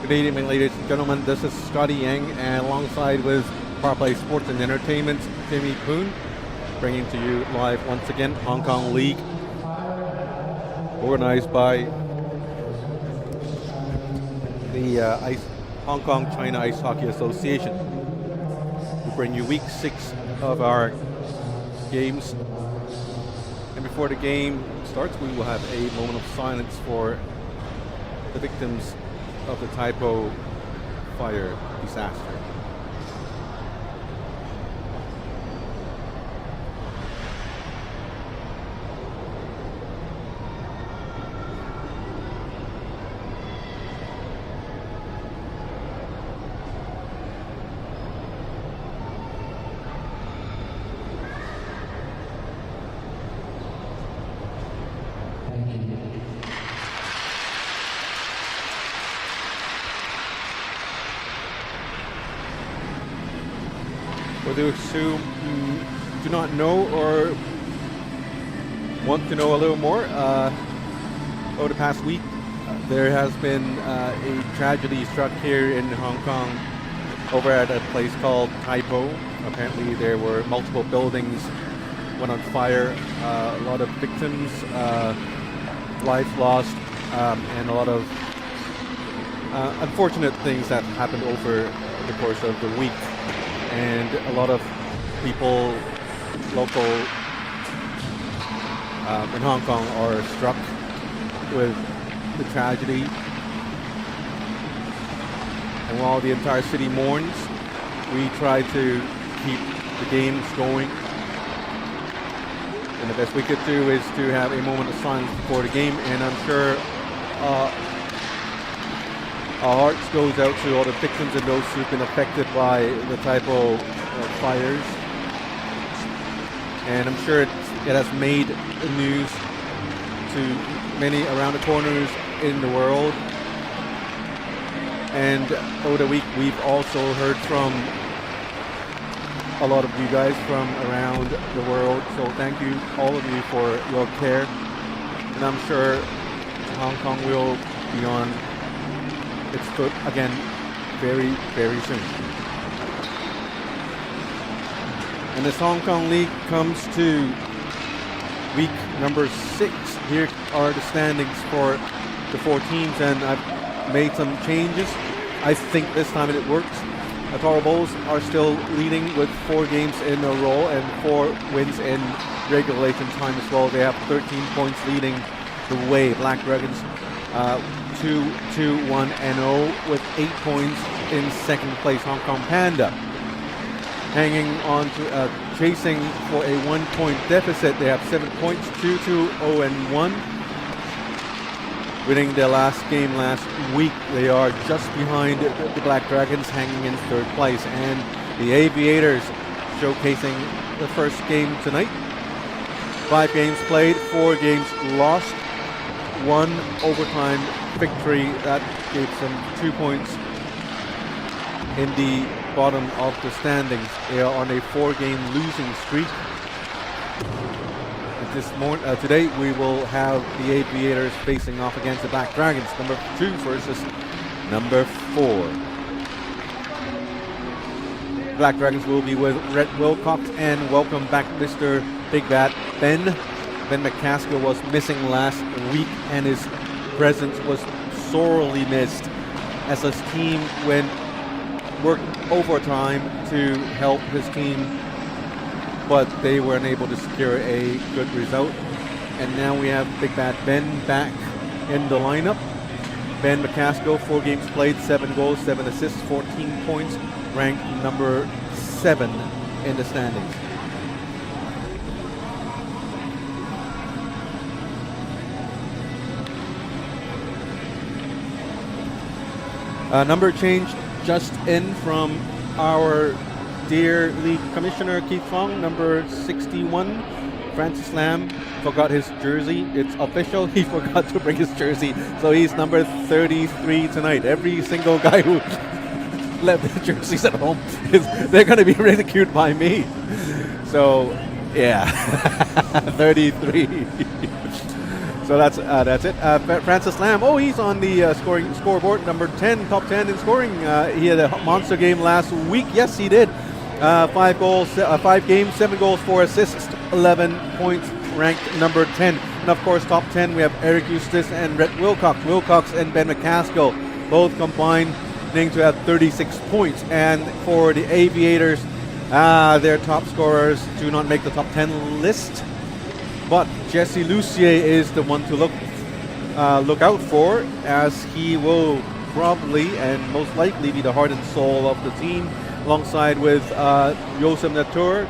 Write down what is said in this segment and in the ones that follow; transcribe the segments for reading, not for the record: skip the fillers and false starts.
Good evening, ladies and gentlemen. This is Scotty Yang, and alongside with Powerplay Sports and Entertainment, Timmy Poon, bringing to you live once again Hong Kong League, organized by the Hong Kong China Ice Hockey Association. We bring you week 6 of our games, and before the game starts, we will have a moment of silence for the victims of the Taipo fire disaster. For those who do not know or want to know a little more, over the past week, there has been a tragedy struck here in Hong Kong over at a place called Taipo. Apparently there were multiple buildings went on fire, a lot of victims, life lost, and a lot of unfortunate things that happened over the course of the week. And a lot of people, local in Hong Kong, are struck with the tragedy. And while the entire city mourns, we try to keep the games going. And the best we could do is to have a moment of silence before the game. And I'm sure our hearts goes out to all the victims and those who've been affected by the Taipo fires. And I'm sure it has made the news to many around the corners in the world. And over the week, we've also heard from a lot of you guys from around the world. So thank you, all of you, for your care. And I'm sure Hong Kong will be on its foot again very, very soon. And as Hong Kong League comes to week number 6, here are the standings for the 4 teams, and I've made some changes. I think this time it works. The Toro Bulls are still leading with 4 games in a row and 4 wins in regulation time as well. They have 13 points leading the way. Black Dragons 2-1-0 with 8 points in second place. Hong Kong Panda hanging on to chasing for a 1-point deficit. They have 7 points, 2-0-1. Winning their last game last week. They are just behind the Black Dragons, hanging in third place. And the Aviators showcasing the first game tonight. 5 games played, 4 games lost, 1 overtime victory that gave them 2 points in the bottom of the standings. They are on a 4-game losing streak. Today we will have the Aviators facing off against the Black Dragons, number 2 versus number 4. Black Dragons will be with Red Wilcox, and welcome back Mr. Big Bat Ben. Ben McCaskill was missing last week, and his presence was sorely missed as his team worked overtime to help his team, but they were unable to secure a good result. And now we have Big Bad Ben back in the lineup. Ben McCaskill, 4 games played, 7 goals, 7 assists, 14 points, ranked number 7 in the standings. Number change just in from our dear league commissioner Keith Fong, number 61. Francis Lam forgot his jersey. It's official, he forgot to bring his jersey, so he's number 33 tonight. Every single guy who left their jerseys at home, they're going to be ridiculed by me. So yeah, 33. So that's it. Francis Lam. Oh, he's on the scoreboard. Number 10, top 10 in scoring. He had a monster game last week. Yes, he did. 5 goals, 5 games, 7 goals, 4 assists, 11 points. Ranked number 10. And of course, top 10, we have Eric Eustace and Rhett Wilcox. Wilcox and Ben McCaskill both combining to have 36 points. And for the Aviators, their top scorers do not make the top 10 list. But Jesse Lucier is the one to look out for, as he will probably and most likely be the heart and soul of the team, alongside with Josem Latour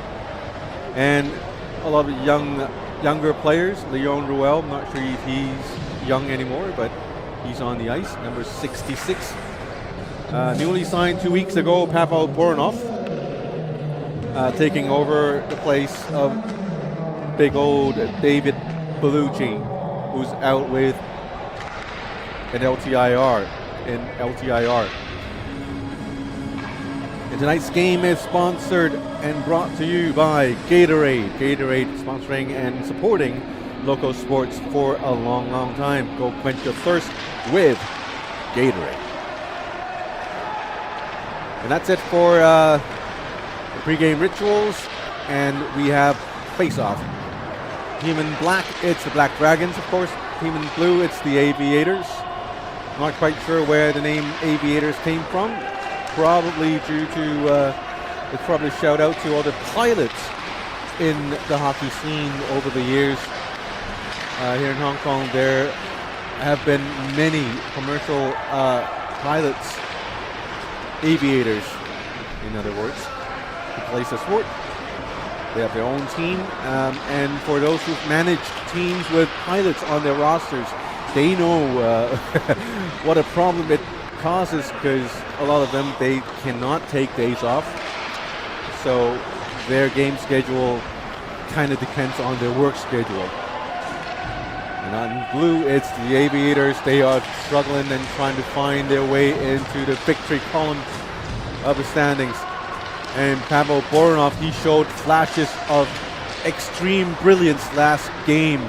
and a lot of younger players. Leon Ruel, I'm not sure if he's young anymore, but he's on the ice, number 66. Newly signed 2 weeks ago, Pavel Boronov, taking over the place of big old David Bellucci, who's out with an LTIR. And tonight's game is sponsored and brought to you by Gatorade. Gatorade sponsoring and supporting local sports for a long, long time. Go quench your thirst with Gatorade. And that's it for the pregame rituals. And we have face-off. Team in black, it's the Black Dragons, of course. Team in blue, it's the Aviators. Not quite sure where the name Aviators came from. Probably due to, it's probably a shout out to all the pilots in the hockey scene over the years. Here in Hong Kong, there have been many commercial pilots, aviators, in other words, who plays the sport. They have their own team, and for those who've managed teams with pilots on their rosters, they know what a problem it causes, because a lot of them, they cannot take days off, so their game schedule kind of depends on their work schedule. And on blue, it's the Aviators. They are struggling and trying to find their way into the victory column of the standings. And Pavel Boronov, he showed flashes of extreme brilliance last game.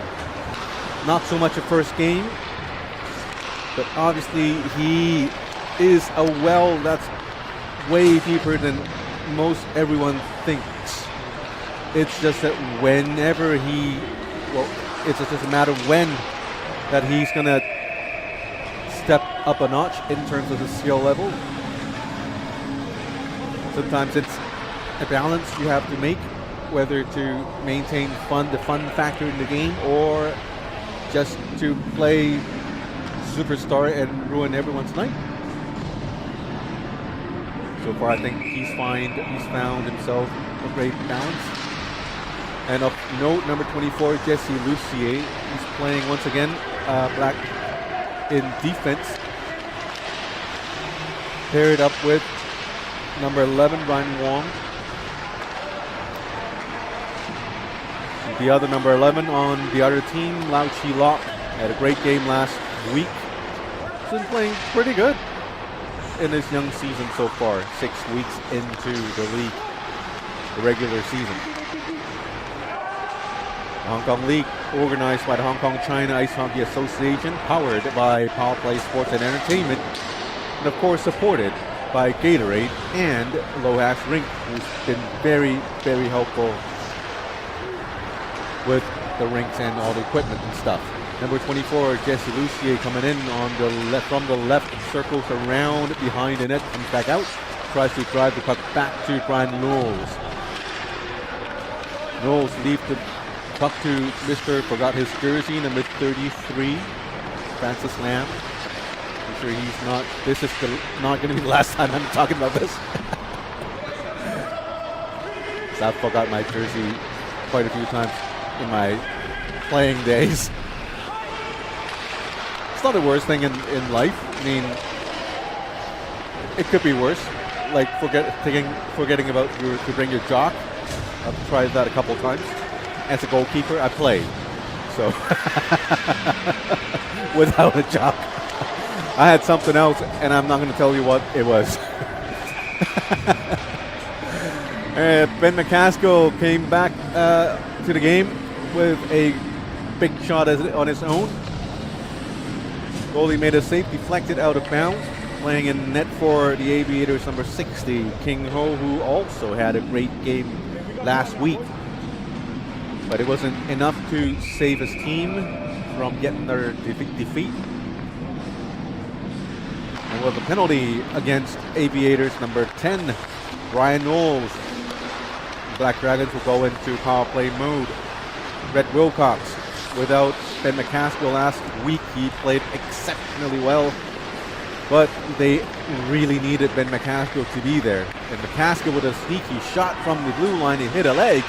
Not so much a first game, but obviously he is a well that's way deeper than most everyone thinks. It's just that whenever it's just a matter of when that he's going to step up a notch in terms of the skill level. Sometimes it's a balance you have to make, whether to maintain the fun factor in the game, or just to play superstar and ruin everyone's night. So far, I think he's found himself a great balance. And of note, number 24, Jesse Lucier. He's playing once again black in defense. Paired up with number 11, Ryan Wong. The other number 11 on the other team, Lau Chi Lok, had a great game last week. He's been playing pretty good in his young season so far, 6 weeks into the league, the regular season. The Hong Kong League, organized by the Hong Kong China Ice Hockey Association, powered by Power Play Sports and Entertainment, and of course supported by Gatorade and Lohash Rink, who's been very, very helpful with the rinks and all the equipment and stuff. Number 24, Jesse Lucier, coming in on the left, from the left, circles around behind the net, comes back out, tries to drive the puck back to Brian Knowles. Knowles leaves the puck to Mr. forgot his jersey, number 33, Francis Lam. I'm sure he's not. This is not going to be the last time I'm talking about this. So I've forgot my jersey quite a few times in my playing days. It's not the worst thing in life. I mean, it could be worse. Like forgetting about to bring your jock. I've tried that a couple of times. As a goalkeeper, I play. So without a jock. I had something else, and I'm not going to tell you what it was. Ben McCaskill came back to the game with a big shot on his own. Goalie made a save, deflected out of bounds. Playing in net for the Aviators, number 60, King Ho, who also had a great game last week. But it wasn't enough to save his team from getting their defeat. And with a penalty against Aviators, number 10, Ryan Knowles. Black Dragons will go into power play mode. Red Wilcox, without Ben McCaskill last week, he played exceptionally well. But they really needed Ben McCaskill to be there. And McCaskill with a sneaky shot from the blue line and hit a leg.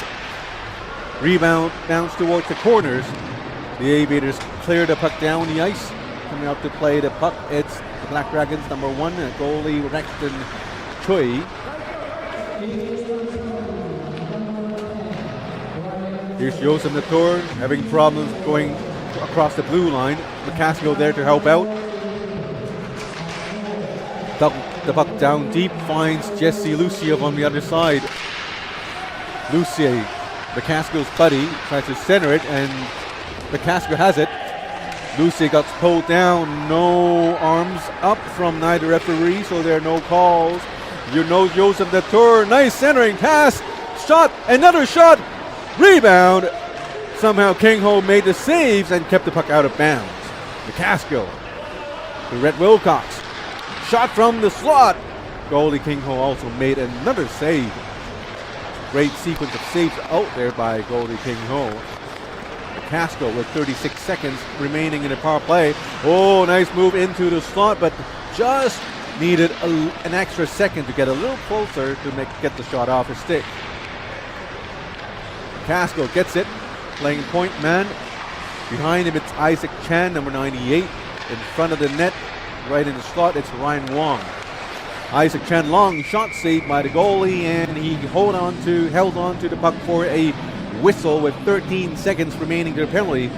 Rebound bounced towards the corners. The Aviators clear the puck down the ice. Coming out to play the puck, it's the Black Dragons, number 1, goalie Rexton Choi. Here's Joseph Latour having problems going across the blue line. McCaskill there to help out. The puck down deep, finds Jesse Lucia on the other side. Lucia, McCaskill's buddy, tries to center it, and McCaskill has it. Lucia got pulled down, no arms up from neither referee, so there are no calls. You know Joseph Latour, nice centering pass, shot, another shot, rebound. Somehow King Ho made the saves and kept the puck out of bounds. McCaskill to Red Wilcox. Shot from the slot. Goalie King Ho also made another save. Great sequence of saves out there by goalie King Ho. McCaskill with 36 seconds remaining in the power play. Oh, nice move into the slot, but just needed an extra second to get a little closer to get the shot off his stick. McCaskill gets it, playing point man. Behind him it's Isaac Chan, number 98. In front of the net, right in the slot, it's Ryan Wong. Isaac Chan, long shot saved by the goalie, and he held on to the puck for a whistle with 13 seconds remaining to the penalty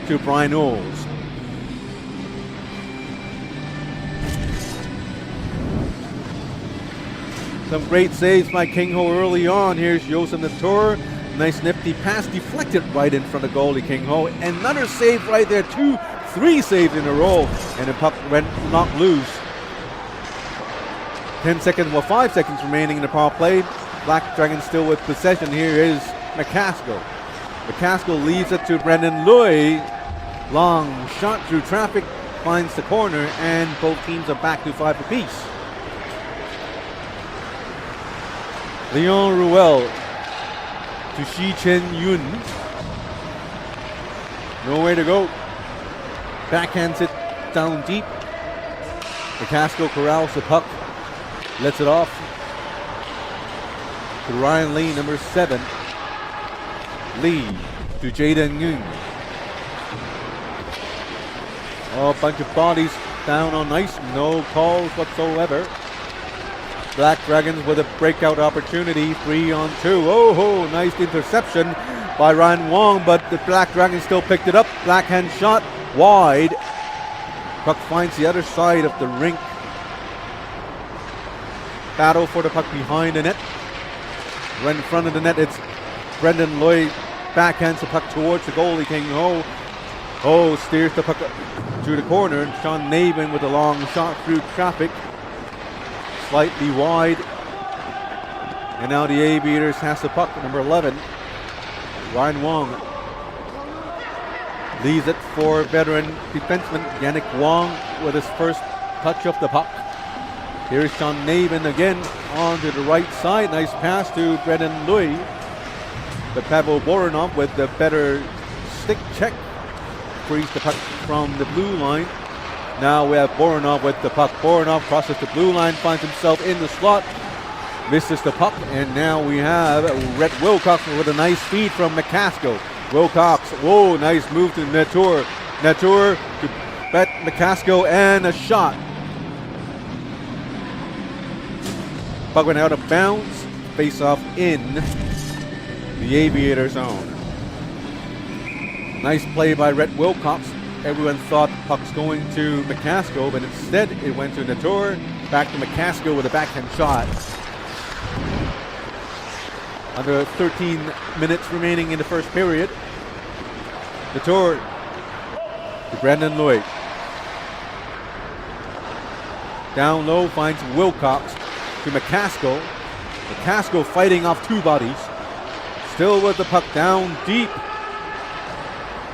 to Brian Knowles. Some great saves by King Ho early on. Here's Joseph Latour. Nice nifty pass deflected right in front of goalie King Ho. Another save right there. 3 saves in a row, and the puck went knocked loose. 5 seconds remaining in the power play. Black Dragons still with possession. Here is McCaskill. McCaskill leaves it to Brendan Lui. Long shot through traffic, finds the corner, and both teams are back to 5 apiece. Leon Ruel to Shi Chen Yun. Nowhere to go. Backhands it down deep. McCaskill corrals the puck. Lets it off to Ryan Lee, number 7. Lee to Jaden Ng. Oh, a bunch of bodies down on ice. No calls whatsoever. Black Dragons with a breakout opportunity. 3-on-2. Oh, nice interception by Ryan Wong, but the Black Dragons still picked it up. Blackhand shot wide. Puck finds the other side of the rink. Battle for the puck behind the net. Right in front of the net, it's Brendan Lloyd. Backhands the puck towards the goalie, King Ho. Ho steers the puck to the corner. Sean Navin with a long shot through traffic. Slightly wide. And now the Aviators has the puck, number 11. Ryan Wong leaves it for veteran defenseman Yannick Wong with his first touch of the puck. Here's Sean Navin again onto the right side. Nice pass to Brendan Lui. But Pavel Boronov with the better stick check. Frees the puck from the blue line. Now we have Boronov with the puck. Boronov crosses the blue line, finds himself in the slot. Misses the puck, and now we have Red Wilcox with a nice feed from McCaskill. Wilcox, whoa, nice move to Latour. Latour to Bet McCaskill, and a shot. Puck went out of bounds. Face off in the Aviator zone. Nice play by Red Wilcox. Everyone thought the puck's going to McCaskill, but instead it went to Latour. Back to McCaskill with a backhand shot. Under 13 minutes remaining in the first period. Latour to Brandon Lloyd. Down low finds Wilcox to McCaskill. McCaskill fighting off two bodies. Still with the puck down deep.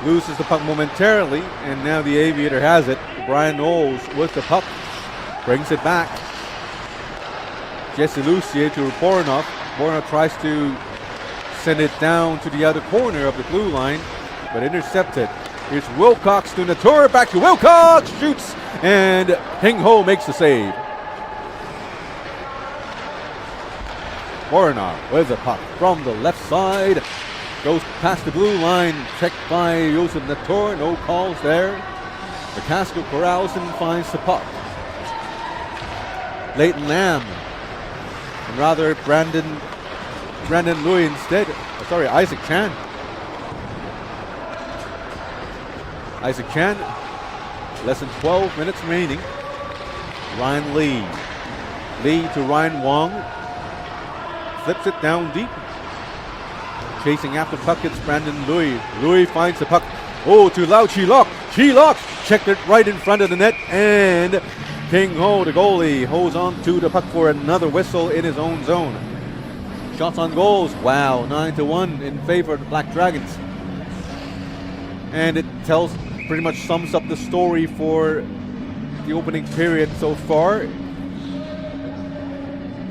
Loses the puck momentarily, and now the Aviator has it. Brian Knowles with the puck. Brings it back. Jesse Lucier to Boronov. Boronov tries to send it down to the other corner of the blue line, but intercepted. Here's Wilcox to Natur, back to Wilcox, shoots, and King Ho makes the save. Boronov with the puck from the left side. Goes past the blue line, checked by Josef Natur, no calls there. McCaskill corrals and finds the puck. Leighton Lamb, and rather Brandon Louis instead. Isaac Chan. Isaac Chan, less than 12 minutes remaining. Ryan Lee. Lee to Ryan Wong. Flips it down deep. Chasing after puck, it's Brandon Louis. Louis finds the puck. Oh, to Lau Chi-Lok. Chi-Lok checked it right in front of the net, and King Ho, the goalie, holds on to the puck for another whistle in his own zone. Shots on goals. Wow, 9-1 in favor of the Black Dragons. And it pretty much sums up the story for the opening period so far.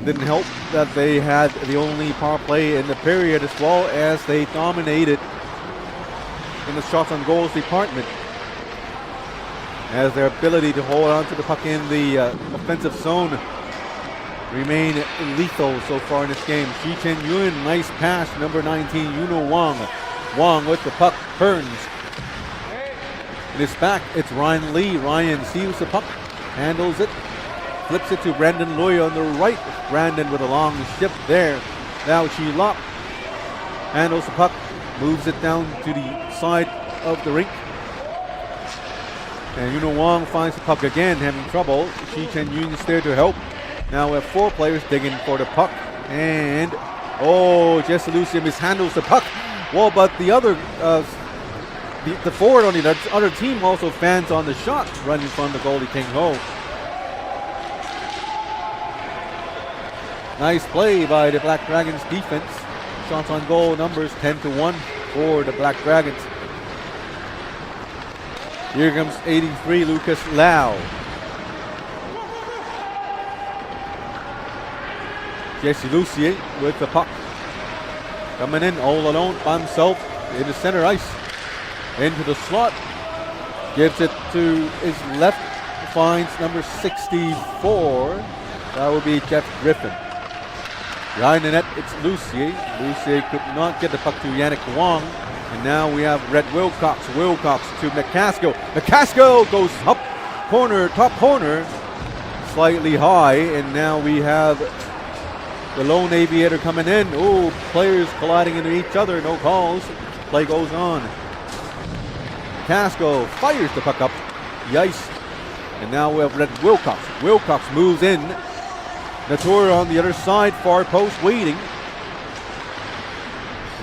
Didn't help that they had the only power play in the period, as well as they dominated in the shots on goals department, as their ability to hold on to the puck in the offensive zone remain lethal so far in this game. Shi Chen Yun, nice pass, number 19, Yuno Wong. Wong with the puck, turns. In his back, it's Ryan Lee. Ryan sees the puck, handles it, flips it to Brandon Louis on the right. Brandon with a long shift there. Now Chi-Lok handles the puck, moves it down to the side of the rink. And Yuno Wong finds the puck again, having trouble. Shi Chen Yun is there to help. Now we have four players digging for the puck. And, Jesse Lucier mishandles the puck. Well, but the other, the forward on the other team also fans on the shot, running from the goalie King Ho. Nice play by the Black Dragons defense. Shots on goal numbers 10-1 for the Black Dragons. Here comes 83, Lucas Lau. Jesse Lucier with the puck. Coming in all alone by himself in the center ice. Into the slot. Gives it to his left. Finds number 64. That will be Jeff Griffin. Behind the net, it's Lucier. Lucier could not get the puck to Yannick Wong. And now we have Red Wilcox. Wilcox to McCaskill. McCaskill goes up corner, top corner. Slightly high. And now we have the lone Aviator coming in. Oh, players colliding into each other. No calls. Play goes on. McCaskill fires the puck up the ice. And now we have Red Wilcox. Wilcox moves in. Natur on the other side, far post, waiting.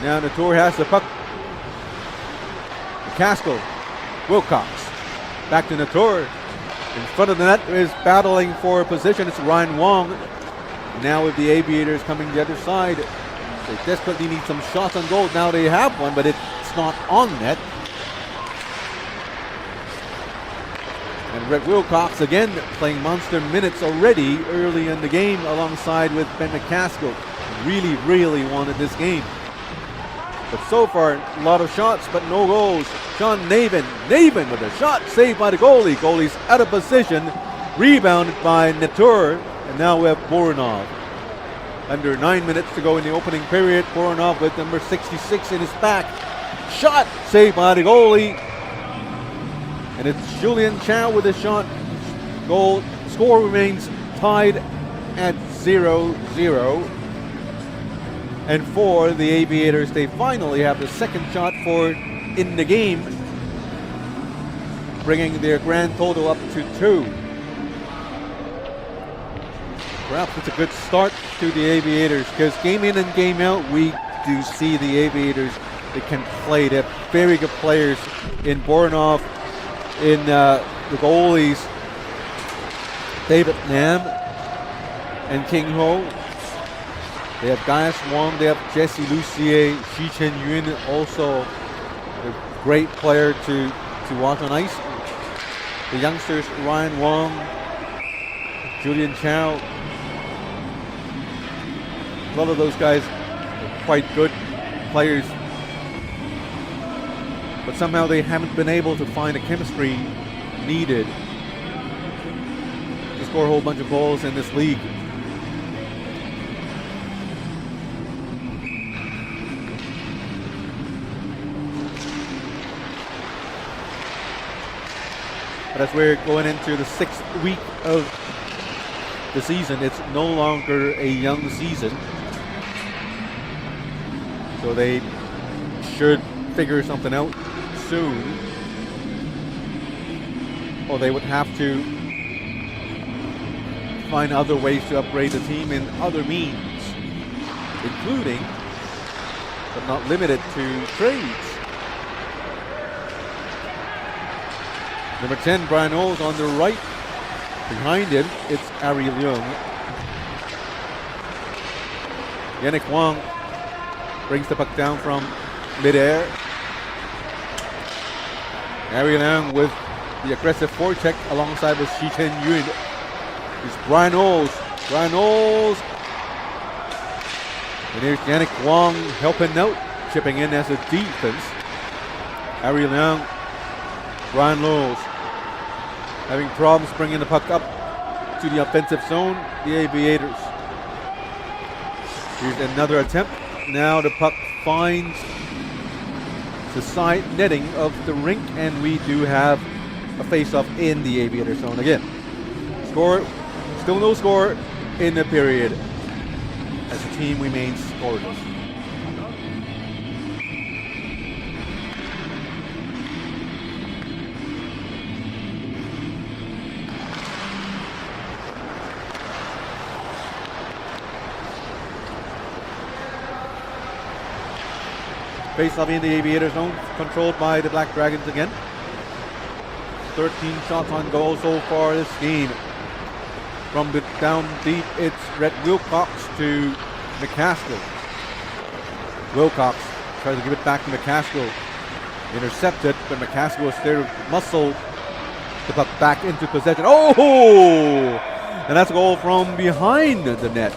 Now Natur has the puck. McCaskill, Wilcox, back to Natur. In front of the net is battling for position. It's Ryan Wong. Now with the Aviators coming the other side, they desperately need some shots on goal. Now they have one, but it's not on net. And Red Wilcox again playing monster minutes already early in the game alongside with Ben McCaskill. Really wanted this game. But so far, a lot of shots, but no goals. Sean Navin with a shot, saved by the goalie. Goalie's out of position, rebounded by Natur, and now we have Boronov. Under 9 minutes to go in the opening period. Boronov with number 66 in his back. Shot, saved by the goalie. And it's Julian Chow with a shot. Goal score remains tied at 0-0. And for the Aviators, they finally have the second shot for in the game, bringing their grand total up to 2. Perhaps it's a good start to the Aviators, because game in and game out, we do see the Aviators. They can play. They have very good players in Boronov, in the goalies, David Lam and King Ho. They have Gaius Wong, they have Jesse Lucier, Shi Chen Yun, also a great player to watch on ice. The youngsters, Ryan Wong, Julian Chow. A lot of those guys are quite good players, but somehow they haven't been able to find the chemistry needed to score a whole bunch of goals in this league. But as we're going into the 6th week of the season, it's no longer a young season. So they should figure something out soon. Or they would have to find other ways to upgrade the team in other means, including, but not limited to, trades. Number 10, Brian Knowles on the right. Behind him, it's Ari Leung. Yannick Wang brings the puck down from midair. Ari Leung with the aggressive forecheck alongside with Shi Chen Yun. It's Brian Knowles. Brian Knowles. And here's Yannick Wang helping out, chipping in as a defense. Ari Leung. Brian Knowles having problems bringing the puck up to the offensive zone. The Aviators. Here's another attempt. Now the puck finds the side netting of the rink, and we do have a face-off in the Aviator zone again. Score, still no score in the period as the team remains scoreless. Face-off in the Aviator zone, controlled by the Black Dragons again. 13 shots on goal so far this game. From the down deep, it's Rhett Wilcox to McCaskill. Wilcox tries to give it back to McCaskill. Intercepted, but McCaskill is there to muscle the puck back into possession. Oh! And that's a goal from behind the net.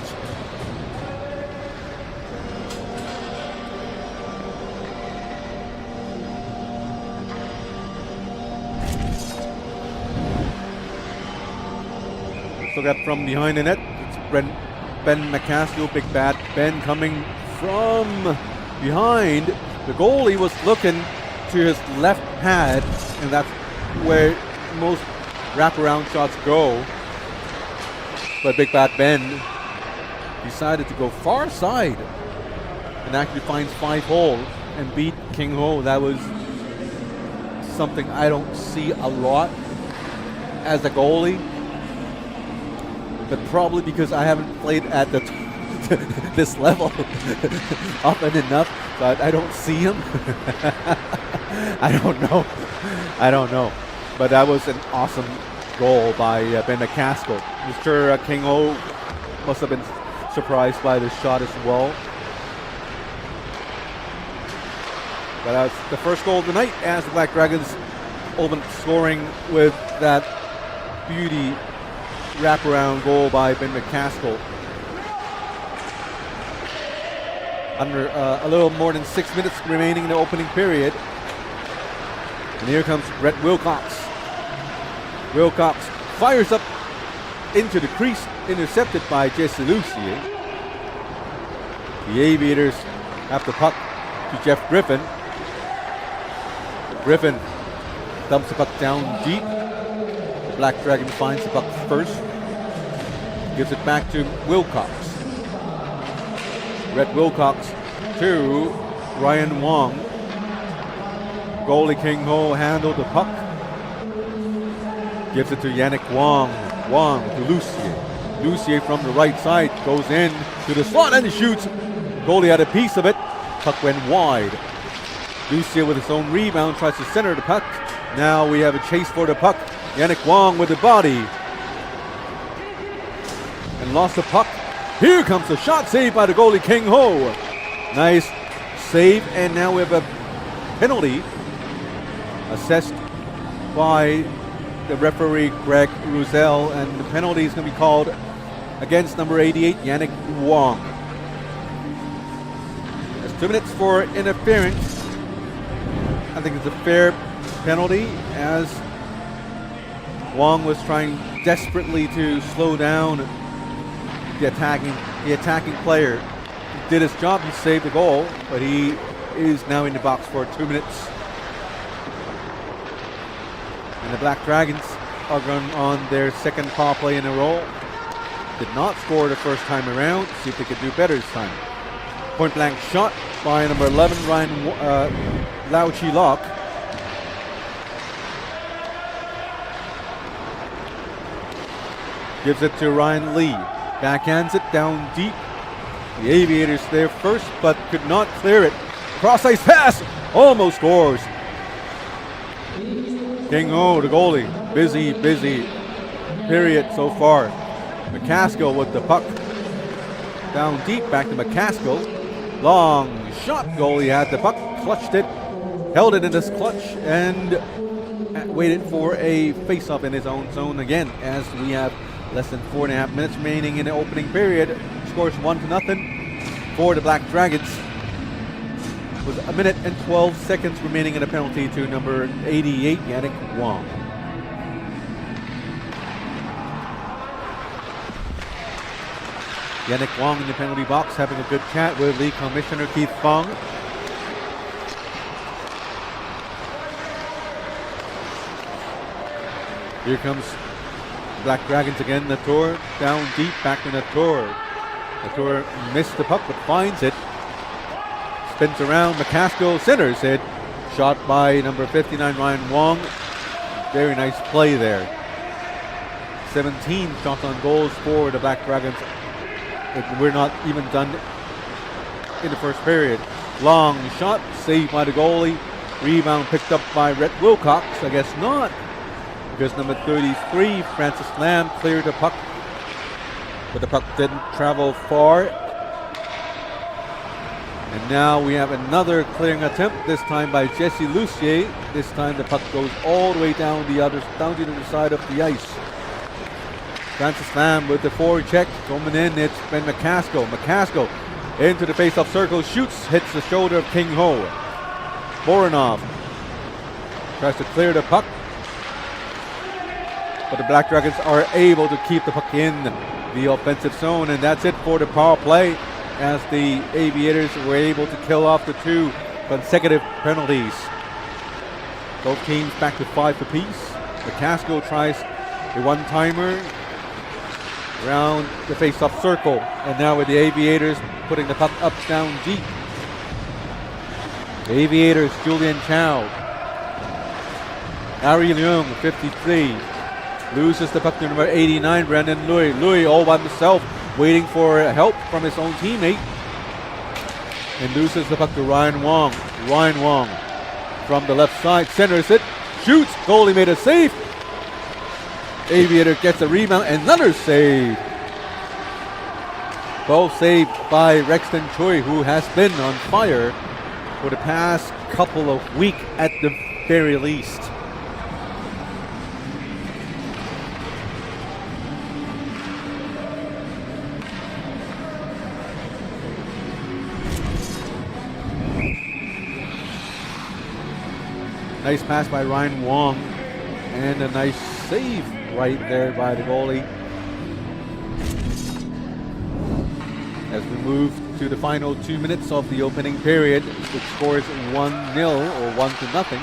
So got from behind the net. It's Ben McCaskill, big bad Ben coming from behind. The goalie was looking to his left pad, and that's where most wraparound shots go. But big bad Ben decided to go far side and actually finds 5 holes and beat King Ho. That was something I don't see a lot as a goalie. But probably because I haven't played at the this level often enough, so I don't see him. I don't know. But that was an awesome goal by Ben McCaskill. Mr. King Ho must have been surprised by the shot as well. But that's the first goal of the night as the Black Dragons open scoring with that beauty wraparound goal by Ben McCaskill. Under a little more than 6 minutes remaining in the opening period. And here comes Rhett Wilcox. Wilcox fires up into the crease, intercepted by Jesse Lucier. The Aviators have the puck to Jeff Griffin. Griffin dumps the puck down deep. The Black Dragon finds the puck first. Gives it back to Wilcox. Rhett Wilcox to Ryan Wong. Goalie King Ho handled the puck. Gives it to Yannick Wong. Wong to Lucier. Lucier from the right side goes in to the slot and he shoots. Goalie had a piece of it. Puck went wide. Lucier with his own rebound tries to center the puck. Now we have a chase for the puck. Yannick Wong with the body. and lost the puck. Here comes the shot, saved by the goalie King Ho. Nice save, and now we have a penalty assessed by the referee Greg Ruzel, and the penalty is going to be called against number 88 Yannick Wong. There's 2 minutes for interference. I think it's a fair penalty, as Wong was trying desperately to slow down the attacking player. He did his job, he saved the goal, but he is now in the box for 2 minutes. And the Black Dragons are going on their second power play in a row. Did not score the first time around. See if they could do better this time. Point blank shot by number 11 Ryan Lau Chi Lok. Gives it to Ryan Lee. Backhands it down deep. The Aviators there first, but could not clear it. Cross-ice pass, almost scores. King Ho, the goalie, busy period so far. McCaskill with the puck. Down deep, back to McCaskill. Long shot, goalie had the puck, clutched it, held it in his clutch, and waited for a face-off in his own zone again, as we have less than 4.5 minutes remaining in the opening period. Scores 1-0 for the Black Dragons. With 1 minute and 12 seconds remaining in the penalty to number 88, Yannick Wong. Yannick Wong in the penalty box having a good chat with League Commissioner Keith Fong. Here comes Black Dragons again. Latour down deep, back to Latour. Latour missed the puck but finds it. Spins around, McCaskill centers it. Shot by number 59 Ryan Wong. Very nice play there. 17 shots on goals for the Black Dragons. We're not even done in the first period. Long shot, saved by the goalie. Rebound picked up by Rhett Wilcox. I guess not, because number 33, Francis Lam, cleared the puck, but the puck didn't travel far. And now we have another clearing attempt, this time by Jesse Lucier. This time the puck goes all the way down to the other side of the ice. Francis Lam with the forward check, coming in, it's Ben McCaskill. McCaskill into the face-off circle, shoots, hits the shoulder of King Ho. Boranov tries to clear the puck, but the Black Dragons are able to keep the puck in the offensive zone, and that's it for the power play, as the Aviators were able to kill off the 2 consecutive penalties. Both teams back to 5 apiece. McCaskill tries a one-timer around the face-off circle, and now with the Aviators putting the puck up down deep. The Aviators, Julian Chow. Ari Leung, 53. Loses the puck to number 89, Brandon Lui. Lui all by himself, waiting for help from his own teammate. And loses the puck to Ryan Wong. Ryan Wong from the left side, centers it, shoots, goalie made a save. Aviator gets a rebound, another save. Both saved by Rexton Choi, who has been on fire for the past couple of weeks at the very least. Nice pass by Ryan Wong, and a nice save right there by the goalie. As we move to the final 2 minutes of the opening period, which scores 1-0 or 1-0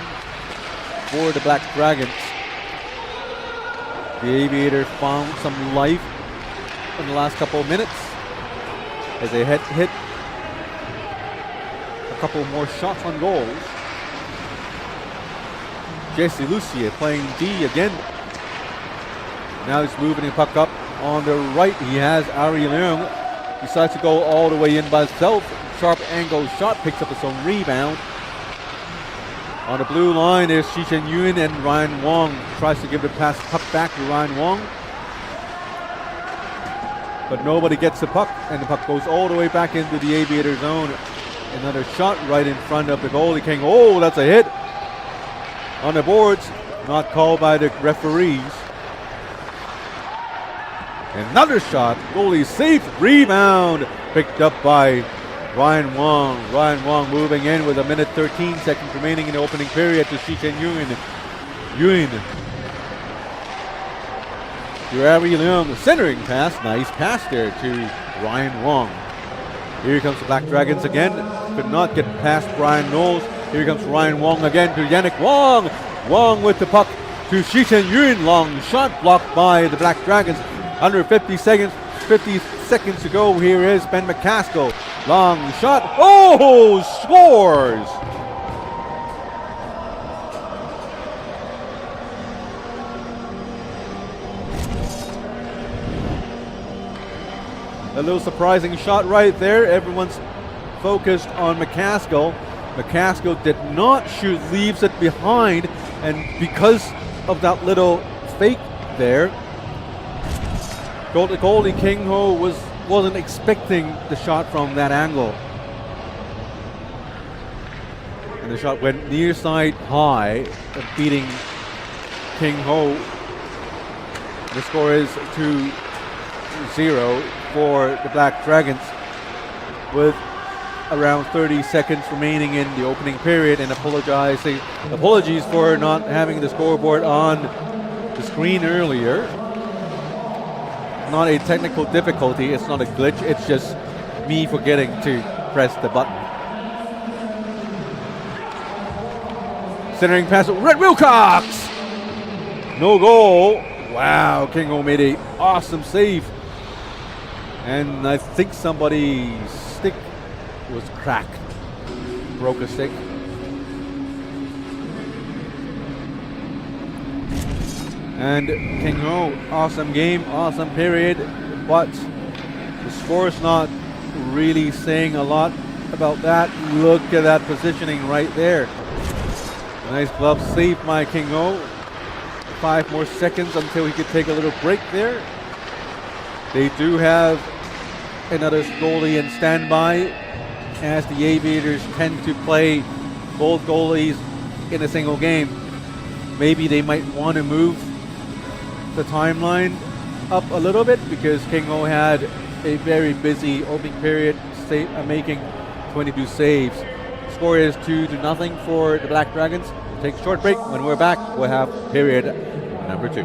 for the Black Dragons. The Aviators found some life in the last couple of minutes as they hit a couple more shots on goals. Jesse Lucier playing D again. Now he's moving the puck up on the right. He has Ari Leung. Decides to go all the way in by himself. Sharp angle shot, picks up his own rebound. On the blue line, there's Shi Chen Yun, and Ryan Wong tries to give the puck back to Ryan Wong. but nobody gets the puck, and the puck goes all the way back into the Aviator zone. Another shot right in front of the goalie King. Oh, that's a hit on the boards, not called by the referees. Another shot, goalie safe, rebound, picked up by Ryan Wong. Ryan Wong moving in with 1:13 remaining in the opening period to Shi Chen Yun. Yuri Leung, centering pass, nice pass there to Ryan Wong. Here comes the Black Dragons again, could not get past Brian Knowles. Here comes Ryan Wong again to Yannick Wong. Wong with the puck to Shi Chen Yun, long shot blocked by the Black Dragons. Under 50 seconds to go. Here is Ben McCaskill. Long shot. Oh, scores! A little surprising shot right there. Everyone's focused on McCaskill. McCaskill did not shoot, leaves it behind, and because of that little fake there, goalie King Ho wasn't expecting the shot from that angle. And the shot went near side high, beating King Ho. The score is 2-0 for the Black Dragons, with around 30 seconds remaining in the opening period. And apologies for not having the scoreboard on the screen earlier. Not a technical difficulty, it's not a glitch, it's just me forgetting to press the button. Centering pass, Red Wilcox! No goal. Wow, King Ho made an awesome save. And I think somebody's stick was cracked. Broke a stick. And King Ho, awesome game, awesome period, but the score's not really saying a lot about that. Look at that positioning right there. Nice glove save by King Ho. 5 more seconds until he could take a little break there. They do have another goalie in standby, as the Aviators tend to play both goalies in a single game. Maybe they might want to move the timeline up a little bit, because King Ho had a very busy opening period, making 22 saves. Score is 2-0 for the Black Dragons. We'll take a short break. When we're back, we'll have period number 2.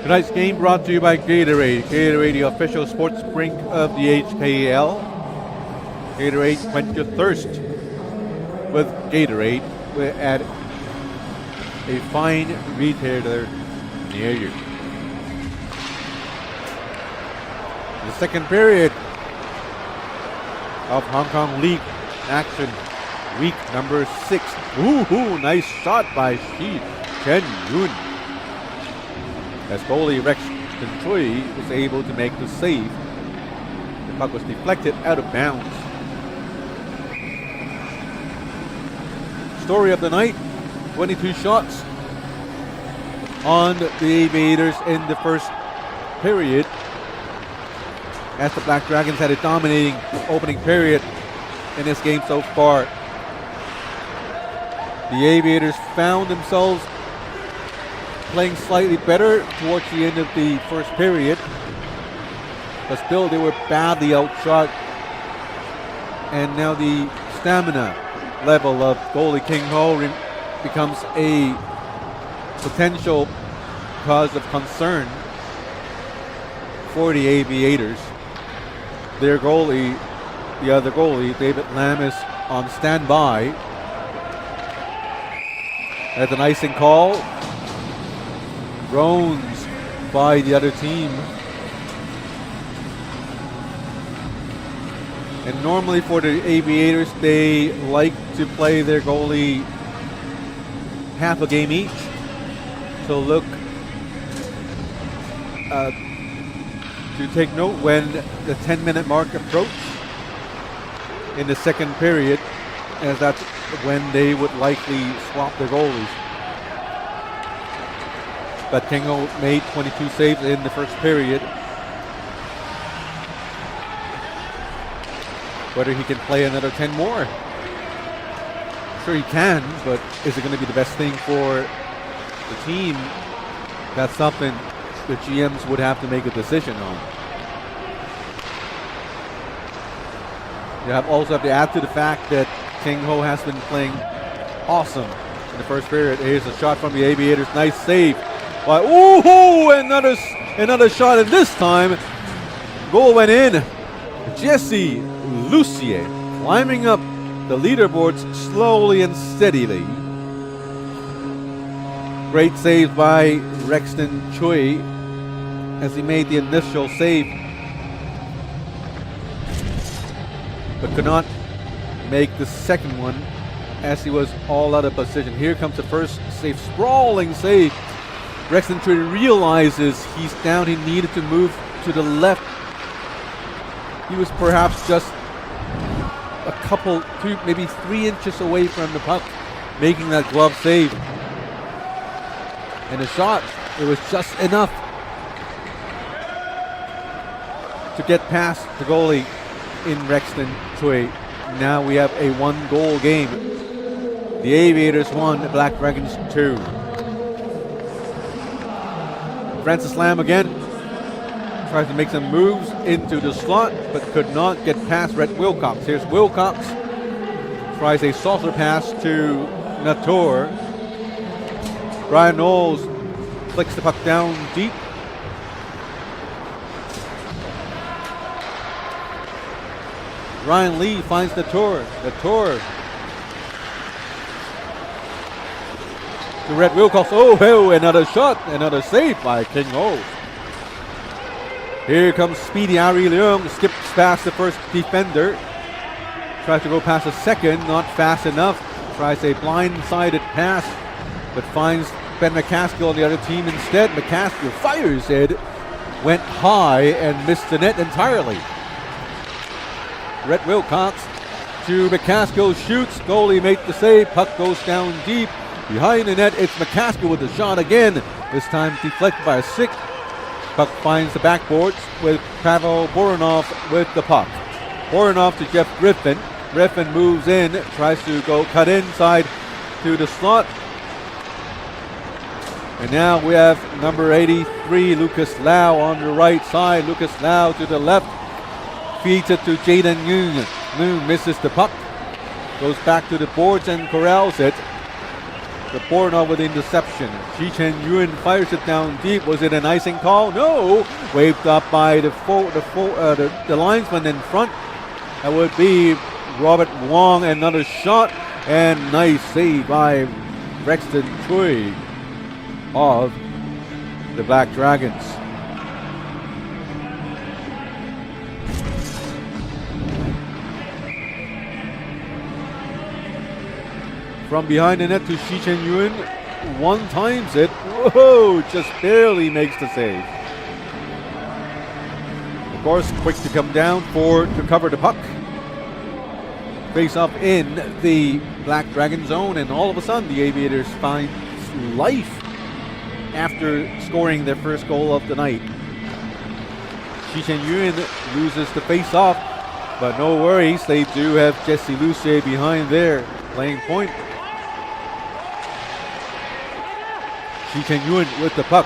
Tonight's game brought to you by Gatorade. Gatorade, the official sports drink of the HKL. Gatorade, quench your thirst with Gatorade. We're at a fine retailer near you. The second period of Hong Kong League action, week number 6. Ooh, nice shot by Shi Chen Yun, as goalie Rex Chui was able to make the save. The puck was deflected out of bounds. Story of the night, 22 shots on the Aviators in the first period, as the Black Dragons had a dominating opening period in this game so far. The Aviators found themselves playing slightly better towards the end of the first period, but still they were badly outshot. And now the stamina level of goalie King Ho becomes a potential cause of concern for the Aviators. Their goalie, the other goalie, David Lam, is on standby. That's an icing call. Drones by the other team. And normally for the Aviators, they like to play their goalie half a game each. So look to take note when the 10-minute mark approach in the second period, as that's when they would likely swap their goalies. But King Ho made 22 saves in the first period. Whether he can play another 10 more, sure he can, but is it going to be the best thing for the team? That's something the GMs would have to make a decision on. You also have to add to the fact that King Ho has been playing awesome in the first period. Here's a shot from the Aviators. Nice save. Ooh, another shot, and this time goal went in. Jesse Lucier climbing up the leaderboards slowly and steadily. Great save by Rexton Choi as he made the initial save, but could not make the second one as he was all out of position. Here comes the first save, sprawling save. Rexton Choi realizes he's down. He needed to move to the left. He was perhaps just a couple, maybe 3 inches away from the puck, making that glove save. And the shot, it was just enough to get past the goalie in Rexton Choi. Now we have a 1-goal game. The Aviators 1, the Black Dragons 2. Francis Lam again tries to make some moves into the slot, but could not get past Red Wilcox. Here's Wilcox, tries a saucer pass to Nator. Brian Knowles flicks the puck down deep. Ryan Lee finds Nator. Nator to Red Wilcox. Oh, another shot, another save by King Ho. Here comes speedy Ari Leung, skips past the first defender. Tries to go past the second, not fast enough. Tries a blind-sided pass, but finds Ben McCaskill on the other team instead. McCaskill fires it, went high and missed the net entirely. Red Wilcox to McCaskill, shoots, goalie made the save, puck goes down deep. Behind the net, it's McCaskill with the shot again. This time deflected by a stick. Puck finds the backboards with Pavel Boranov with the puck. Boranov to Jeff Griffin. Griffin moves in, tries to go cut inside to the slot. And now we have number 83, Lucas Lau on the right side. Lucas Lau to the left. Feeds it to Jaden Nguyen. Nguyen misses the puck. Goes back to the boards and corrals it. The Boranov with the interception. Chi Chen Yuen fires it down deep. Was it an icing call? No. Waved up by the linesman in front. That would be Robert Wong. Another shot. And nice save by Rexton Choi of the Black Dragons. From behind the net to Shi Chen Yuen, one times it. Whoa, just barely makes the save. Of course, quick to come down to cover the puck. Face up in the Black Dragon zone, and all of a sudden the Aviators find life after scoring their first goal of the night. Shi Chen Yuen loses the face-off, but no worries, they do have Jesse Lucier behind there playing point. Shi Chen-yun with the puck.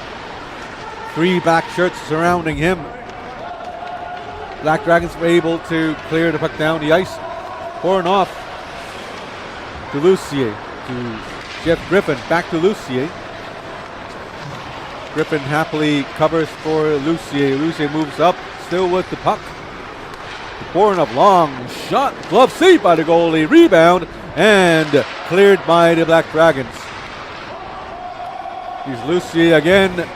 3 black shirts surrounding him. Black Dragons were able to clear the puck down the ice. Bournoff to Lucier, to Jeff Griffin, back to Lucier. Griffin happily covers for Lucier. Lucier moves up, still with the puck. Bournoff, long shot, glove save by the goalie, rebound, and cleared by the Black Dragons. Here's Lucier again.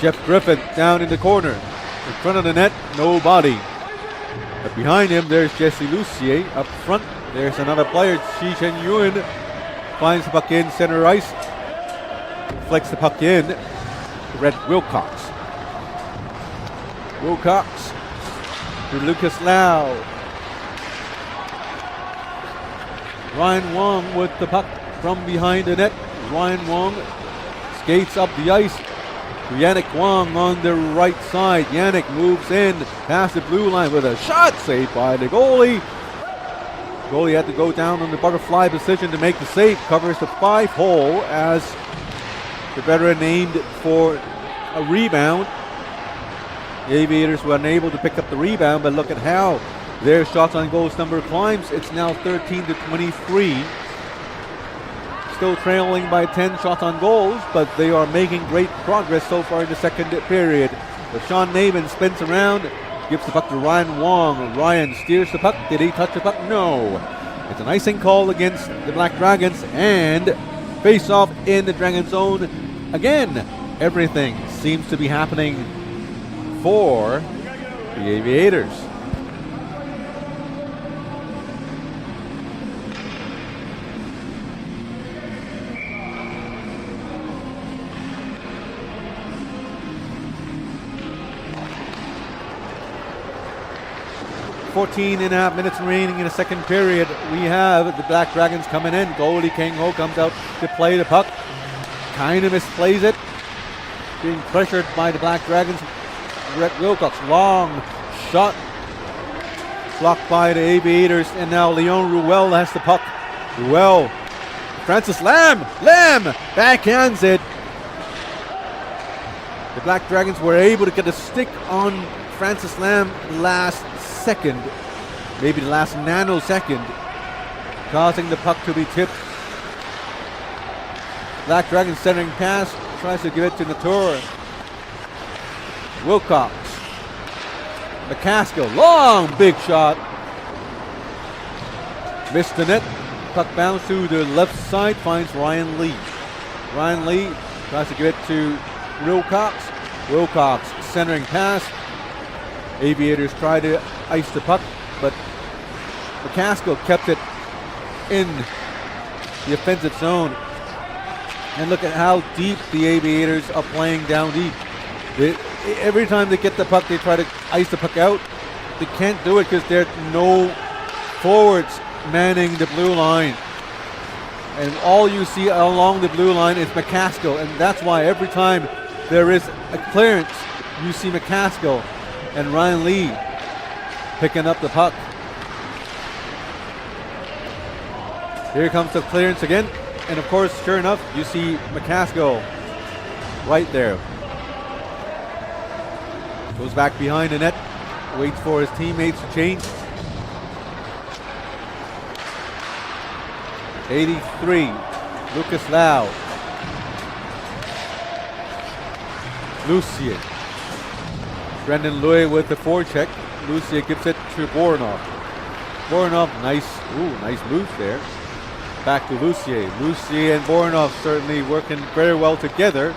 Jeff Griffin down in the corner. In front of the net, nobody. But behind him, there's Jesse Lucier. Up front, there's another player, Shi Chen-yun. Finds the puck in center ice. Flicks the puck in. Red Wilcox. Wilcox to Lucas Lau. Ryan Wong with the puck from behind the net. Ryan Wong skates up the ice to Yannick Wong on the right side. Yannick moves in past the blue line with a shot saved by the goalie. Goalie had to go down on the butterfly position to make the save. Covers the 5-hole as the veteran aimed for a rebound. The Aviators were unable to pick up the rebound, but look at how their shots on goals number climbs. It's now 13-23. Still trailing by 10 shots on goals, but they are making great progress so far in the second period. But Sean Navin spins around, gives the puck to Ryan Wong. Ryan steers the puck. Did he touch the puck? No. It's an icing call against the Black Dragons, and face off in the Dragon zone. Again, everything seems to be happening for the Aviators. Fourteen and a half minutes remaining in the second period. We have the Black Dragons coming in. Goalie Kang Ho comes out to play the puck. Kind of misplays it. Being pressured by the Black Dragons. Red Wilcox, long shot. Blocked by the Aviators, and now Leon Ruel has the puck. Ruel. Francis Lam backhands it. The Black Dragons were able to get a stick on Francis Lam last second, maybe the last nanosecond, causing the puck to be tipped. Black Dragons centering pass, tries to give it to Natur. Wilcox. McCaskill, long big shot. Missed the net. Puck bounce to the left side, finds Ryan Lee. Ryan Lee tries to give it to Wilcox. Wilcox centering pass. Aviators try to ice the puck, but McCaskill kept it in the offensive zone. And look at how deep the Aviators are playing down deep. Every time they get the puck, they try to ice the puck out. They can't do it because there are no forwards manning the blue line. And all you see along the blue line is McCaskill, and that's why every time there is a clearance, you see McCaskill and Ryan Lee picking up the puck. Here comes the clearance again, and of course, sure enough, you see McCaskill right there. Goes back behind the net, waits for his teammates to change. 83, Lucas Lau. Lucier. Brendan Lui with the forecheck. Lucier gives it to Bournoff. Bournoff, nice move there. Back to Lucier. Lucier and Bournoff certainly working very well together.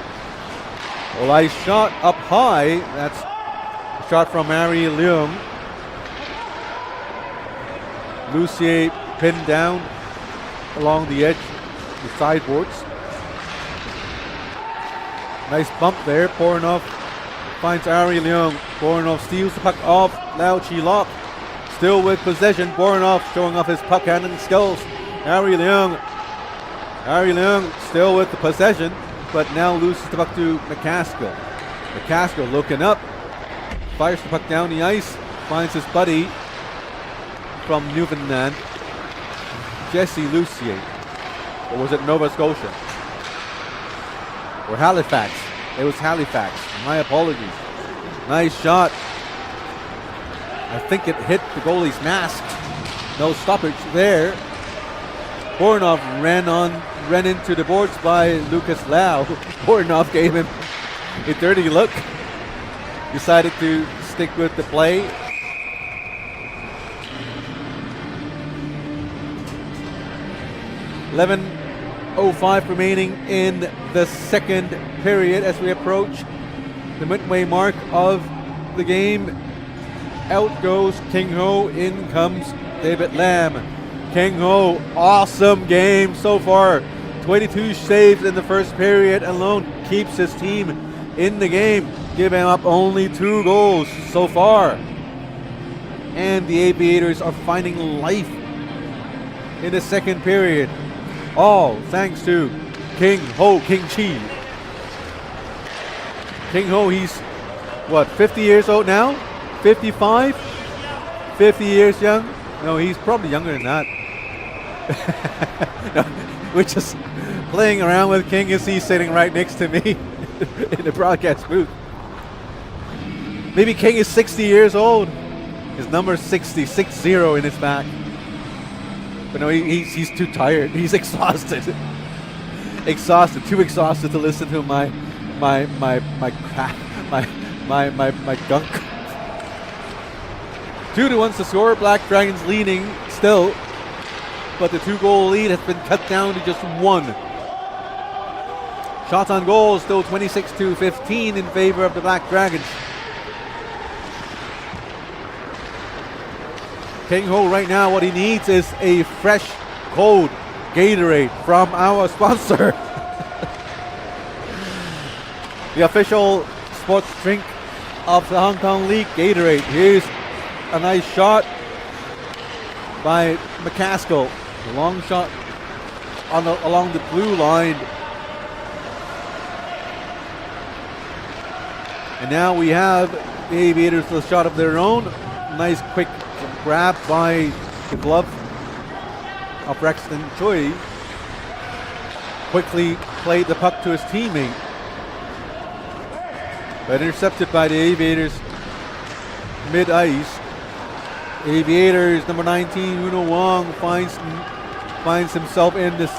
Olai's shot up high. That's a shot from Ari Leung. Lucier pinned down along the edge, the sideboards. Nice bump there. Bournoff finds Ari Leung. Bournoff steals the puck off Lau Chi Lok. Still with possession. Bournoff showing off his puck handling skills. Ari Leung still with the possession, but now loses the puck to McCaskill. McCaskill looking up, fires the puck down the ice, finds his buddy from Newfoundland, Jesse Lucier. Or was it Nova Scotia? Or Halifax. It was Halifax. My apologies. Nice shot. I think it hit the goalie's mask. No stoppage there. Borinov ran into the boards by Lucas Lau. Borinov gave him a dirty look. Decided to stick with the play. .05 remaining in the second period as we approach the midway mark of the game. Out goes King Ho, in comes David Lam. King Ho, awesome game so far. 22 saves in the first period alone, keeps his team in the game, giving up only 2 goals so far. And the Aviators are finding life in the second period. All thanks to King Ho, King Chi. King Ho, he's what, 50 years old now? 55? 50 years young? No, he's probably younger than that. No, we're just playing around with King as he's sitting right next to me in the broadcast booth. Maybe King is 60 years old. His number is 60, 60 in his back. But no, he's too tired. He's exhausted. Too exhausted to listen to my gunk. 2-1 to score. Black Dragons leading still, but the 2-goal lead has been cut down to just 1. Shots on goal still 26-15 in favor of the Black Dragons. King Ho right now, what he needs is a fresh, cold Gatorade from our sponsor. The official sports drink of the Hong Kong League, Gatorade. Here's a nice shot by McCaskill. A long shot along the blue line. And now we have the Aviators with a shot of their own. Nice quick grab by the glove of Rexton Choi. Quickly played the puck to his teammate. But intercepted by the Aviators mid-ice. Aviators number 19, Uno Wong, finds himself in this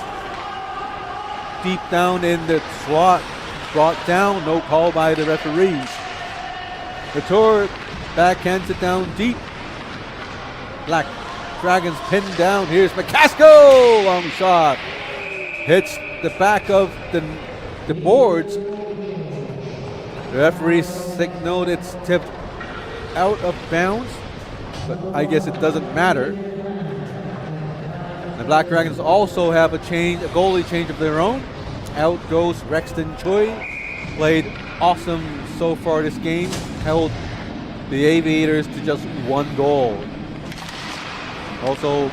deep down in the slot. Brought down, no call by the referees. Latour backhands it down deep. Black Dragons pinned down. Here's McCaskill, long shot. Hits the back of the boards. The referee signaled it's tipped out of bounds, but I guess it doesn't matter. The Black Dragons also have a goalie change of their own. Out goes Rexton Choi. Played awesome so far this game. Held the Aviators to just 1 goal. Also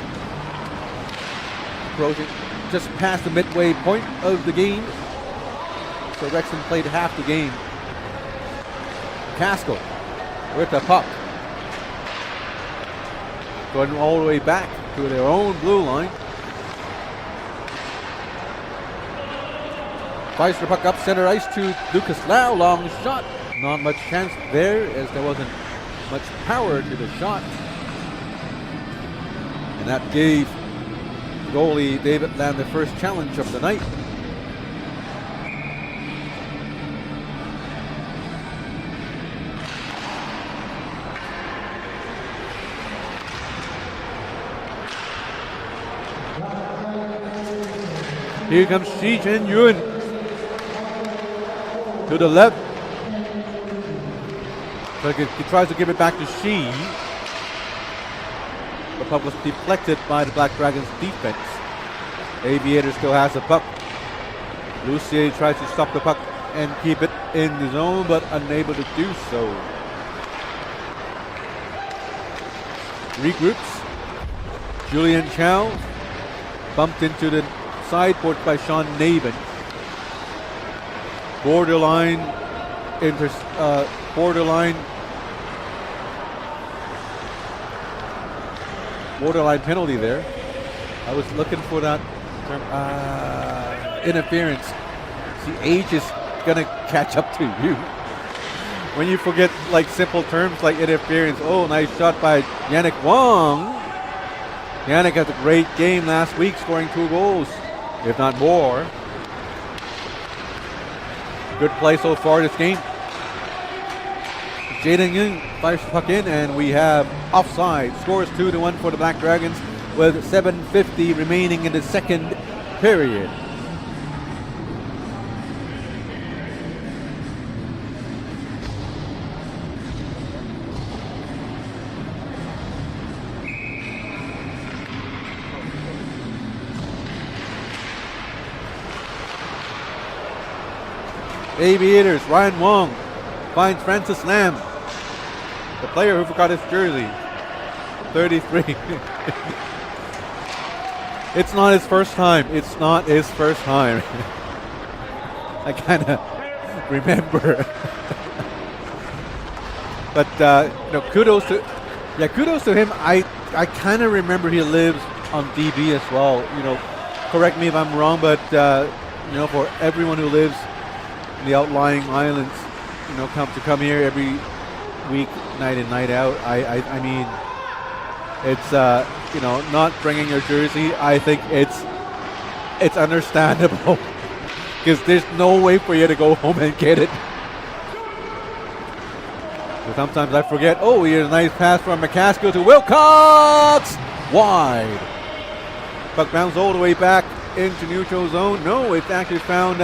approaching just past the midway point of the game. So Rexton played half the game. Caskill with the puck. Going all the way back to their own blue line. Fires the puck up center ice to Lucas Lau. Long shot. Not much chance there as there wasn't much power to the shot. And that gave goalie David Lam the first challenge of the night. Here comes Shi Chen Yun to the left. So he tries to give it back to Shi. The puck was deflected by the Black Dragons defense. Aviator still has the puck. Lucier tries to stop the puck and keep it in the zone, but unable to do so. Regroups. Julian Chow bumped into the sideboard by Sean Navin. Borderline penalty there. I was looking for that term. Interference. See, age is gonna catch up to you. When you forget like simple terms like interference. Oh, nice shot by Yannick Wong. Yannick had a great game last week, scoring 2 goals, if not more. Good play so far this game. Jaden Young fires the puck in, and we have offside. Scores 2-1 for the Black Dragons with 7:50 remaining in the second period. Aviators, Ryan Wong finds Francis Lam, the player who forgot his jersey. 33. It's not his first time. It's not his first time. I kind of remember. But kudos to him. I kind of remember he lives on DB as well. Correct me if I'm wrong, but for everyone who lives in the outlying islands, come here every week, night in, night out. I mean, it's not bringing your jersey. I think it's understandable because there's no way for you to go home and get it. So sometimes I forget. Oh, here's a nice pass from McCaskill to Wilcox, wide. Puck bounced all the way back into neutral zone. No, it actually found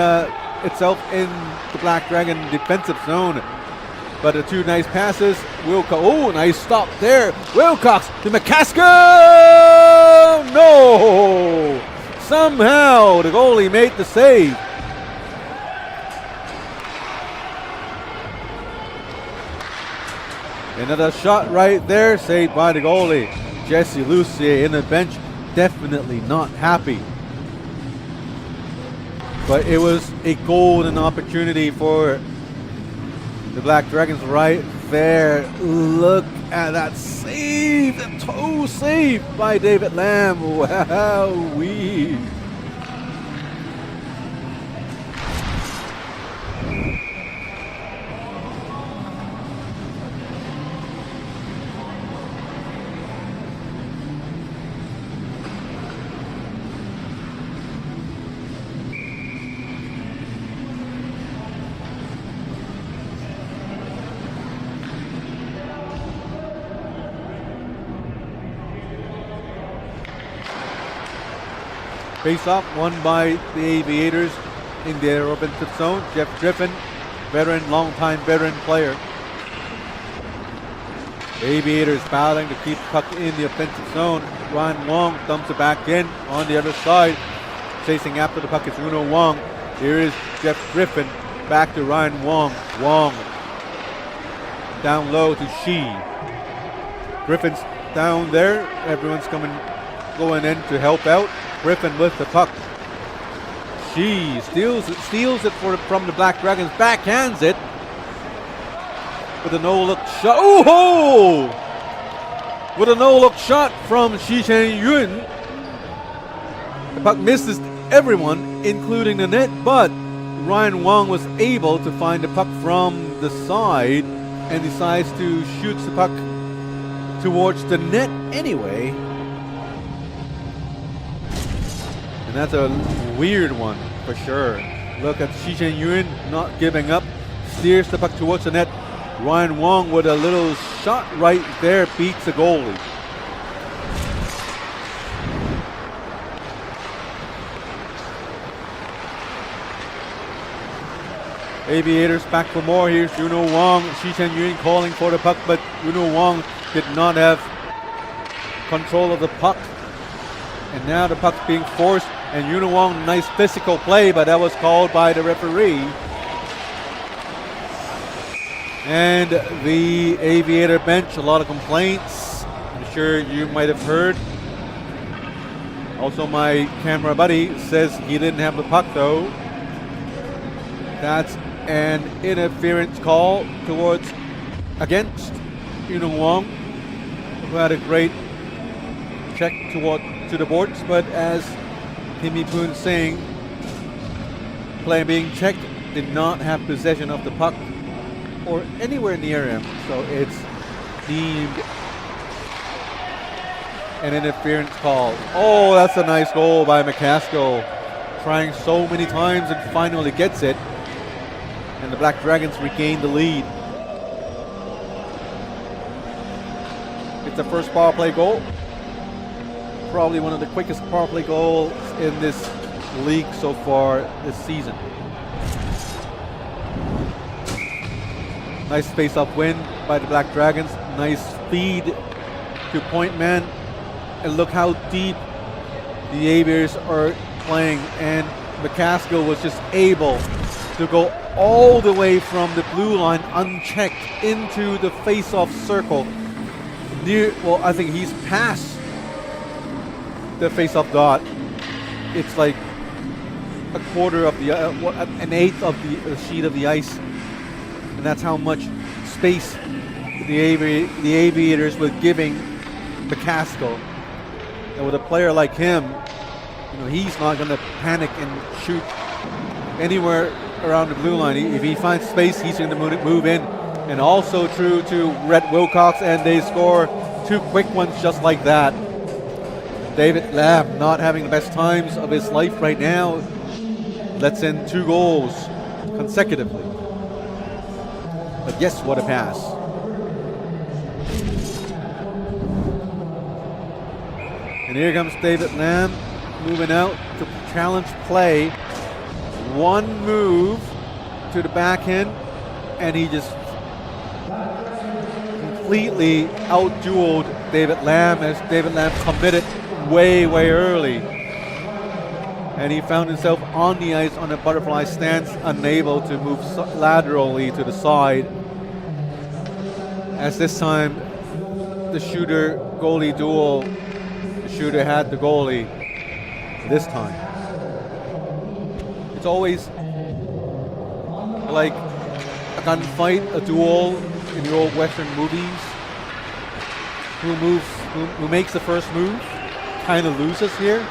itself in the Black Dragon defensive zone. But the 2 nice passes. Oh, nice stop there. Wilcox to McCaskill. No! Somehow the goalie made the save. Another shot right there, saved by the goalie. Jesse Lucier in the bench, definitely not happy. But it was a golden opportunity for the Black Dragons right there. Look at that save, the toe save by David Lamb. Wow-wee. Face-off won by the Aviators in their offensive zone. Jeff Griffin, long-time veteran player. The Aviators battling to keep puck in the offensive zone. Ryan Wong dumps it back in on the other side. Chasing after the puck is Uno Wong. Here is Jeff Griffin. Back to Ryan Wong. Wong down low to Shi. Griffin's down there. Everyone's going in to help out. Griffin with the puck. She steals it from the Black Dragons. Backhands it with a no-look shot. Oh! With a no-look shot from Shi Chen-Yun. The puck misses everyone, including the net, but Ryan Wong was able to find the puck from the side and decides to shoot the puck towards the net anyway. And that's a weird one for sure. Look at Shi Chen-Yun not giving up. Steers the puck towards the net. Ryan Wong with a little shot right there beats the goalie. Aviators back for more. Here's Juno Wong. Shi Chen-Yun calling for the puck, but Juno Wong did not have control of the puck. And now the puck's being forced. And Juno Wong, nice physical play, but that was called by the referee. And the Aviator bench, a lot of complaints. I'm sure you might have heard. Also, my camera buddy says he didn't have the puck, though. That's an interference call against Juno Wong, who had a great check to the boards, but as Timmy Poon saying, play being checked did not have possession of the puck or anywhere near him. So it's deemed an interference call. Oh, that's a nice goal by McCaskill. Trying so many times and finally gets it. And the Black Dragons regain the lead. It's the first power play goal. Probably one of the quickest power play goals in this league so far this season. Nice face-off win by the Black Dragons. Nice feed to point man. And look how deep the Aviators are playing. And McCaskill was just able to go all the way from the blue line unchecked into the face-off circle. Well, I think he's past the face-off dot. It's like a quarter of the, an eighth of the sheet of the ice. And that's how much space the Aviators were giving McCaskill. And with a player like him, he's not going to panic and shoot anywhere around the blue line. If he finds space, he's going to move in. And also true to Rhett Wilcox, and they score two quick ones just like that. David Lamb not having the best times of his life right now. Lets in 2 goals consecutively. But yes, what a pass. And here comes David Lamb moving out to challenge play. One move to the backhand, and he just completely out-dueled David Lamb as David Lamb committed way early. And he found himself on the ice on a butterfly stance, unable to move laterally to the side. As this time, the shooter-goalie duel, the shooter had the goalie this time. It's always like a gunfight, a duel in the old Western movies. Who makes the first move kind of loses here,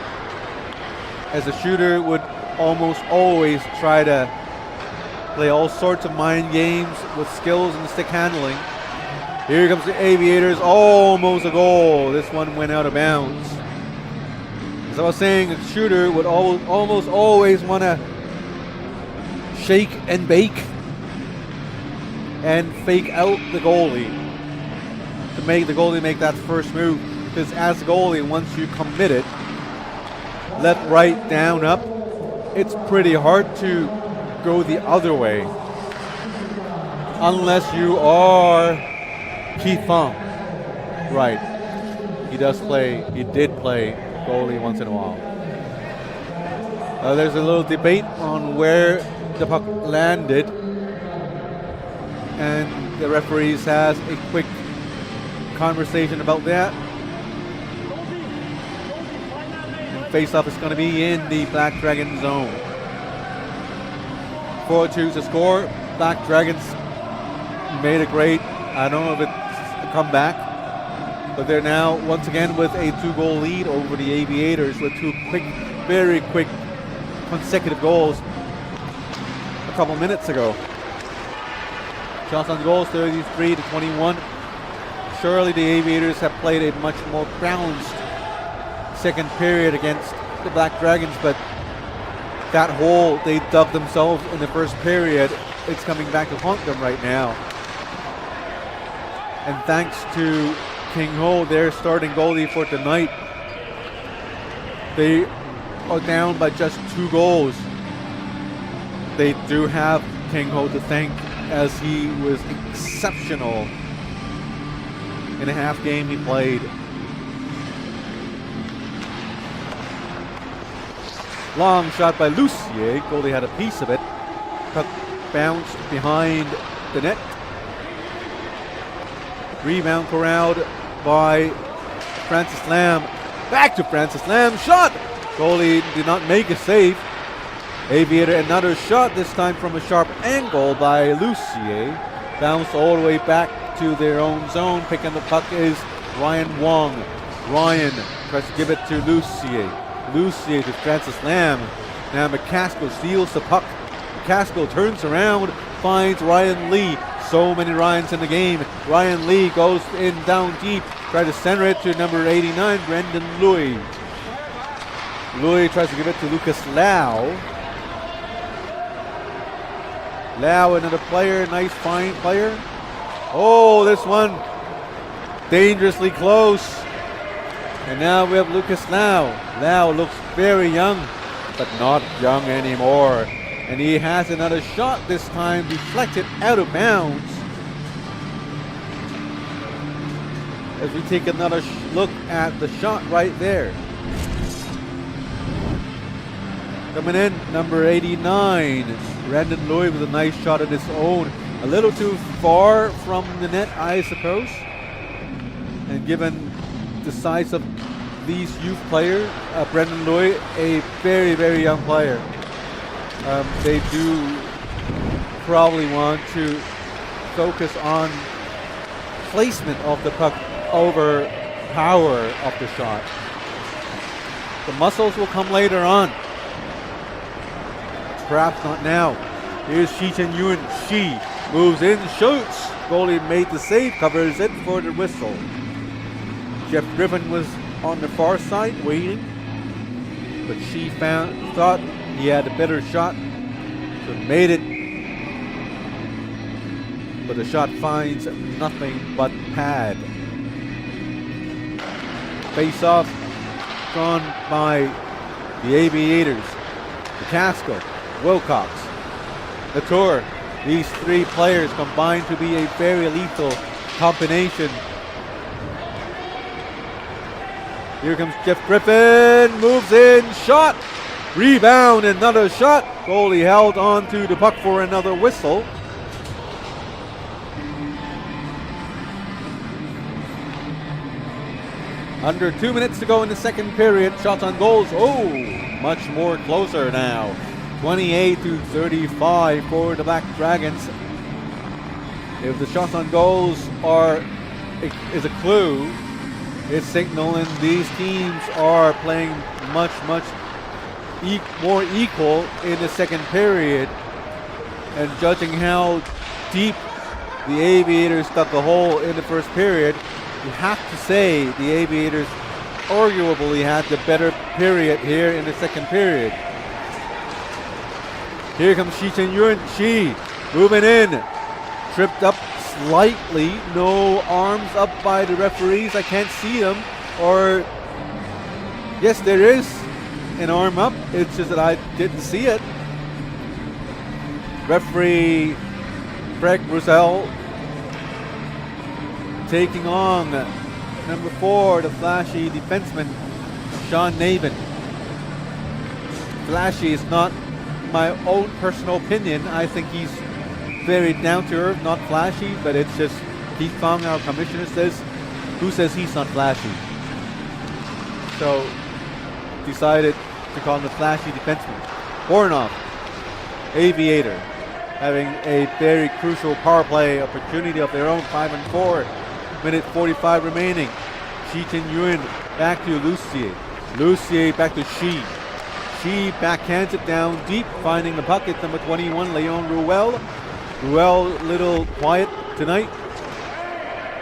as the shooter would almost always try to play all sorts of mind games with skills and stick handling. Here comes the Aviators, almost a goal. This one went out of bounds. As I was saying, the shooter would almost always want to shake and bake and fake out the goalie to make the goalie make that first move. Because as a goalie, once you commit it, left, right, down, up, it's pretty hard to go the other way. Unless you are Keith Thom. Right. He did play goalie once in a while. There's a little debate on where the puck landed. And the referees has a quick conversation about that. Face-off is going to be in the Black Dragon zone. 4-2 to score. Black Dragons made a great, I don't know if it's a comeback, but they're now once again with a 2-goal lead over the Aviators with 2 very quick consecutive goals a couple minutes ago. Shots on goals 33-21. Surely the Aviators have played a much more balanced second period against the Black Dragons, but that hole they dug themselves in the first period, it's coming back to haunt them right now. And thanks to King Ho, their starting goalie for tonight, they are down by just 2 goals. They do have King Ho to thank, as he was exceptional in a half game he played. Long shot by Lucier. Goalie had a piece of it. Puck bounced behind the net. Rebound corralled by Francis Lamb. Back to Francis Lamb. Shot! Goalie did not make a save. Aviator another shot, this time from a sharp angle by Lucier. Bounced all the way back to their own zone. Picking the puck is Ryan Wong. Ryan tries to give it to Lucier. Lucier to Francis Lamb. Now McCaskill steals the puck. McCaskill turns around, finds Ryan Lee. So many Ryans in the game. Ryan Lee goes in down deep, tries to center it to number 89, Brendan Louis. Louis tries to give it to Lucas Lau. Lau, another player, nice fine player. Oh, this one dangerously close. And now we have Lucas Lau. Lau looks very young, but not young anymore. And he has another shot, this time deflected out of bounds. As we take another look at the shot right there. Coming in, number 89, Brandon Louis with a nice shot of his own. A little too far from the net, I suppose. And given the size of these youth players, Brandon Louis, a very, very young player. They do probably want to focus on placement of the puck over power of the shot. The muscles will come later on. Perhaps not now. Here's Shi Chen-Yun. Shi moves in, shoots. Goalie made the save, covers it for the whistle. Jeff Griffin was on the far side waiting, but Shi thought he had a better shot, so made it. But the shot finds nothing but pad. Face off drawn by the Aviators. McCaskill, Wilcox, Latour. These three players combine to be a very lethal combination. Here comes Jeff Griffin, moves in, shot, rebound, another shot. Goalie held on to the puck for another whistle. Under 2 minutes to go in the second period. Shots on goals. Oh, much more closer now. 28-35 for the Black Dragons. If the shots on goals is a clue, it's signaling these teams are playing much more equal in the second period. And judging how deep the Aviators dug a hole in the first period, you have to say the Aviators arguably had the better period here in the second period. Here comes Shi Chen-Yun. Shi moving in. Tripped up slightly. No arms up by the referees. I can't see them. Or, yes, there is an arm up. It's just that I didn't see it. Referee Craig Russell taking on number 4, the flashy defenseman, Sean Navin. Flashy is not my own personal opinion. I think he's very down to earth, not flashy, but it's just Keith Fong, our commissioner, says, who says he's not flashy? So decided to call him the flashy defenseman. Bornoff, Aviator, having a very crucial power play opportunity of their own, 5-4. Minute 45 remaining. Shi Chen-Yun back to Lucier. Lucier back to Shi. Shi backhands it down deep, finding the puck. It's number 21, Leon Ruel. Ruel little quiet tonight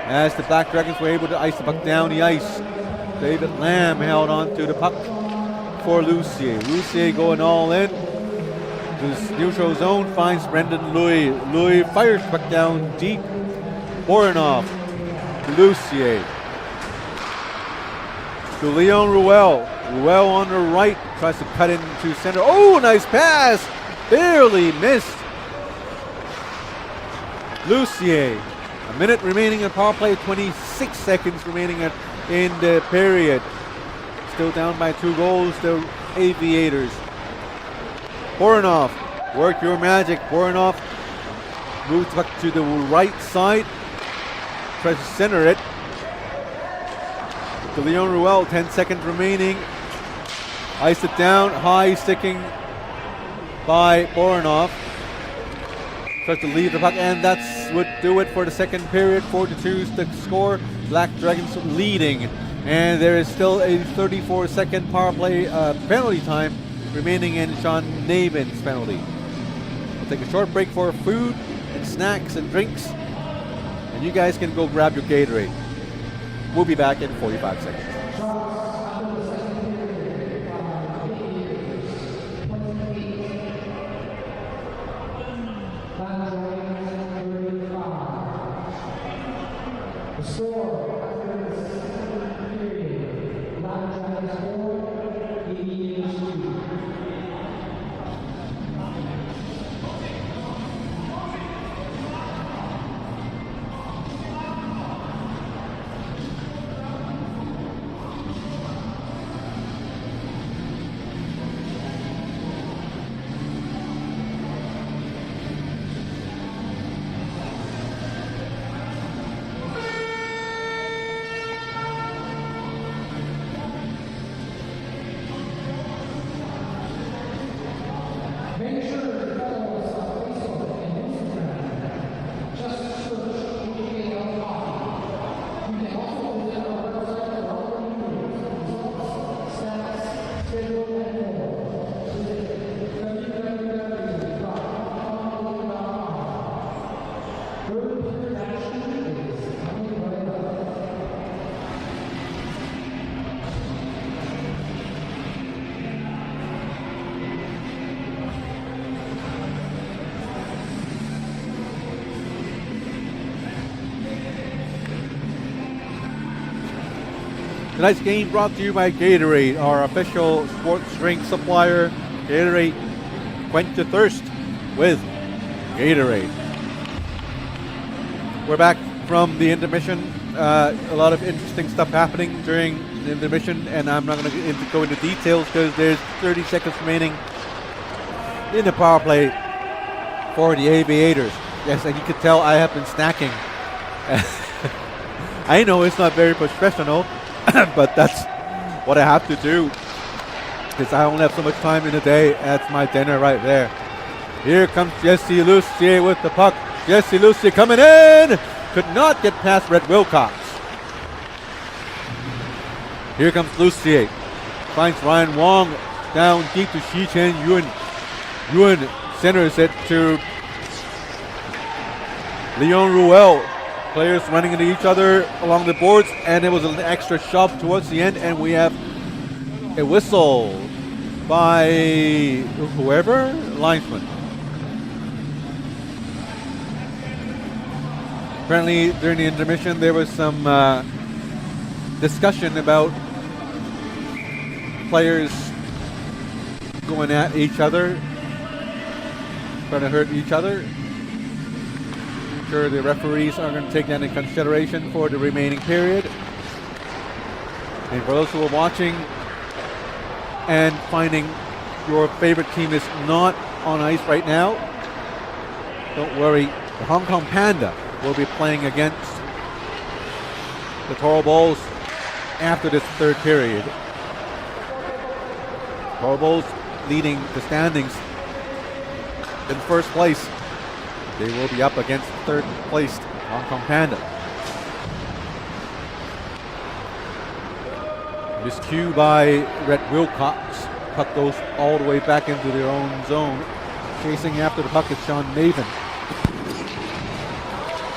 as the Black Dragons were able to ice the puck down the ice. David Lamb held on to the puck for Lucier. Lucier going all in. This neutral zone finds Brendan Louis. Louis fires the puck down deep. Bornoff. Lucier to Leon Ruel. Ruel on the right tries to cut into center. Oh, nice pass! Barely missed. Lucier. A minute remaining in power play. 26 seconds remaining in the period. Still down by 2 goals. The Aviators. Bornoff. Work your magic. Bornoff moves back to the right side. Tries to center it to Leon Ruel. 10 seconds remaining. Ice it down. High sticking by Bornoff. Tries to leave the puck, and that's would do it for the second period. 4-2 is the score. Black Dragons leading, and there is still a 34-second power play penalty time remaining in Sean Navin's penalty. We'll take a short break for food and snacks and drinks. And you guys can go grab your Gatorade. We'll be back in 45 seconds. Tonight's game brought to you by Gatorade, our official sports drink supplier. Gatorade, quench your thirst with Gatorade. We're back from the intermission. A lot of interesting stuff happening during the intermission, and I'm not going to go into details because there's 30 seconds remaining in the power play for the Aviators. Yes, and you can tell I have been snacking. I know it's not very professional, but that's what I have to do because I only have so much time in the day. That's my dinner right there. Here comes Jesse Lucier with the puck. Jesse Lucier coming in. Could not get past Red Wilcox. Here comes Lucier. Finds Ryan Wong down deep to Shi Chen Yun. Yun centers it to Leon Ruel. Players running into each other along the boards, and it was an extra shove towards the end, and we have a whistle by whoever, linesman. Apparently, during the intermission, there was some discussion about players going at each other, trying to hurt each other. I'm sure the referees are going to take that into consideration for the remaining period. And for those who are watching and finding your favorite team is not on ice right now, don't worry. The Hong Kong Panda will be playing against the Toro Bulls after this third period. Toro Bulls leading the standings in first place. They will be up against third placed Hong Kong Panda. Miscue by Red Wilcox. Puck goes all the way back into their own zone. Chasing after the puck is Sean Maven.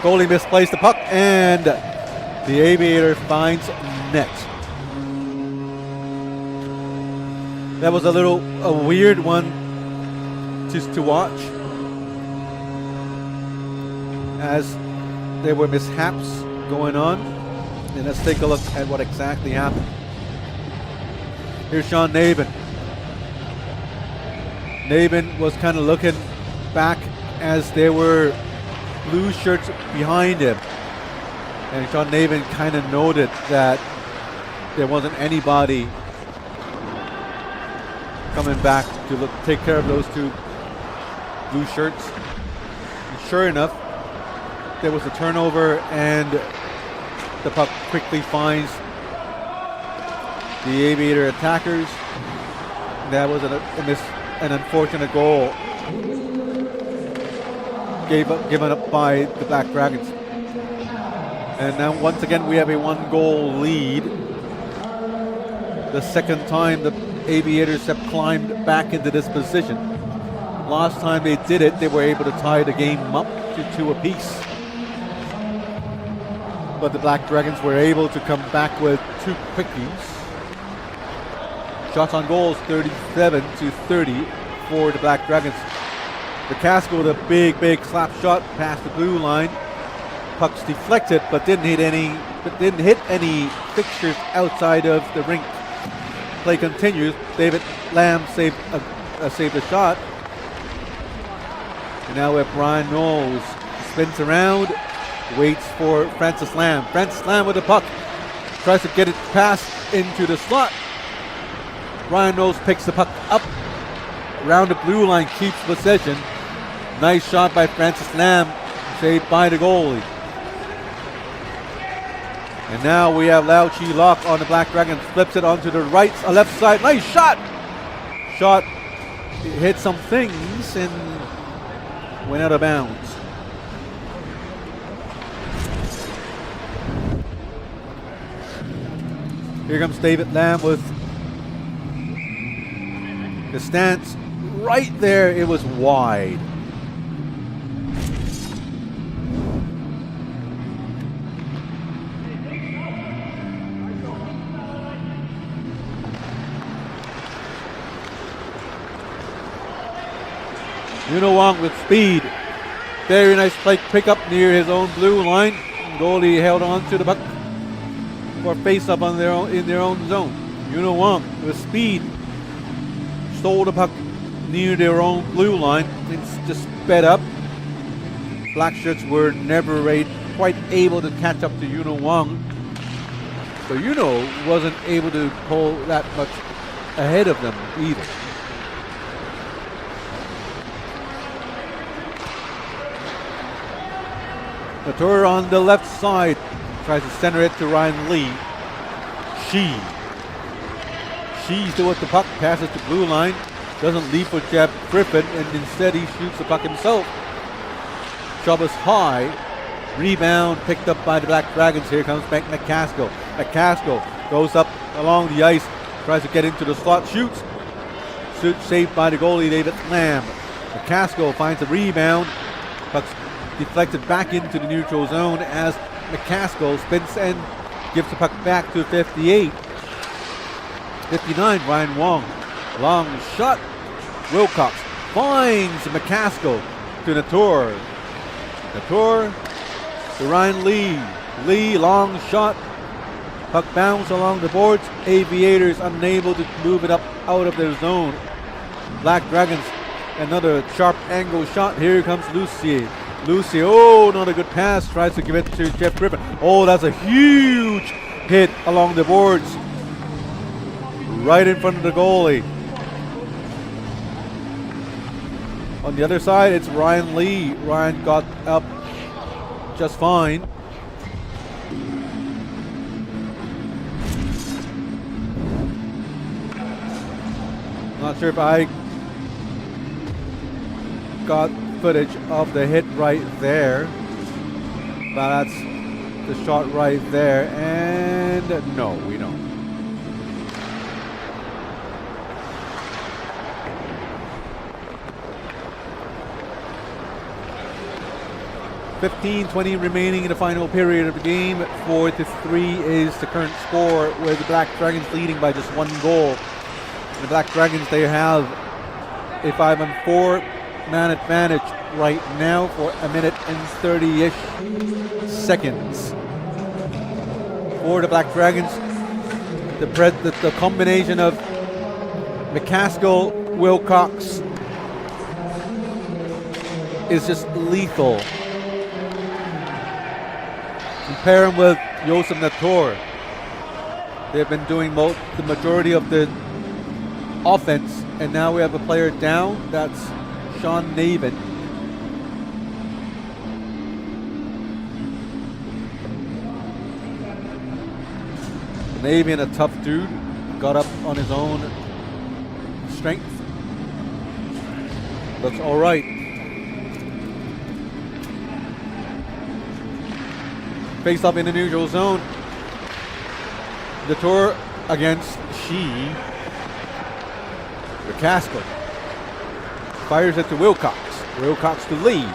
Goalie misplaced the puck, and the Aviator finds net. That was a weird one just to watch, as there were mishaps going on. And let's take a look at what exactly happened. Here's Sean Navin. Navin was kind of looking back as there were blue shirts behind him. And Sean Navin kind of noted that there wasn't anybody coming back to take care of those two blue shirts. And sure enough, there was a turnover, and the puck quickly finds the Aviator attackers. That was an unfortunate goal given up by the Black Dragons. And now once again we have a 1-goal lead. The second time the Aviators have climbed back into this position. Last time they did it, they were able to tie the game up to 2 apiece. But the Black Dragons were able to come back with 2 quickies. Shots on goals, 37-30 for the Black Dragons. McCaskill with a big slap shot past the blue line. Puck's deflected, but didn't hit any fixtures outside of the rink. Play continues. David Lamb saved the shot. And now we have Brian Knowles. Spins around, waits for Francis Lamb. Francis Lamb with the puck. Tries to get it past into the slot. Brian Knowles picks the puck up. Around the blue line, keeps possession. Nice shot by Francis Lamb. Saved by the goalie. And now we have Lau Chi Lok on the Black Dragons. Flips it onto the left side. Nice shot! Shot hit some things and went out of bounds. Here comes David Lamb with the stance right there. It was wide. Yuno Wong with speed. Very nice pick up near his own blue line. Goalie held on to the puck for face-up in their own zone. Yuno Wong with speed. Stole the puck near their own blue line. It's just sped up. Black Shirts were never quite able to catch up to Yuno Wong. So Yuno wasn't able to pull that much ahead of them either. Latour on the left side tries to center it to Ryan Lee. She's still with the puck, passes to blue line, doesn't leave for Jeff Griffin, and instead he shoots the puck himself. Shot is high, rebound picked up by the Black Dragons. Here comes McCaskill. McCaskill goes up along the ice, tries to get into the slot, shoots saved by the goalie David Lamb. McCaskill finds a rebound, puck's deflected back into the neutral zone as McCaskill spins and gives the puck back to 58. 59, Ryan Wong. Long shot. Wilcox finds McCaskill to Latour. Latour to Ryan Lee. Lee, long shot. Puck bounce along the boards. Aviators unable to move it up out of their zone. Black Dragons, another sharp angle shot. Here comes Lucier. Oh, not a good pass. Tries to give it to Jeff Griffin. Oh, that's a huge hit along the boards. Right in front of the goalie. On the other side, it's Ryan Lee. Ryan got up just fine. Not sure if I got footage of the hit right there, but that's the shot right there, and no, we don't. $15-20 remaining in the final period of the game. 4-3 is the current score, with the Black Dragons leading by just 1 goal. And the Black Dragons, they have a 5-on-4 man advantage right now for 1 minute and 30-ish seconds. For the Black Dragons, the combination of McCaskill, Wilcox is just lethal. Compare him with Joseph Latour. They've been doing the majority of the offense, and now we have a player down. That's Sean Navin. Navin, a tough dude, got up on his own strength. Looks all right. Face up in the neutral zone. Latour against McCaskill. fires it to Wilcox. Wilcox to Lee.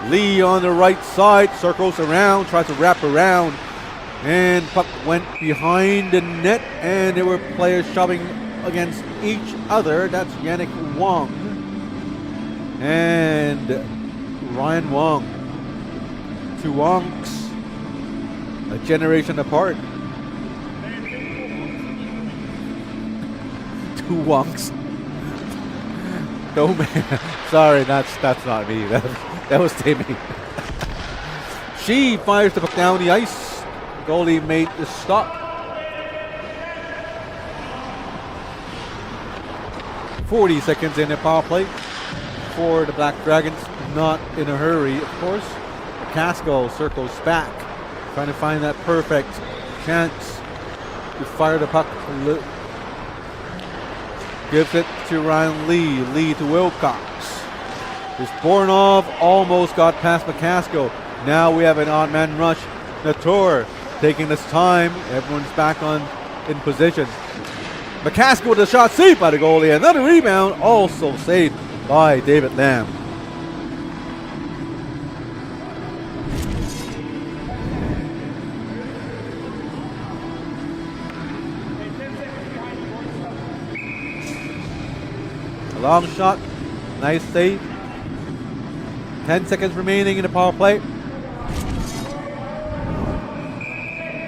Lee on the right side, circles around, tries to wrap around, and puck went behind the net, and there were players shoving against each other. That's Yannick Wong and Ryan Wong. Two Wongs, a generation apart. Two Wongs. No man, sorry, that's not me. That was Timmy. She fires the puck down the ice. Goalie made the stop. 40 seconds in the power play for the Black Dragons. Not in a hurry, of course. Casco circles back, trying to find that perfect chance to fire the puck. Gives it to Ryan Lee. Lee to Wilcox. This Bornov almost got past McCaskill. Now we have an odd man rush. Latour taking this time. Everyone's back in position. McCaskill with a shot saved by the goalie. Another rebound also saved by David Lamb. A long shot. Nice save. 10 seconds remaining in the power play.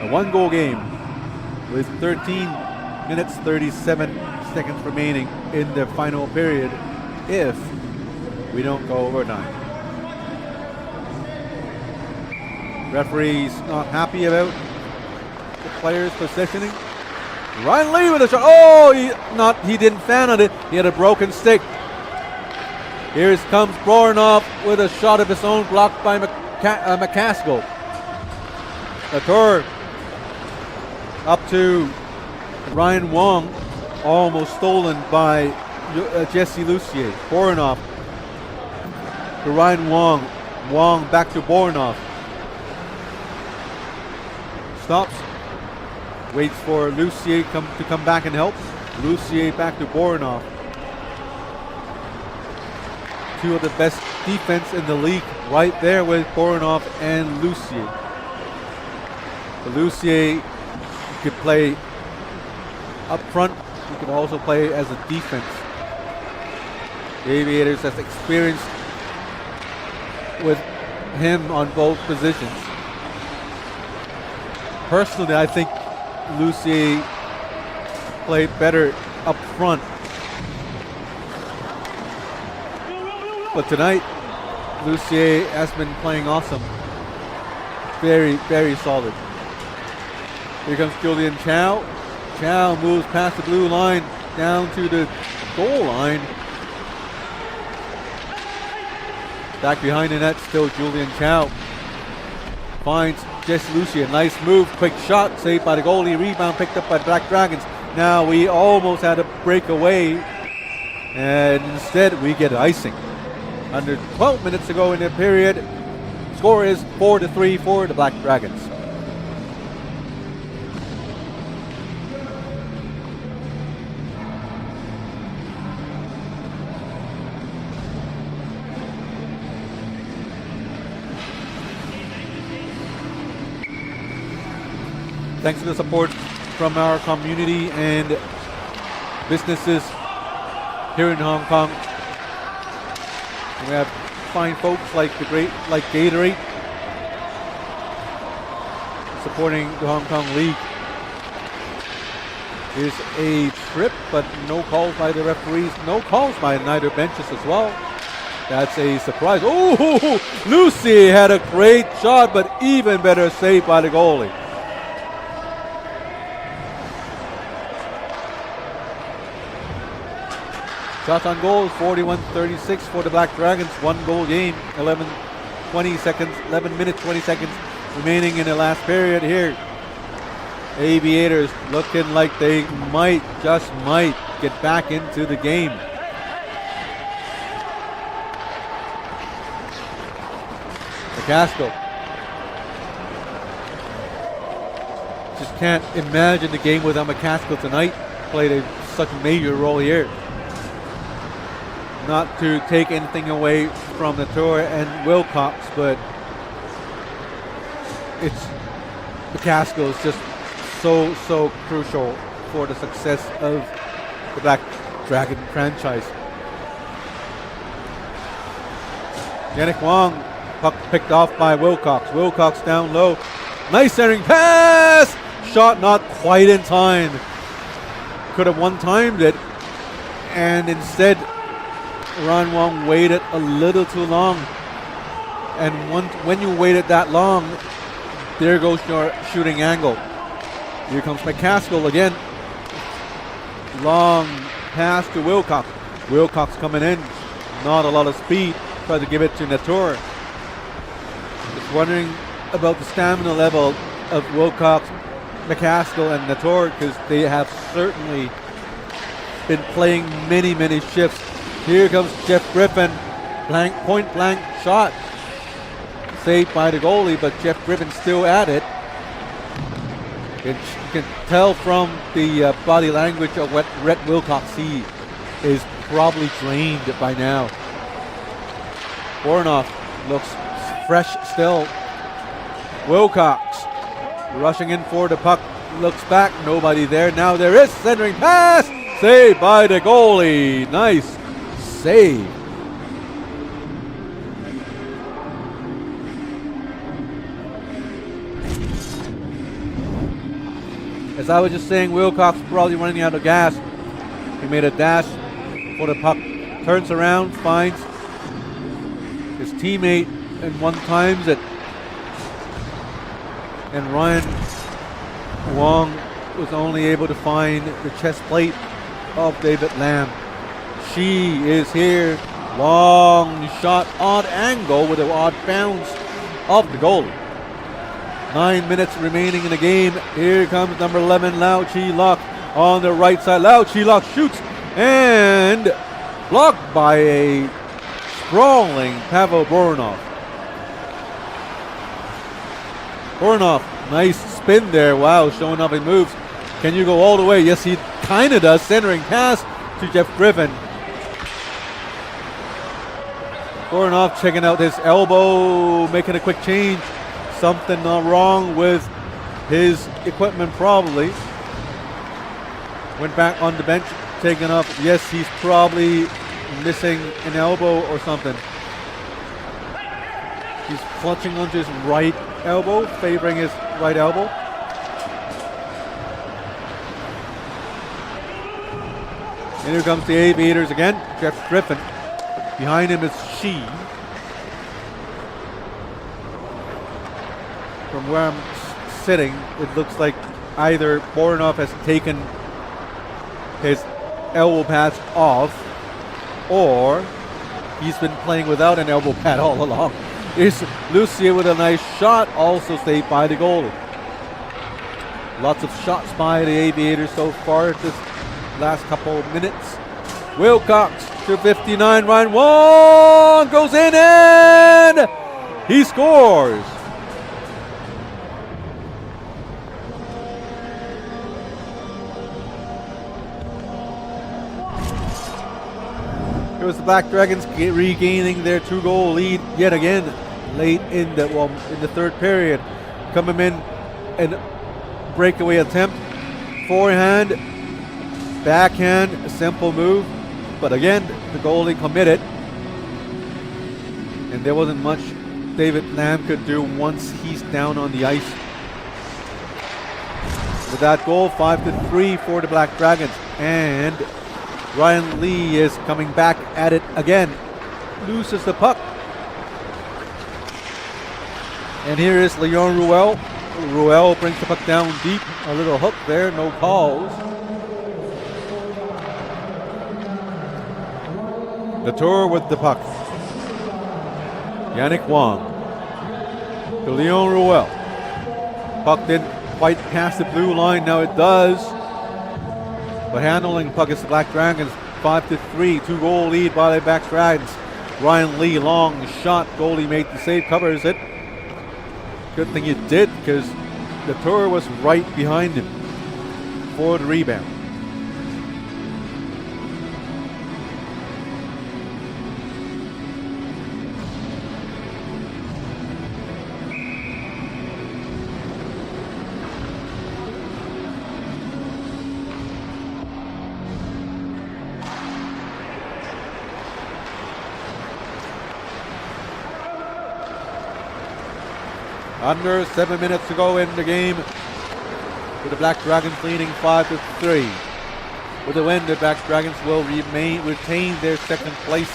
A one-goal game with 13 minutes, 37 seconds remaining in the final period if we don't go overtime. Referee's not happy about the players' positioning. Ryan Lee with a shot. Oh, he didn't fan on it. He had a broken stick. Here comes Bornov with a shot of his own, blocked by McCaskill. Latour up to Ryan Wong, almost stolen by Jesse Lucier. Bornov to Ryan Wong. Wong back to Bornov. Stops. Waits for Lucier to come back and help. Lucier back to Bornov. Two of the best defense in the league right there with Bornov and Lucier. But Lucier could play up front. He could also play as a defense. The Aviators has experience with him on both positions. Personally, I think Lucier played better up front. But tonight, Lucier has been playing awesome. Very, very solid. Here comes Julian Chow. Chow moves past the blue line down to the goal line. Back behind the net, still Julian Chow. Finds Jesse Lucier. Nice move, quick shot, saved by the goalie. Rebound picked up by Black Dragons. Now we almost had a breakaway, and instead we get icing. Under 12 minutes to go in the period. Score is 4-3 for the Black Dragons. Thanks to the support from our community and businesses here in Hong Kong. We have fine folks like Gatorade supporting the Hong Kong League. Here's a trip, but no calls by the referees, no calls by neither benches as well. That's a surprise. Oh, Lucy had a great shot, but even better save by the goalie. Shots on goal, 41-36 for the Black Dragons. One goal game, 11 minutes, 20 seconds remaining in the last period here. Aviators looking like they just might get back into the game. McCaskill. Just can't imagine the game without McCaskill tonight. Played such a major role here. not to take anything away from the tour and Wilcox, but it's McCaskill is just so crucial for the success of the Black Dragon franchise. Yannick Wong, puck picked off by Wilcox. Wilcox down low. Nice centering pass! Shot not quite in time. Could have one-timed it. And instead, Ron Wong waited a little too long. And when you waited that long, there goes your shooting angle. Here comes McCaskill again. Long pass to Wilcox. Wilcox coming in. Not a lot of speed. Try to give it to Latour. Just wondering about the stamina level of Wilcox, McCaskill, and Latour, because they have certainly been playing many shifts. Here comes Jeff Griffin. Point blank shot. Saved by the goalie, but Jeff Griffin still at it. You can tell from the body language of what Rhett Wilcox, he is probably drained by now. Bornoff looks fresh still. Wilcox rushing in for the puck, looks back, nobody there. Now there is centering pass, saved by the goalie. Nice save. As I was just saying, Wilcox probably running out of gas. He made a dash for the puck, turns around, finds his teammate, and one-times it. And Ryan Wong was only able to find the chest plate of David Lamb. She is here. Long shot, odd angle with an odd bounce of the goalie. 9 minutes remaining in the game. Here comes number 11, Lau Chi Lok on the right side. Lau Chi Lok shoots and blocked by a sprawling Pavel Bornoff. Bornoff, nice spin there. Wow, showing off his moves. Can you go all the way? Yes, he kind of does. Centering pass to Jeff Griffin. Bornoff checking out his elbow, making a quick change. Something wrong with his equipment probably. Went back on the bench, taken up. Yes, he's probably missing an elbow or something. He's clutching onto his right elbow, favoring his right elbow. And here comes the Aviators again. Jeff Griffin. Behind him is Shi. From where I'm sitting, it looks like either Bornoff has taken his elbow pads off, or he's been playing without an elbow pad all along. Here's Lucia with a nice shot, also saved by the goalie. Lots of shots by the Aviators so far this last couple of minutes. Wilcox to 59, Ryan Wong goes in and he scores. It was the Black Dragons regaining their 2-goal lead yet again late in the third period. Coming in and breakaway attempt, forehand, backhand, a simple move, but again the goalie committed, and there wasn't much David Lamb could do once he's down on the ice. With that goal, 5-3 for the Black Dragons, and Ryan Lee is coming back at it again. Loses the puck. And here is Leon Ruel. Ruel brings the puck down deep. A little hook there, no calls. Latour with the puck. Yannick Wong to Leon Ruel. Puck didn't quite pass the blue line. Now it does. But handling puck is the Black Dragons. 5-3, 2-goal lead by the Black Dragons. Ryan Lee, long shot. Goalie made the save, covers it. Good thing he did, because the tour was right behind him for the rebound. Under 7 minutes to go in the game, with the Black Dragons leading 5-3. With the win, the Black Dragons will retain their second place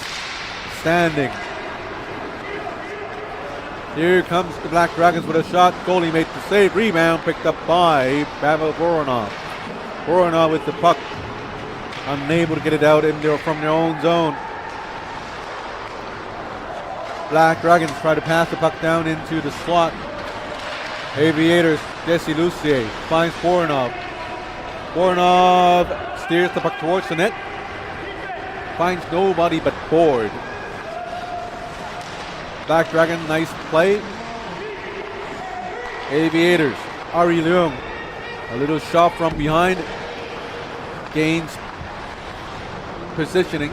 standing. Here comes the Black Dragons with a shot. Goalie made the save. Rebound picked up by Pavel Voronov. Voronov with the puck, unable to get it out from their own zone. Black Dragons try to pass the puck down into the slot. Aviators, Jesse Lucier finds Voronov. Voronov steers the puck towards the net. Finds nobody but board. Black Dragon, nice play. Aviators, Ari Leung. A little shot from behind. Gains positioning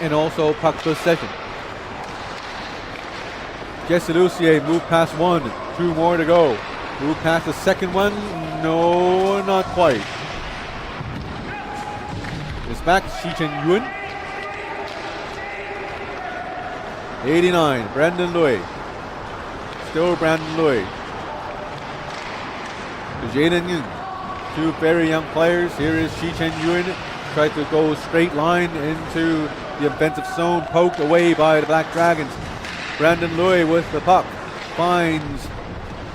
and also puck possession. Jesse Lucier moved past one. 2 more to go. Move past the second one. No, not quite. It's back. Shi-Chen Yun. 89. Brandon Lui. Still Brandon Lui. Jaden Yun. 2 very young players. Here is Shi-Chen Yun. Tries to go straight line into the offensive zone. Poked away by the Black Dragons. Brandon Lui with the puck. Finds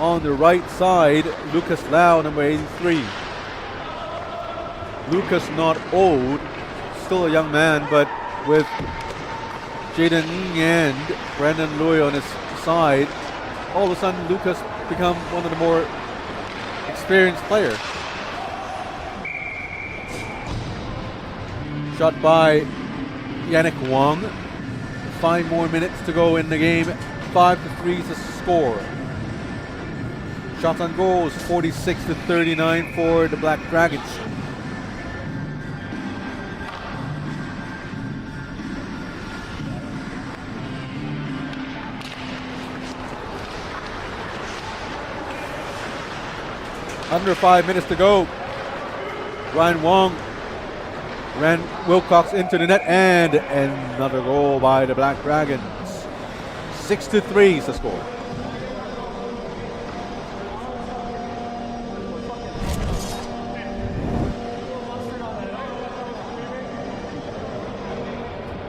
on the right side Lucas Lau, number 83. Lucas not old, still a young man, but with Jaden and Brandon Lui on his side, all of a sudden Lucas become one of the more experienced players. Shot by Yannick Wang. 5 more minutes to go in the game. 5-3 is the score. Shots on goals, 46-39 for the Black Dragons. Under 5 minutes to go. Ryan Wong ran Wilcox into the net, and another goal by the Black Dragons. 6-3 is the score.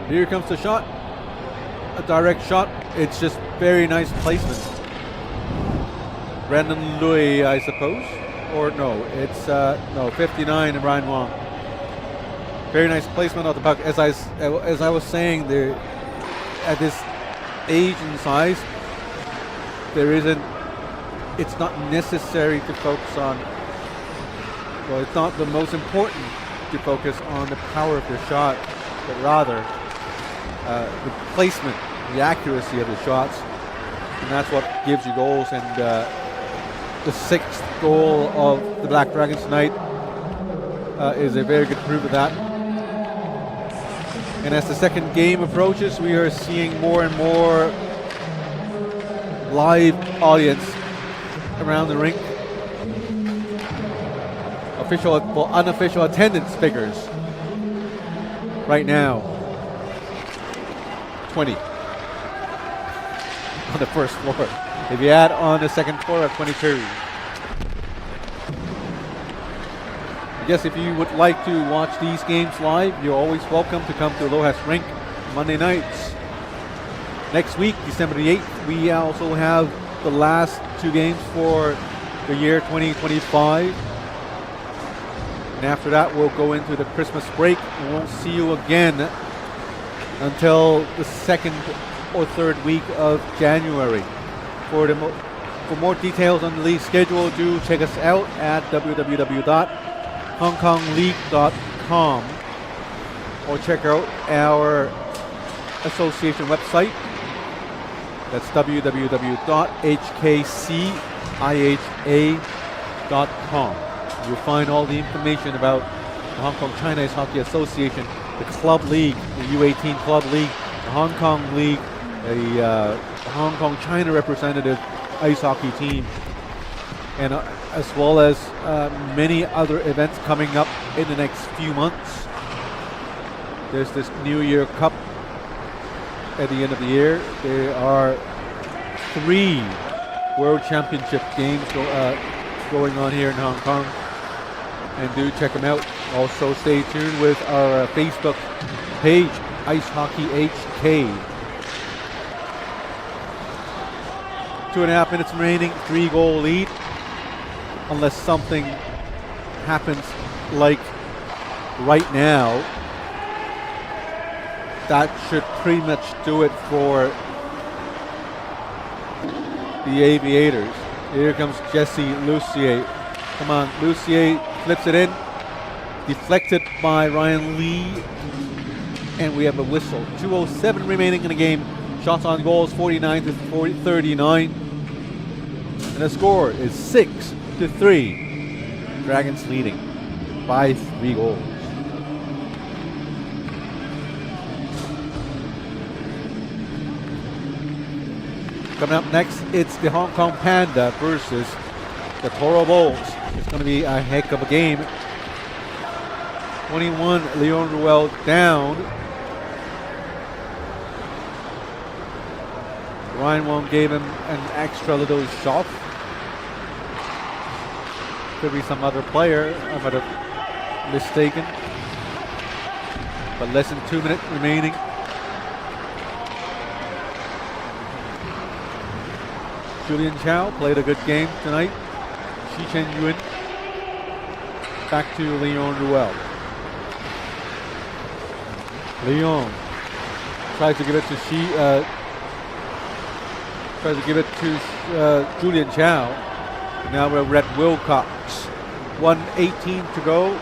Here comes the shot. A direct shot. It's just very nice placement. Brandon Lui, I suppose. Or no, it's 59 and Ryan Wong. Very nice placement of the puck. As I was saying, at this age and size, it's not necessary to focus on, well, it's not the most important to focus on the power of your shot, but rather the placement, the accuracy of the shots, and that's what gives you goals. And the 6th goal of the Black Dragons tonight is a very good proof of that. And as the second game approaches, we are seeing more and more live audience around the rink. Unofficial attendance figures right now, 20 on the first floor. If you add on the second floor, 22. I guess if you would like to watch these games live, you're always welcome to come to Aloha's Rink Monday nights. Next week, December the 8th, we also have the last 2 games for the year 2025. And after that, we'll go into the Christmas break and won't see you again until the 2nd or 3rd week of January. For more details on the league schedule, do check us out at www.hongkongleague.com or check out our association website. That's www.hkciha.com. You'll find all the information about the Hong Kong China Ice Hockey Association, the club league, the U18 club league, the Hong Kong league, the Hong Kong China representative ice hockey team, and as well as many other events coming up in the next few months. There's this New Year Cup at the end of the year. There are 3 World Championship games going on here in Hong Kong. And do check them out. Also stay tuned with our Facebook page, Ice Hockey HK. 2.5 minutes remaining, 3-goal lead. Unless something happens like right now, that should pretty much do it for the Aviators. Here comes Jesse Lucier. Come on, Lucier flips it in. Deflected by Ryan Lee. And we have a whistle. 2:07 remaining in the game. Shots on goals 49-39. And the score is 6-3. Dragons leading by 3 goals. Coming up next, it's the Hong Kong Panda versus the Toro Bulls. It's going to be a heck of a game. 21, Leon Ruel down. Ryan Wong gave him an extra little shot. Could be some other player. I might have mistaken. But less than 2 minutes remaining. Julian Chow played a good game tonight. Shi Chen Yun. Back to Leon Ruel. Leon tries to give it to Julian Chow. Now we're Red Wilcox. 1:18 to go.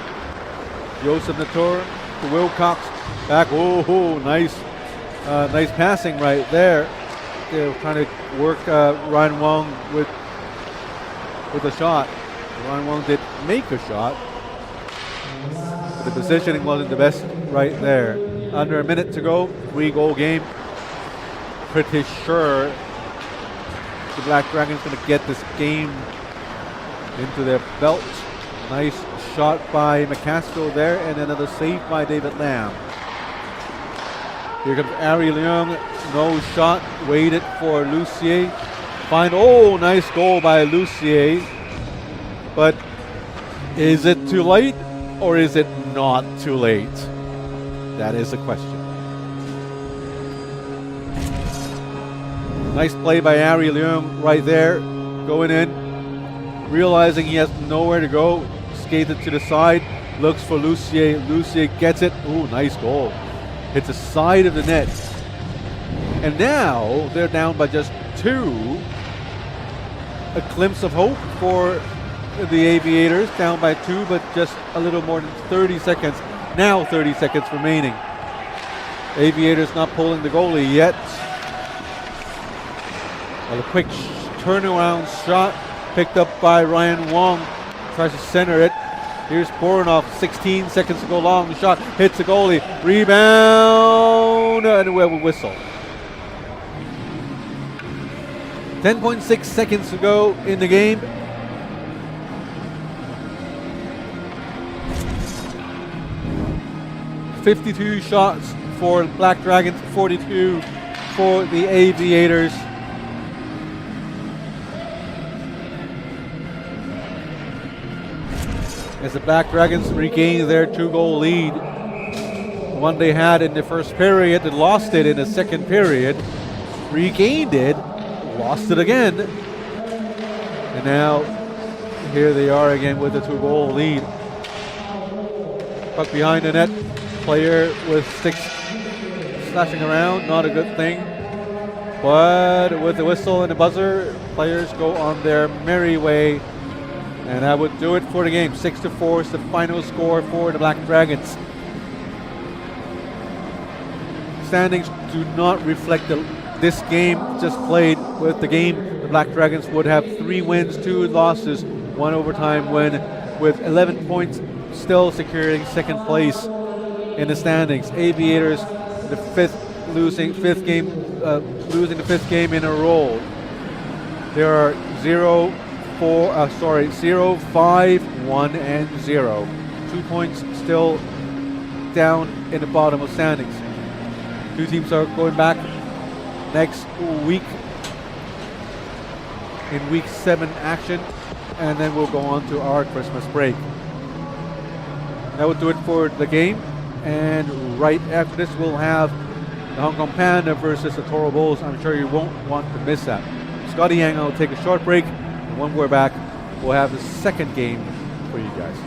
Joseph Nator to Wilcox. Back. Oh, nice passing right there. They're trying to work Ryan Wong with a shot. Ryan Wong did make a shot. But the positioning wasn't the best right there. Under a minute to go. 3-goal game. Pretty sure the Black Dragons going to get this game into their belt. Nice shot by McCaskill there, and another save by David Lam. Here comes Ari Leung, no shot, waited for Lucier. Nice goal by Lucier. But is it too late or is it not too late? That is the question. Nice play by Ari Leung right there, going in, realizing he has nowhere to go, skated to the side, looks for Lucier. Lucier gets it. Ooh, nice goal. Hits the side of the net. And now they're down by just 2. A glimpse of hope for the Aviators, down by 2, but just a little more than 30 seconds. Now 30 seconds remaining. Aviators not pulling the goalie yet. Well, a quick turnaround shot picked up by Ryan Wong. Tries to center it. Here's Boronov, 16 seconds to go long. The shot hits the goalie. Rebound, and we have a whistle. 10.6 seconds to go in the game. .52 shots for Black Dragons, 42 for the Aviators. As the Black Dragons regain their 2-goal lead. The one they had in the first period, they lost it in the second period. Regained it, lost it again. And now, here they are again with a 2-goal lead. Puck behind the net. Player with sticks slashing around, not a good thing. But with the whistle and the buzzer, players go on their merry way. And that would do it for the game. 6-4 is the final score for the Black Dragons. Standings do not reflect this game just played. With the game, the Black Dragons would have 3 wins, 2 losses, 1 overtime win, with 11 points, still securing second place in the standings. Aviators, losing the 5th game in a row. There are 0, 5, 1, and 0. 2 points still down in the bottom of standings. 2 teams are going back next week in Week 7 action, and then we'll go on to our Christmas break. That will do it for the game, and right after this we'll have the Hong Kong Panda versus the Toro Bulls. I'm sure you won't want to miss that. Scotty Yang will take a short break, and when we're back, we'll have the second game for you guys.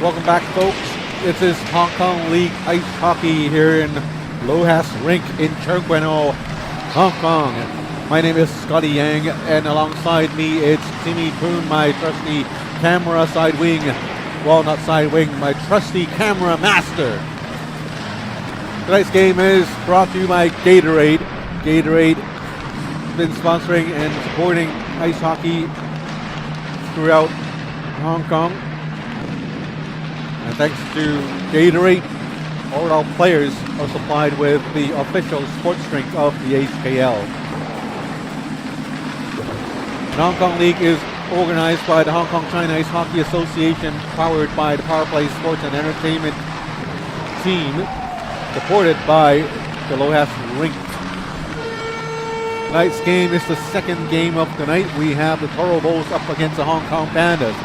Welcome back, folks. This is Hong Kong League Ice Hockey here in Lohas Rink in Chongqing, Hong Kong. My name is Scotty Yang, and alongside me it's Timmy Poon, my trusty camera side wing. Well, not side wing, my trusty camera master. Tonight's game is brought to you by Gatorade. Gatorade has been sponsoring and supporting ice hockey throughout Hong Kong. And thanks to Gatorade, all our players are supplied with the official sports drink of the HKL. The Hong Kong League is organized by the Hong Kong China Ice Hockey Association, powered by the Power Play Sports and Entertainment team, supported by the Lohas Rink. Tonight's game is the second game of the night. We have the Toro Bulls up against the Hong Kong Pandas.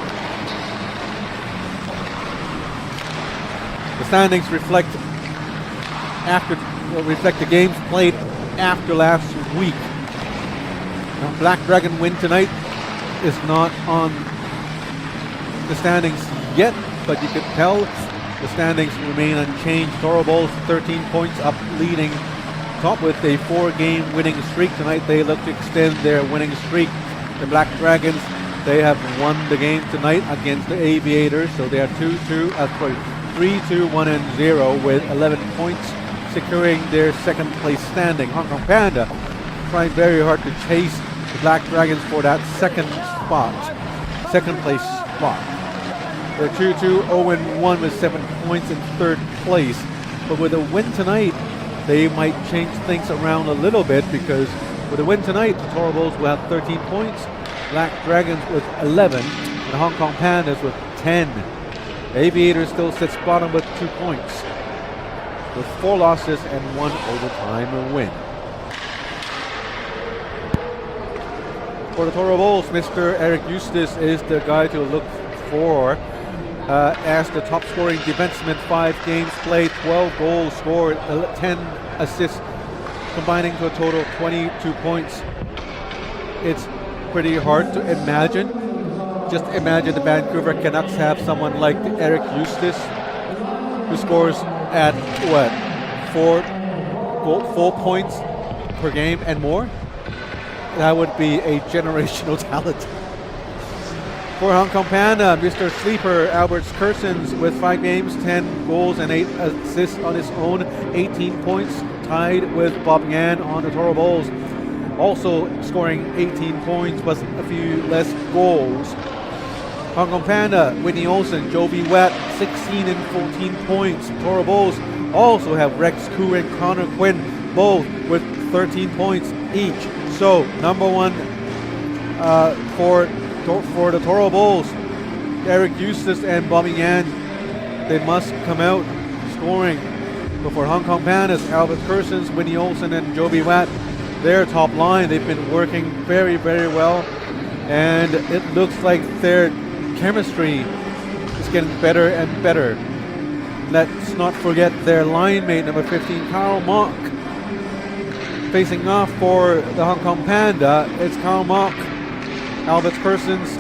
The standings reflect the games played after last week. Now, Black Dragon win tonight is not on the standings yet, but you can tell the standings remain unchanged. Toro Bulls 13 points up, leading top with a 4-game winning streak. Tonight they look to extend their winning streak. The Black Dragons, they have won the game tonight against the Aviators, so they are 3-2-1-0 with 11 points, securing their second place standing. Hong Kong Panda trying very hard to chase the Black Dragons for that second place spot. They're 2-2-0-1 with 7 points in third place. But with a win tonight, they might change things around a little bit, because with a win tonight, the Toro Bulls will have 13 points, Black Dragons with 11, and Hong Kong Pandas with 10. Aviators still sits bottom with 2 points, with 4 losses and 1 overtime win. For the Toro Bulls, Mr. Eric Eustace is the guy to look for as the top scoring defenseman. 5 games played, 12 goals scored, 10 assists, combining to a total of 22 points. It's pretty hard to imagine. Just imagine the Vancouver Canucks have someone like Eric Eustace, who scores at 4 points per game and more. That would be a generational talent. For Hong Kong Panda, Mr. Sleeper Albert Kersons with 5 games, 10 goals and 8 assists on his own, 18 points, tied with Bob Yan on the Toro Bulls, also scoring 18 points but a few less goals. Hong Kong Panda, Whitney Olsen, Joe B. Watt, 16 and 14 points. Toro Bulls also have Rex Koo and Connor Quinn, both with 13 points each. So, number one for the Toro Bulls, Eric Eustace and Bobby Yan, they must come out scoring. But for Hong Kong Pandas, Albert Kersons, Whitney Olsen, and Joby Watt, their top line, they've been working very, very well. And it looks like their chemistry is getting better and better. Let's not forget their line mate, number 15, Karl Mock. Facing off for the Hong Kong Panda, it's Karl Mock, Albert Kersons,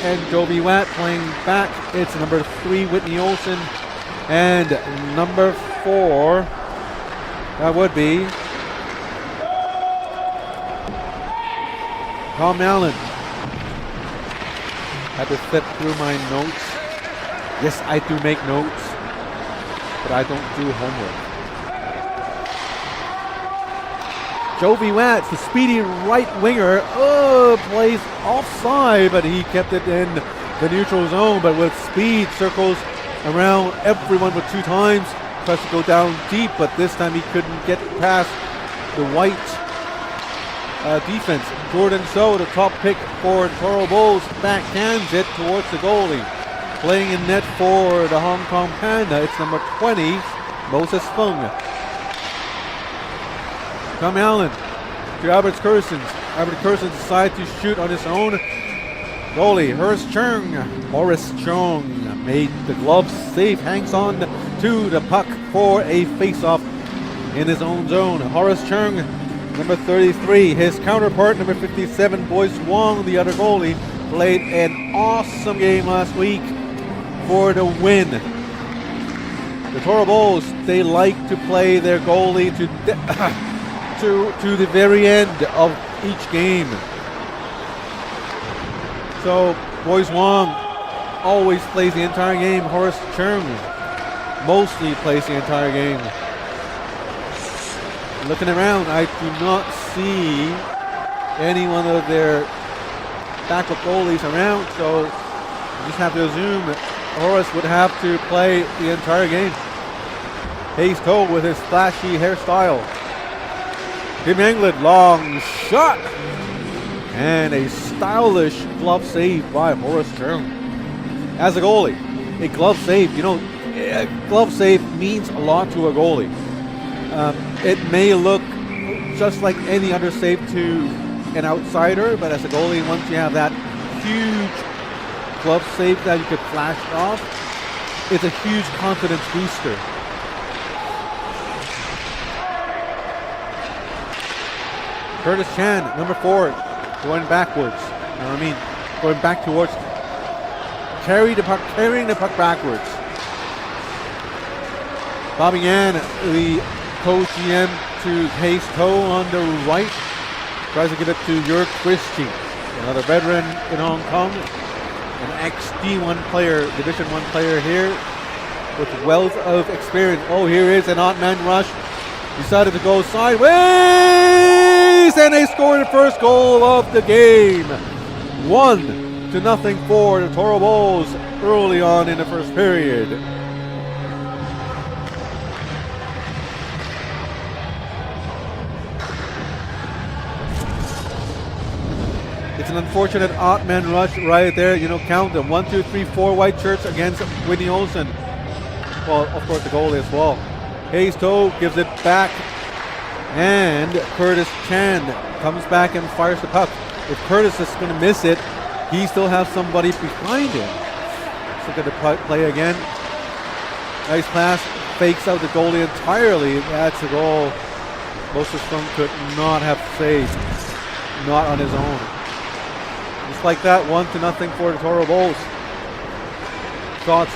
and Joby Watt playing back. It's number 3, Whitney Olsen, and number 4, that would be Tom Allen. Had to flip through my notes. Yes, I do make notes, but I don't do homework. Joby Watts, the speedy right winger, plays offside, but he kept it in the neutral zone, but with speed, circles around everyone with 2 times, tries to go down deep, but this time he couldn't get past the white defense. Jordan So, the top pick for Toro Bulls, backhands it towards the goalie. Playing in net for the Hong Kong Panda, it's number 20, Moses Fung. Tom Allen to Albert Kersons. Albert Kersons decides to shoot on his own. Goalie Horace Chung made the glove safe, hangs on to the puck for a face-off in his own zone. Horace Chung, number 33. His counterpart, number 57, Boyce Wong, the other goalie, played an awesome game last week for the win. The Toro Bulls, they like to play their goalie to the very end of each game. So Boyce Wong always plays the entire game. Horace Chung mostly plays the entire game. Looking around, I do not see any one of their backup goalies around, so you just have to assume that Horace would have to play the entire game. Hayes Toe with his flashy hairstyle. Tim Englund, long shot. And a stylish glove save by Horace Chung. As a goalie, a glove save, a glove save means a lot to a goalie. It may look just like any other save to an outsider, but as a goalie, once you have that huge glove save that you could flash off, it's a huge confidence booster. Curtis Chan, number 4, going backwards. Going back towards, carrying the puck backwards. Bobby Yan, the co-GM, to Hayes Toe on the right. Tries to give it to Jörg Christie, another veteran in Hong Kong, an ex-D1 player, Division 1 player here with wealth of experience. Oh, here is an odd man rush. Decided to go sideways, and they scored the first goal of the game. 1-0 for the Toro Bulls early on in the first period. It's an unfortunate odd man rush right there. Count them. 1, 2, 3, 4 white shirts against Whitney Olsen. Well, of course, the goalie as well. Hayes Toe gives it back. And Curtis Chan comes back and fires the puck. If Curtis is going to miss it, he still has somebody behind him. Let's look at the play again. Nice pass. Fakes out the goalie entirely. That's a goal Moses Fung could not have saved. Not on his own. Just like that, 1-0 for the Toro Bulls. Shots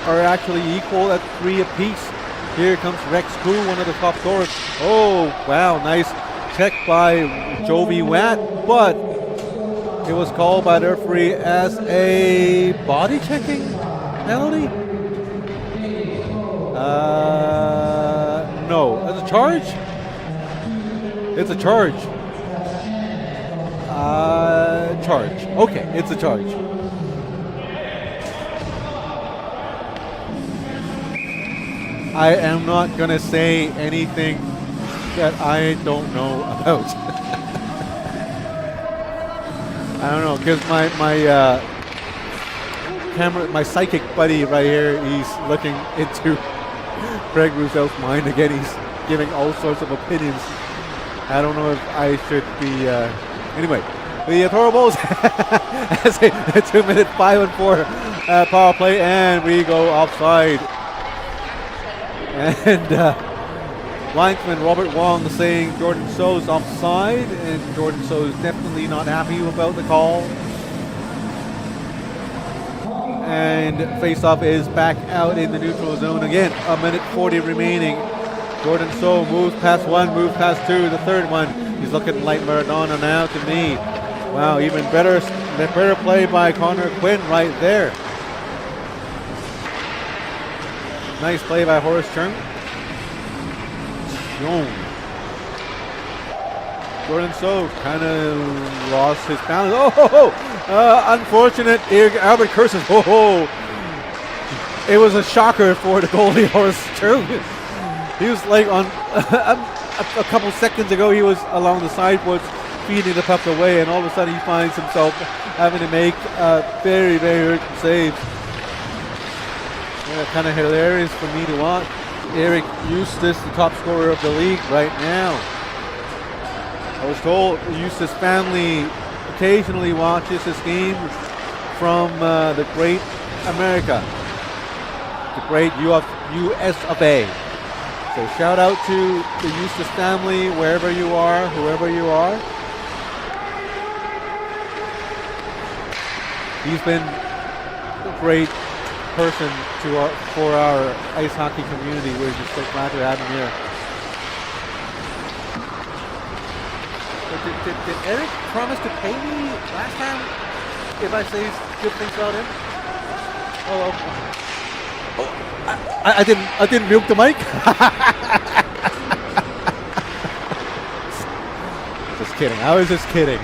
are actually equal at 3 apiece. Here comes Rex Koo, one of the top scorers. Oh, wow, nice check by Jovi Watt, but it was called by the referee as a body checking penalty. No, as a charge? It's a charge. Charge. Okay, it's a charge. I am not going to say anything that I don't know about. I don't know, because my camera, my psychic buddy right here, he's looking into Craig Roussell's mind again. He's giving all sorts of opinions. I don't know if I should be... Anyway, the Toro Bulls has a 2-minute 5-on-4 power play, and we go offside. And linesman Robert Wong saying Jordan So's offside, and Jordan So is definitely not happy about the call. And face-off is back out in the neutral zone again. 1:40 remaining. Jordan So moves past one, moves past two, the third one. He's looking like Maradona now to me. Wow, even better play by Connor Quinn right there. Nice play by Horace Chung. Jordan So kind of lost his balance. Unfortunate. Albert Curses. It was a shocker for the goalie, Horace Chung. He was like on a couple seconds ago, he was along the sideboards feeding the puck away, and all of a sudden he finds himself having to make a very, very urgent save. Yeah, kind of hilarious for me to watch. Eric Eustace, the top scorer of the league right now. I was told Eustace family occasionally watches this game from the great America, the great US of A. So shout out to the Eustace family, wherever you are, whoever you are. He's been a great person for our ice hockey community. We're just so glad to have him here. Did Eric promise to pay me last time if I say good things about him? I didn't milk the mic. Just kidding. I was just kidding.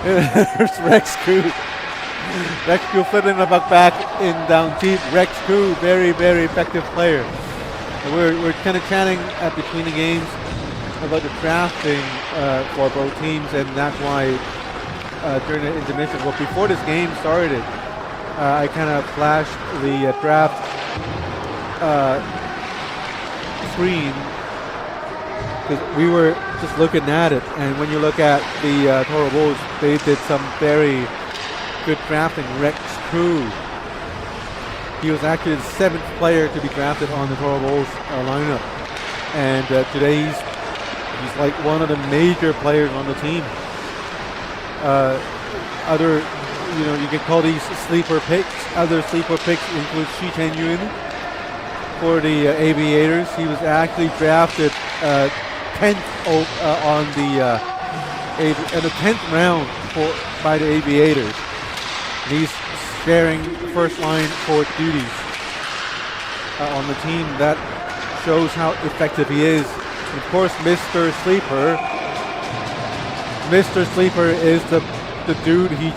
There's Rex Koo. Rex Koo flipping the puck back in down deep. Rex Koo, very, very effective player. We're kind of chatting between the games about the drafting for both teams, and that's why during the intermission, well, before this game started, I kind of flashed the draft screen because we were just looking at it, and when you look at the Toro Bulls, they did some very good drafting. Rex Koo, he was actually the 7th player to be drafted on the Toro Bulls lineup, and today he's like one of the major players on the team. Other, you can call these sleeper picks. Other sleeper picks include Shi Chen-yun for the Aviators. He was actually drafted 10th on the 10th round by the Aviators. And he's sharing first line for duties on the team. That shows how effective he is. Of course, Mr. Sleeper is the dude who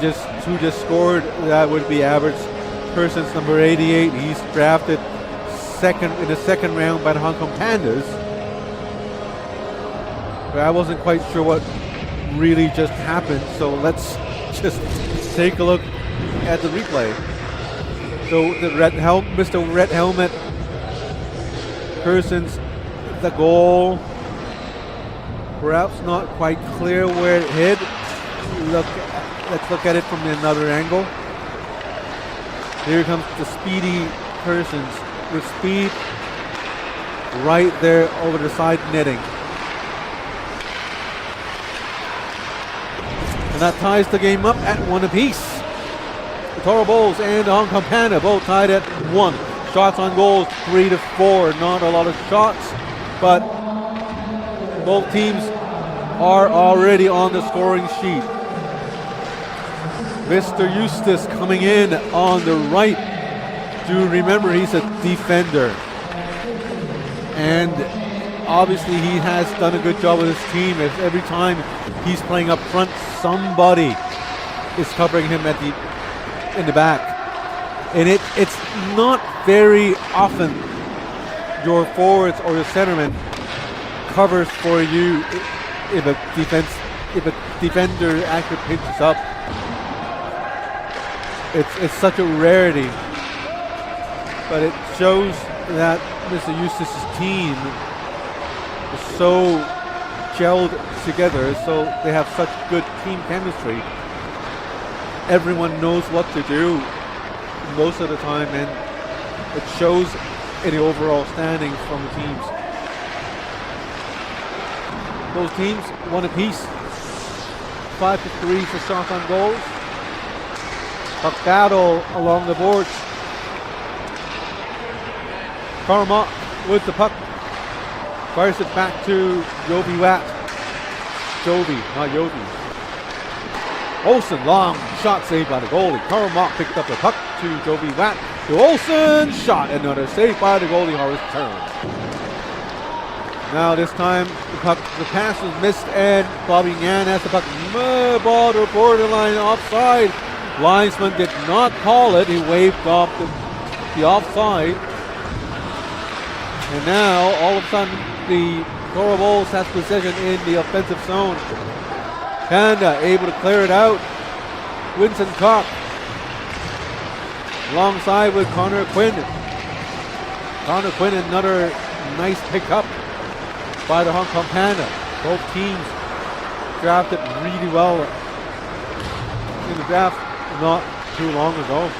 just scored. That would be average person's number 88. He's drafted in the second round by the Hong Kong Pandas. But I wasn't quite sure what really just happened, so let's just take a look at the replay. So Mr. Red Helmet, person's the goal, perhaps not quite clear where it hit. Let's look at it from another angle. Here comes the speedy Persons with speed right there over the side netting. And that ties the game up at 1 apiece. The Toro Bulls and the Hong Kong Panda both tied at 1. Shots on goal 3-4. Not a lot of shots, but both teams are already on the scoring sheet. Mr. Eustace coming in on the right. Do remember he's a defender. And obviously he has done a good job with his team. Every time he's playing up front, somebody is covering him in the back. And it's not very often your forwards or your centerman covers for you if a defender actually pinches up. It's such a rarity, but it shows that Mr. Eustace's team is so gelled together, so they have such good team chemistry. Everyone knows what to do most of the time, and it shows in the overall standings from the teams. Those teams 1 apiece. 5-3 for shots on goals. Puck battle along the boards. Carmack with the puck. Fires it back to Yobi Watt. Jovi, not Yobi. Olsen, long shot saved by the goalie. Carmack picked up the puck to Jovi Watt. To Olsen, shot, another save by the goalie. Horace Turn. Now this time the pass was missed, and Bobby Yan has the puck. Ball to borderline offside. Linesman did not call it. He waved off the offside. And now all of a sudden the Toro Bulls has possession in the offensive zone. Panda able to clear it out. Winston Cock alongside with Connor Quinn. Connor Quinn, another nice pickup by the Hong Kong Panda. Both teams drafted really well in the draft not too long ago.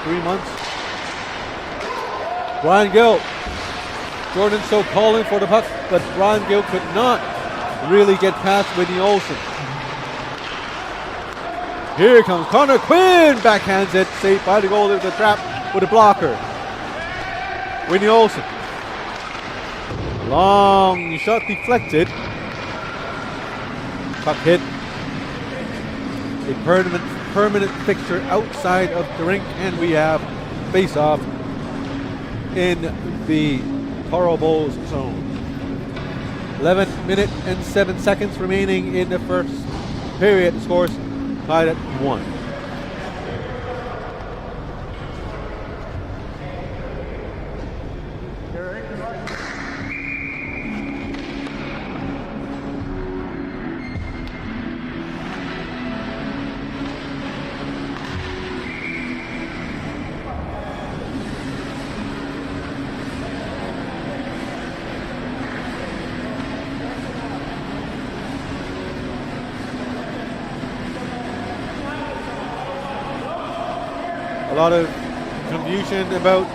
3 months. Brian Gill. Jordan So calling for the puck, but Brian Gill could not really get past Whitney Olsen. Here comes Connor Quinn. Backhands it. Saved by the goalie with the trap with a blocker. Whitney Olsen. Long shot deflected. Puck hit. A permanent fixture outside of the rink, and we have face-off in the Toro Bowls zone. 11 minutes and 7 seconds remaining in the first period. Scores tied at 1. A lot of confusion about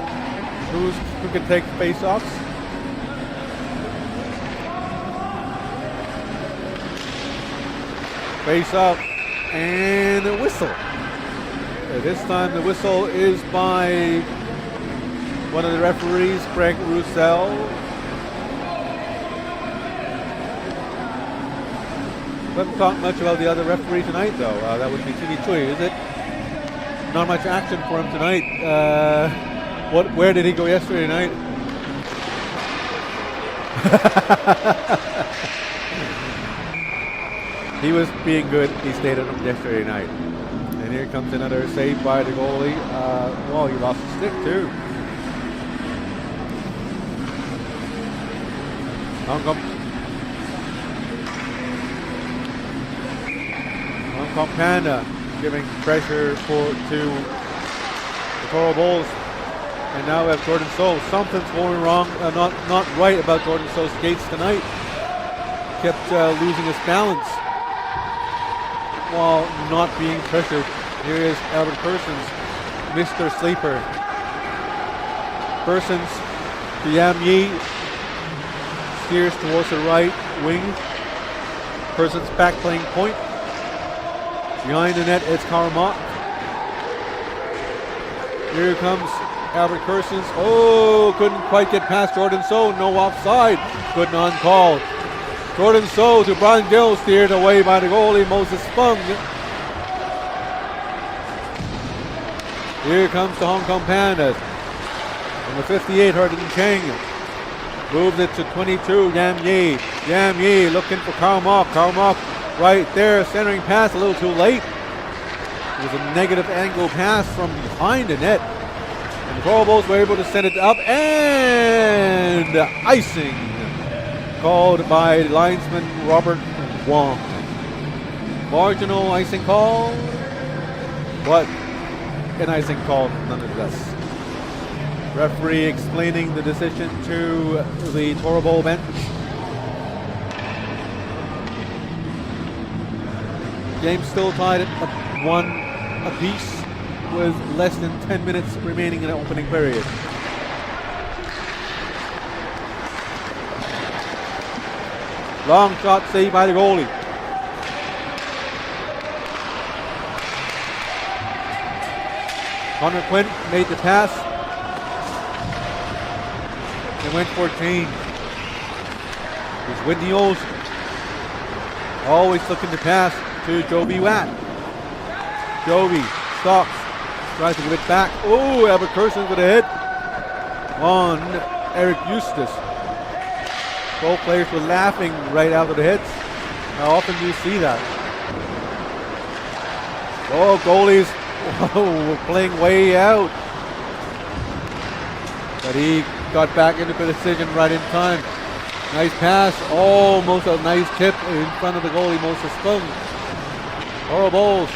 who can take face-offs. Face-off and a whistle. This time the whistle is by one of the referees, Greg Roussel. Haven't talked much about the other referee tonight, though. That would be Tini Chui, is it? Not much action for him tonight. Where did he go yesterday night? He was being good. He stayed at him yesterday night. And here comes another save by the goalie. Well, he lost the stick too. Hong Kong Panda giving pressure to the Toro Bowls, and now we have Jordan So. Something's going wrong, not right about Jordan So's skates tonight. Kept losing his balance while not being pressured. Here is Albert Persons, Mr. Sleeper. Persons to Yam Yi, steers towards the right wing. Persons back playing point. Behind the net, it's Karamak. Here comes Albert Persons. Oh, couldn't quite get past Jordan So. No offside. Good non-call. Jordan So to Brian Gill, steered away by the goalie, Moses Fung. Here comes the Hong Kong Pandas. Number 58, Hardin Cheng. Moves it to 22, Yam Yi. Yam Yi looking for Karamak. Karamak right there, centering pass a little too late. It was a negative angle pass from behind the net. And the Toro Bowls were able to send it up, and icing called by linesman Robert Wong. Marginal icing call, but an icing call nonetheless. Referee explaining the decision to the Toro Bowl bench. Game still tied at 1 apiece with less than 10 minutes remaining in the opening period. Long shot saved by the goalie. Connor Quinn made the pass. They went for a change. It's Whitney Olsen. Always looking to pass to Joby Watt. Joby stops, tries to give it back. Oh, Albert Persons with a hit on Eric Eustace. Both players were laughing right out of the hits. How often do you see that? Oh, goalies were playing way out. But he got back into the decision right in time. Nice pass, almost a nice tip in front of the goalie, Moses Fung. Toro Bowls.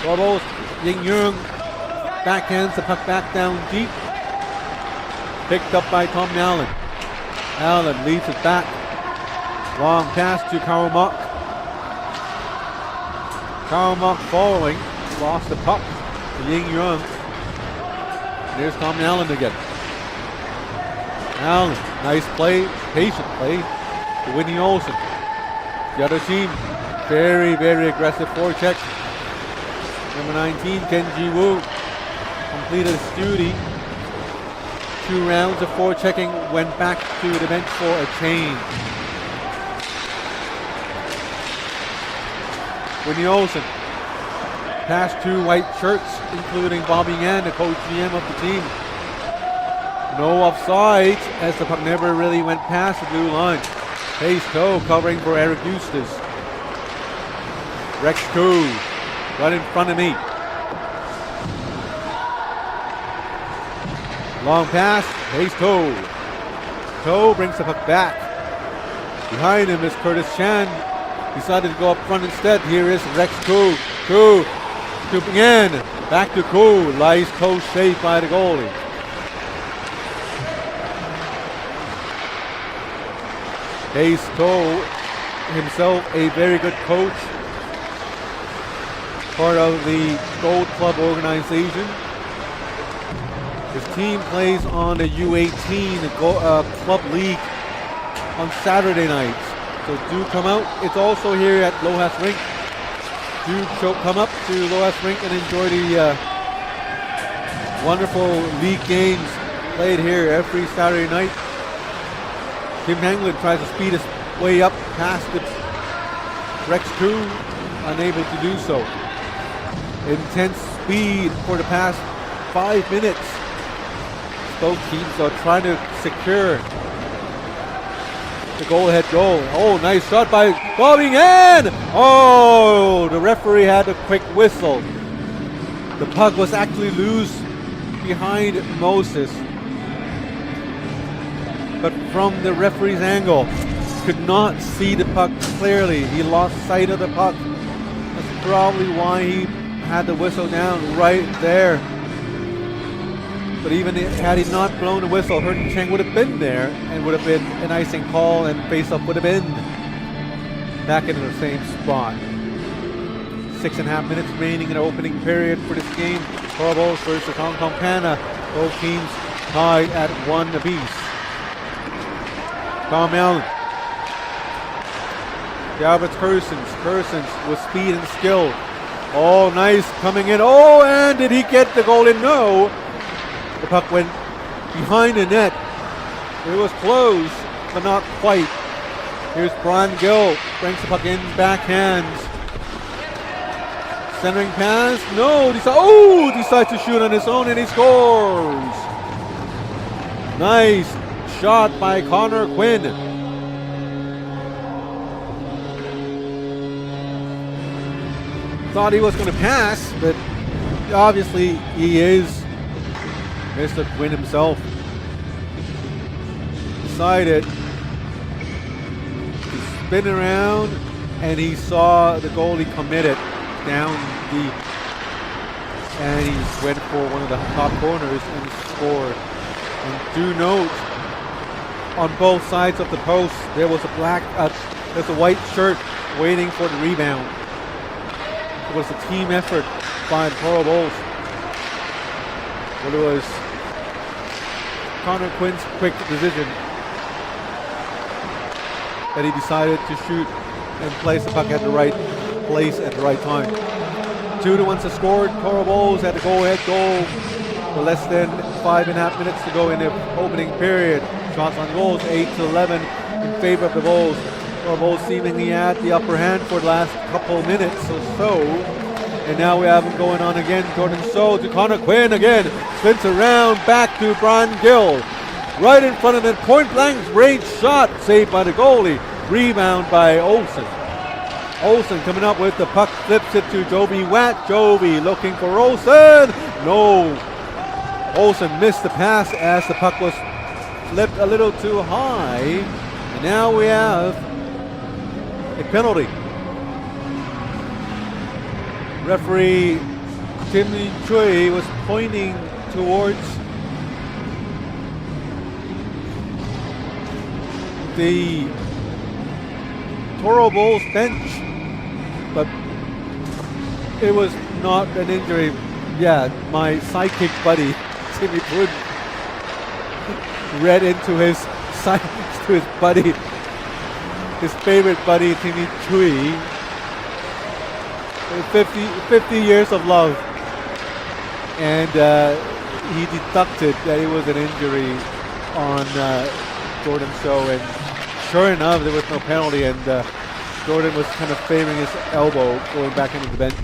Toro Bowls, Ying Yung backhands the puck back down deep. Picked up by Tom Allen. Allen leads it back. Long pass to Karamak. Karamak following, lost the puck to Ying Yung. Here's Tom Allen again. Allen, nice play, patient play to Whitney Olsen. The other team, very, very aggressive forecheck. Number 19, Ken Ji-woo, completed his duty. 2 rounds of forechecking, went back to the bench for a change. Whitney Olsen passed 2 white shirts, including Bobby Yan, the co-GM of the team. No offsides, as the puck never really went past the blue line. Pace Toe covering for Eric Eustace. Rex Koo right in front of me. Long pass, Pace Toe. Toe brings the puck back. Behind him is Curtis Chan. Decided to go up front instead. Here is Rex Koo. Koo scooping in. Back to Koo. Lies Toe safe by the goalie. Pace Toe himself a very good coach. Part of the Gold Club organization. His team plays on the U18 Club League on Saturday nights. So do come out. It's also here at Lohas Rink. Do come up to Lohas Rink and enjoy the wonderful league games played here every Saturday night. Kim Hanglin tries to speed his way up past the Rex Koo, unable to do so. Intense speed for the past 5 minutes. Both teams are trying to secure the goal-ahead goal. Oh, nice shot by Bobby Yan! Oh, the referee had a quick whistle. The puck was actually loose behind Moses. But from the referee's angle, could not see the puck clearly. He lost sight of the puck. That's probably why he had the whistle down right there. But even had he not blown the whistle, Hurton Cheng would have been there and would have been an icing call, and face-off would have been back into the same spot. 6.5 minutes remaining in the opening period for this game. Torobos versus Hong Kong Panda. Both teams tied at 1 apiece. Tom Allen. Galbraith Cursons with speed and skill. Oh, nice coming in. Oh, and did he get the goal in? No. The puck went behind the net. It was close, but not quite. Here's Brian Gill. Brings the puck in, backhands. Centering pass. No. Decides to shoot on his own, and he scores. Nice shot by Connor Quinn. Thought he was going to pass, but obviously he is. Mr. Quinn himself decided to spin around, and he saw the goalie committed down deep, and he went for one of the top corners and scored. And do note, on both sides of the post, there was there's a white shirt waiting for the rebound. It was a team effort by the Toro Bulls. But it was Connor Quinn's quick decision that he decided to shoot and place the puck at the right place at the right time. 2-1 to score. Toro Bulls had a go-ahead goal with less than 5.5 minutes to go in the opening period. Shots on goals, 8-11 in favor of the Bulls. Toro Bulls seemingly had the upper hand for the last couple minutes or so. And now we have him going on again. Jordan So to Connor Quinn again. Spins around, back to Brian Gill. Right in front of the point blank range shot. Saved by the goalie. Rebound by Olsen. Olsen coming up with the puck. Flips it to Joby Watt. Joby looking for Olsen. No. Olsen missed the pass as the puck was flipped a little too high. And now we have a penalty. Referee Tim Lee Choi was pointing towards the Toro Bulls bench, but it was not an injury. Yeah, my sidekick buddy Timmy Poon read into his buddy his favorite buddy, Timmy Chui. 50 years of love. And he deducted that it was an injury on Jordan's show. And sure enough, there was no penalty. And Jordan was kind of favoring his elbow going back into the bench.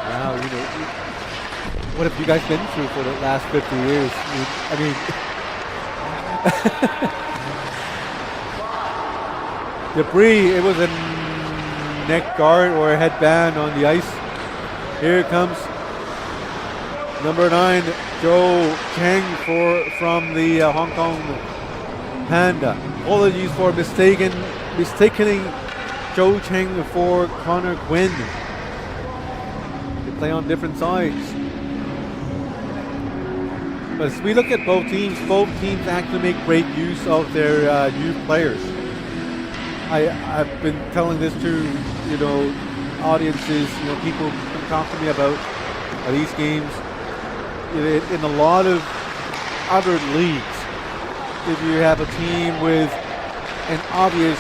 Wow, you know, what have you guys been through for the last 50 years? I mean debris, it was a neck guard or a headband on the ice. Here comes number 9, Joe Cheng from the Hong Kong Panda. Apologies for mistaking Joe Cheng for Connor Quinn. They play on different sides. But as we look at both teams actually make great use of their youth players. I've been telling this to, you know, audiences, you know, people can talk to me about these games. In a lot of other leagues, if you have a team with an obvious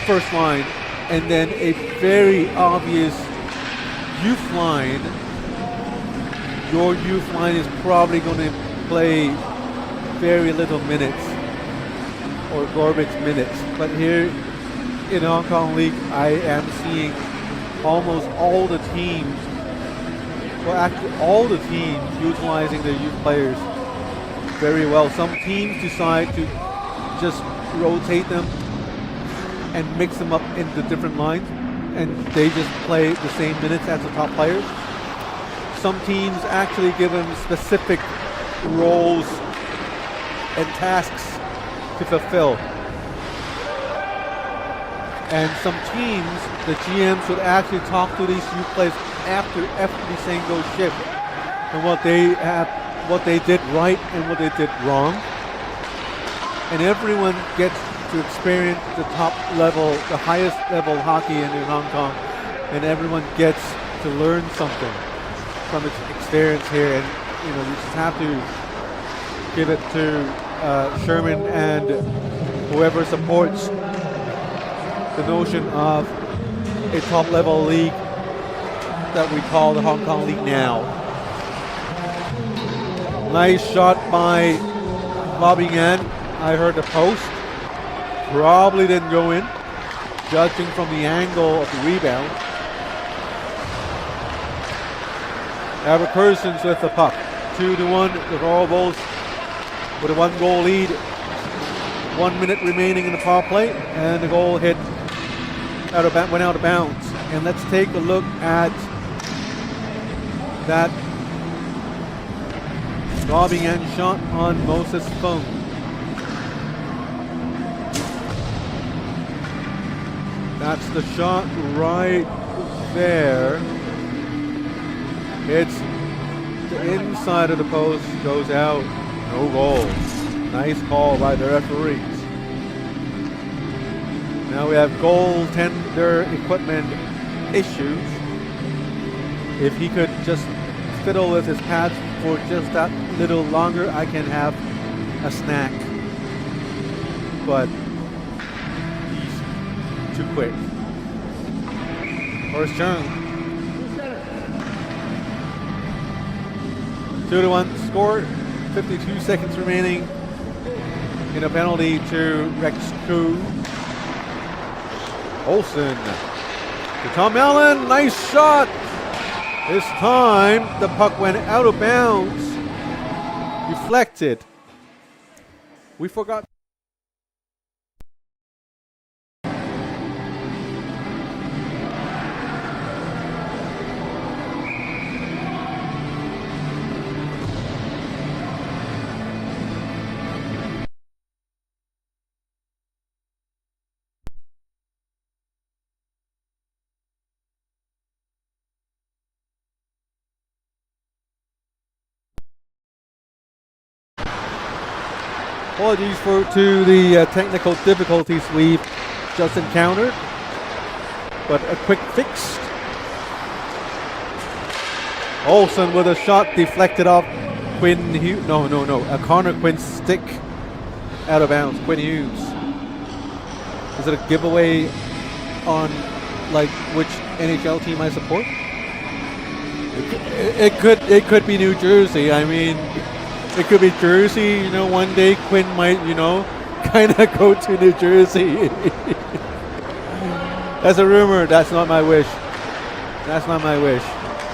first line and then a very obvious youth line, your youth line is probably going to play very little minutes or garbage minutes. But here in the Hong Kong League, I am seeing almost all the teams, well actually all the teams utilizing their youth players very well. Some teams decide to just rotate them and mix them up into different lines and they just play the same minutes as the top players. Some teams actually give them specific roles and tasks to fulfill. And some teams, the GMs would actually talk to these youth players after every single shift and what they did right and what they did wrong. And everyone gets to experience the top level, the highest level hockey in Hong Kong, and everyone gets to learn something from its experience here. And you know, you just have to give it to Sherman and whoever supports the notion of a top level league that we call the Hong Kong League now. Nice shot by Bobby Yan. I heard the post. Probably didn't go in, judging from the angle of the rebound. Albert Cursons with the puck. 2-1, the Royal Bulls with a 1-goal lead. 1 minute remaining in the power play, and the goal went out of bounds. And let's take a look at that robbing end shot on Moses Fung. That's the shot right there. It's the inside of the post, goes out, no goal. Nice call by the referees. Now we have goaltender equipment issues. If he could just fiddle with his pads for just that little longer, I can have a snack. But he's too quick. First turn. 2-1 score. 52 seconds remaining in a penalty to Rex Koo. Olsen to Tom Allen. Nice shot. This time the puck went out of bounds. Deflected. We forgot. Apologies to the technical difficulties we've just encountered, but a quick fix. Olsen with a shot deflected off Quinn Hughes. No. A Connor Quinn stick out of bounds. Quinn Hughes. Is it a giveaway on like which NHL team I support? It could be New Jersey. I mean, it could be Jersey. You know, one day Quinn might, you know, kind of go to New Jersey. That's a rumor. That's not my wish. That's not my wish.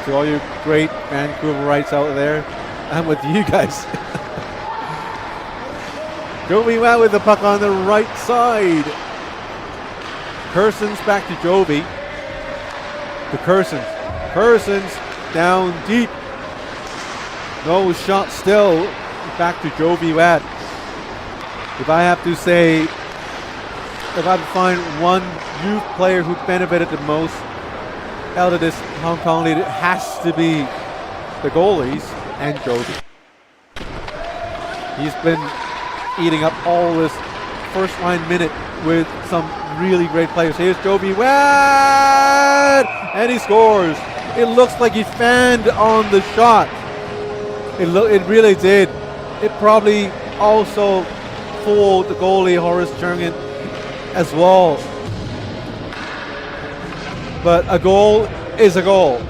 To all you great Vancouverites out there, I'm with you guys. Jovi out with the puck on the right side. Kerson's back to Jovi. To Kerson's. Kerson's down deep. No shot still. Back to Jovi Watt. If I have to say, if I have to find one youth player who benefited the most out of this Hong Kong league, it has to be the goalies and Jovi. He's been eating up all this first line minute with some really great players. Here's Jovi Watt, and he scores. It looks like he fanned on the shot. It really did. It probably also fooled the goalie Horace Jurgen as well. But a goal is a goal.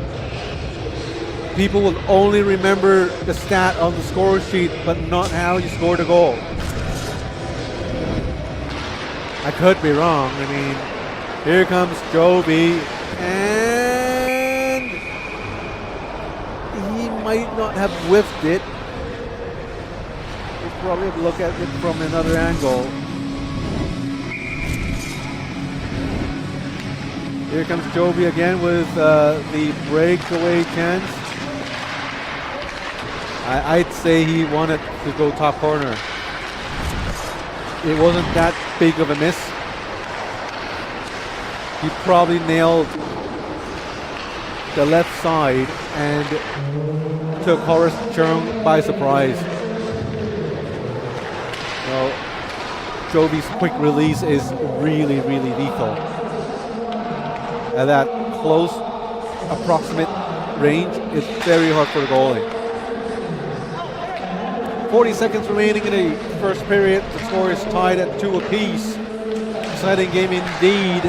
People will only remember the stat on the score sheet, but not how you scored a goal. I could be wrong. I mean, here comes Jovi, and he might not have whiffed it. We'll probably have to look at it from another angle. Here comes Jovi again with the breakaway chance. I'd say he wanted to go top corner. It wasn't that big of a miss. He probably nailed the left side and took Horace Chung by surprise. Well, Jovi's quick release is really, really lethal. At that close, approximate range, it's very hard for the goalie. 40 seconds remaining in the first period. The score is tied at 2 apiece. Exciting game indeed.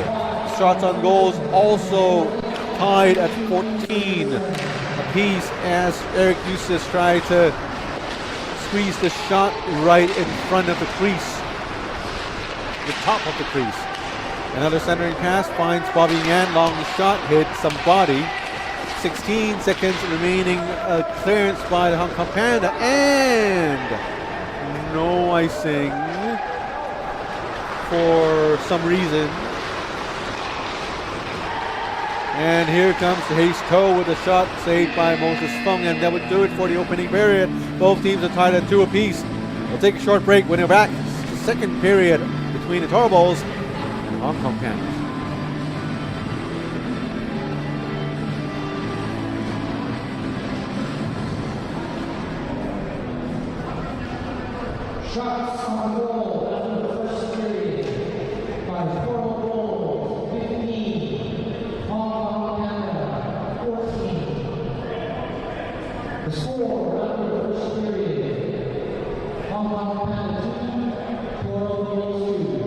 Shots on goals also tied at 14 apiece as Eric Eustace tried to squeeze the shot right in front of the crease. The top of the crease. Another centering pass finds Bobby Yan. Long shot hit somebody. 16 seconds remaining. Clearance by the Hong Kong Panda. And no icing for some reason. And here comes Hayes Coe with a shot saved by Moses Fung. And that would do it for the opening period. Both teams are tied at 2 apiece. We'll take a short break. When we're back, the second period between the Toro Bulls and Hong Kong Pandas. Shots on goal after the first period by Toro Bulls 15, Hong Kong Panda 14. The score after the first period, Hong Kong Panda 2, Toro Bulls 2.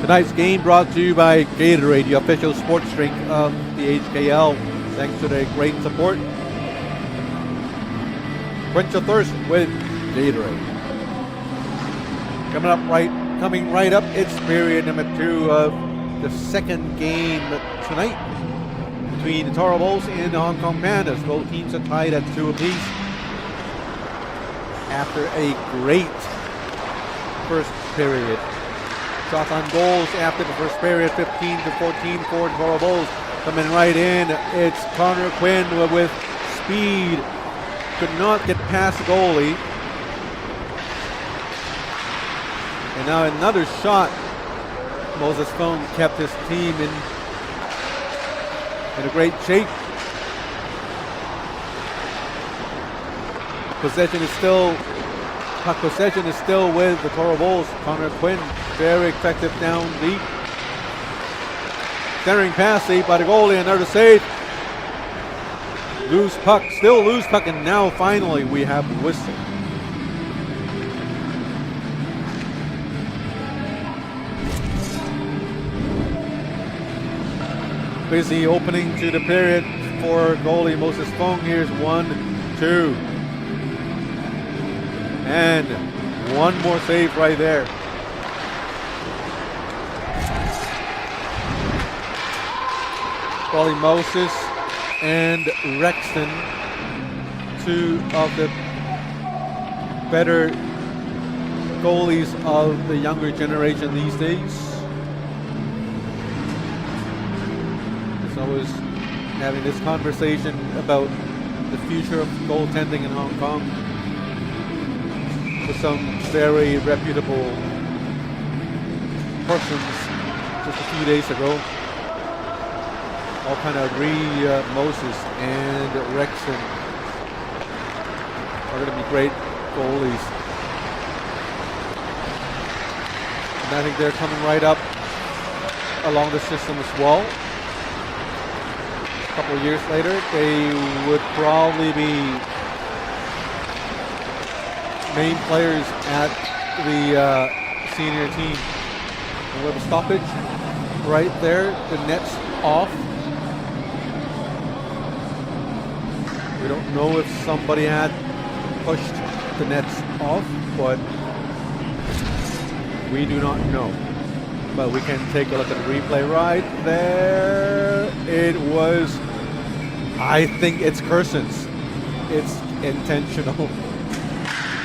Tonight's game brought to you by Gatorade, the official sports drink of the HKL. Thanks to their great support. Quench your thirst with Gatorade. Coming right up, it's period number 2 of the second game tonight between the Toro Bulls and the Hong Kong Pandas. Both teams are tied at 2 apiece after a great first period. Shots on goals after the first period, 15-14 for the Toro Bulls. Coming right in, it's Connor Quinn with speed. Could not get past the goalie. And now another shot. Moses Fong kept his team in a great shape. Puck possession is still with the Toro Bulls. Connor Quinn, very effective down deep. Centering pass saved by the goalie, another save. Loose puck, and now finally we have the whistle. Busy opening to the period for goalie Moses Fong. Here's 1-2. And one more save right there. Goalie Moses and Rexton, 2 of the better goalies of the younger generation these days. I was having this conversation about the future of goaltending in Hong Kong with some very reputable persons just a few days ago. All kind of agree Moses and Rexton are going to be great goalies. And I think they're coming right up along the system as well. A couple of years later, they would probably be main players at the senior team. And we have a stoppage right there. The net's off. We don't know if somebody had pushed the nets off, but we do not know. But we can take a look at the replay right there. It was, I think it's Kerson's. It's intentional.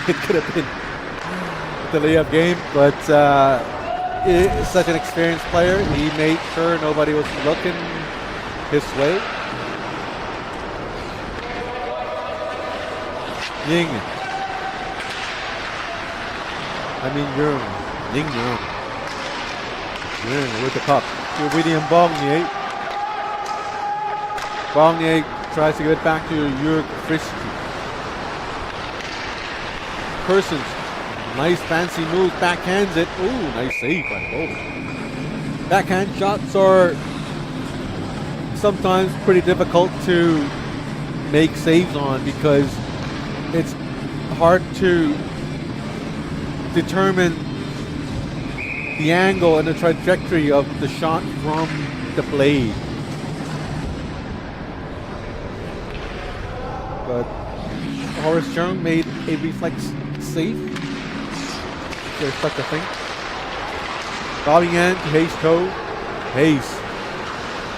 It could have been the layup game, but it's such an experienced player. He made sure nobody was looking his way. Ying. Ying Yung. With the puck to William Bognier. Bognier tries to get back to Jurg Frisky. Persons, nice fancy move, backhands it. Ooh, nice save by the goalie. Backhand shots are sometimes pretty difficult to make saves on because it's hard to determine the angle and the trajectory of the shot from the blade. But Horace Chung made a reflex save. There's such a thing. Bobbing in to Hayes Toe. Hayes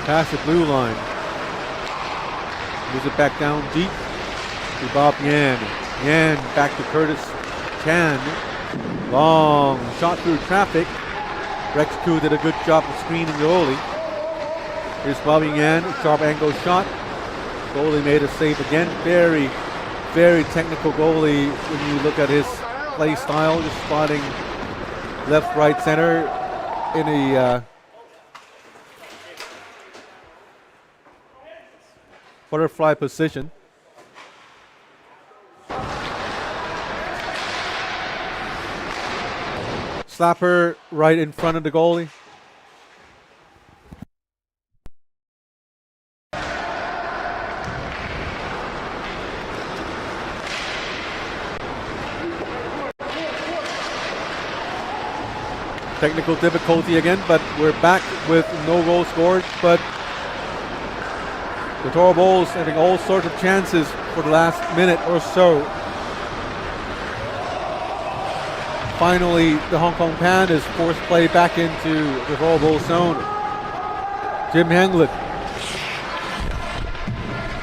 past the blue line. Moves it back down deep to Bob Yan. Yan back to Curtis Chan. Long shot through traffic. Rex 2 did a good job of screening the goalie. Here's Bobby Yan, sharp angle shot. Goalie made a save again. Very, very technical goalie when you look at his play style. Just spotting left, right, center in a butterfly position. Slapper right in front of the goalie. Technical difficulty again, but we're back with no goal scored. But the Toro Bulls having all sorts of chances for the last minute or so finally, the Hong Kong Pandas force play back into the Toro Bulls zone. Jim Henglett.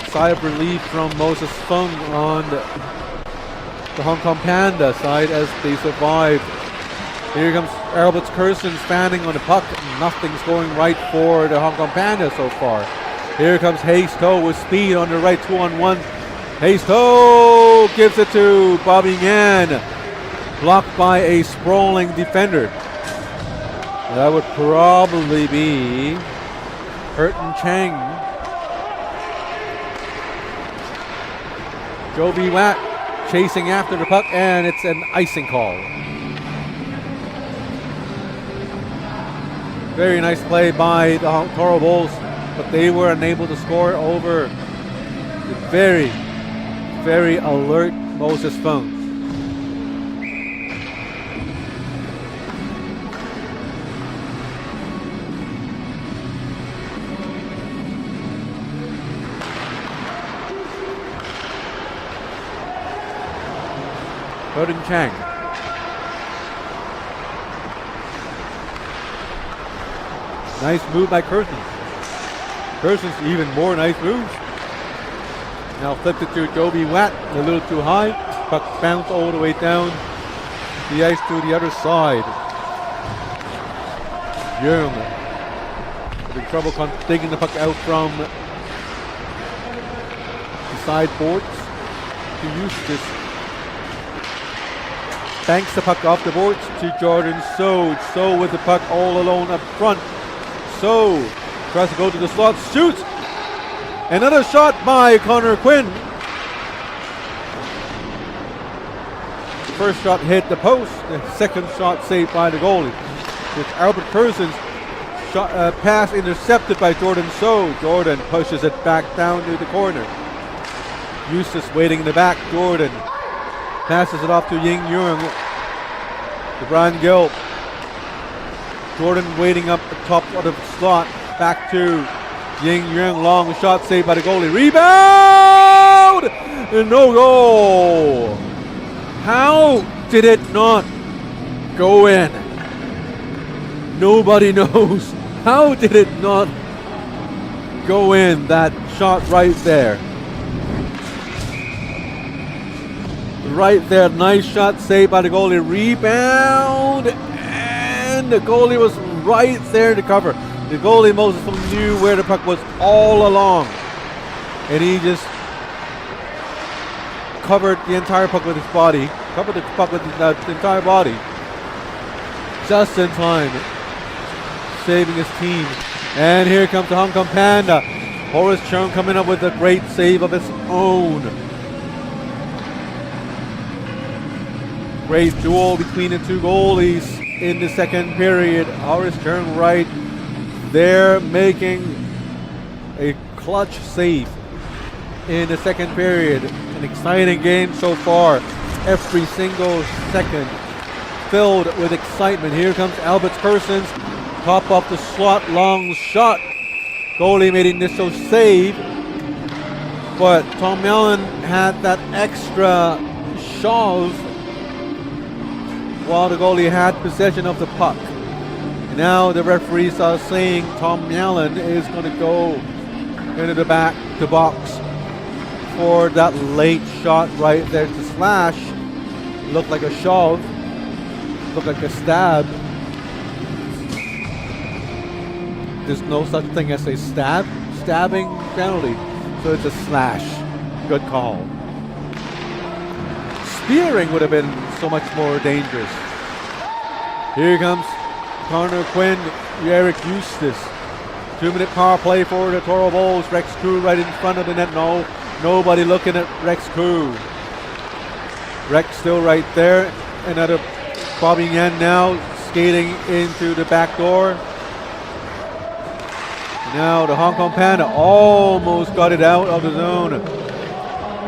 Sigh of relief from Moses Fung on the Hong Kong Panda side as they survive. Here comes Albert Curson standing on the puck. Nothing's going right for the Hong Kong Panda so far. Here comes Hayes Toe with speed on the right, 2-on-1. Hayes Toe gives it to Bobby Yan. Blocked by a sprawling defender. That would probably be Hurton Chang. Joby Watt chasing after the puck, and it's an icing call. Very nice play by the Toro Bulls, but they were unable to score over the very, very alert Moses Fung. Hurton Chang. Nice move by Cursons. Cursons even more nice moves. Now flipped it to Joby Watt, a little too high. Puck bounced all the way down the ice to the other side. Young having trouble digging the puck out from the sideboards to use this. Banks the puck off the boards to Jordan So. So with the puck all alone up front. So tries to go to the slot, shoots. Another shot by Connor Quinn. The first shot hit the post. The second shot saved by the goalie. With Albert Curson's shot, pass intercepted by Jordan So. Jordan pushes it back down to the corner. Eustace waiting in the back. Jordan passes it off to Ying Yung. To Brian Gill. Jordan waiting up the top of the slot. Back to Ying Yung. Long shot saved by the goalie. Rebound! And no goal. How did it not go in? Nobody knows. How did it not go in? That shot right there. Right there, nice shot saved by the goalie. Rebound, and the goalie was right there to cover. The goalie Moses knew where the puck was all along, and he just covered the entire puck with his body. Covered the puck with the entire body, just in time, saving his team. And here comes the Hong Kong Panda. Horace Chung coming up with a great save of his own. Great duel between the two goalies in the second period. Horace Chung right there making a clutch save in the second period. An exciting game so far. Every single second filled with excitement. Here comes Albert Cursons. Top of the slot, long shot. Goalie made an initial save, but Tom Mellon had that extra shove while the goalie had possession of the puck. And now the referees are saying Tom Mellon is going to go into the back to box for that late shot right there to slash. Looked like a shove, looked like a stab. There's no such thing as a stabbing penalty, so it's a slash. Good call. Spearing would have been so much more dangerous. Here comes Connor Quinn, Eric Eustace. 2-minute power play for the Toro Bulls. Rex Koo right in front of the net. No, nobody looking at Rex Koo. Rex still right there. Another Bobby Yan now skating into the back door. Now the Hong Kong Panda almost got it out of the zone.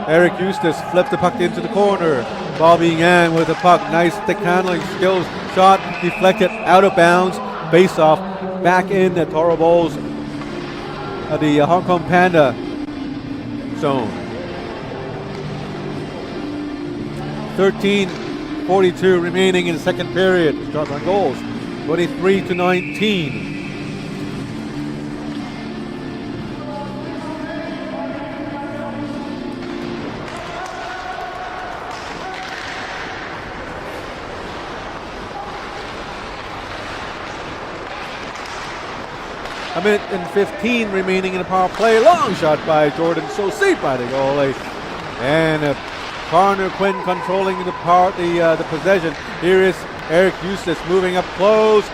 Eric Eustace flipped the puck into the corner. Bobby Yan with the puck. Nice stick handling skills. Shot deflected out of bounds. Face off back in the Toro Bulls. The Hong Kong Panda zone. 13 2:42 remaining in the second period. Shots on goals, 23-19. A minute and 15 remaining in the power play. Long shot by Jordan, so saved by the goalie. And Connor Quinn controlling the possession. Here is Eric Eustace moving up close.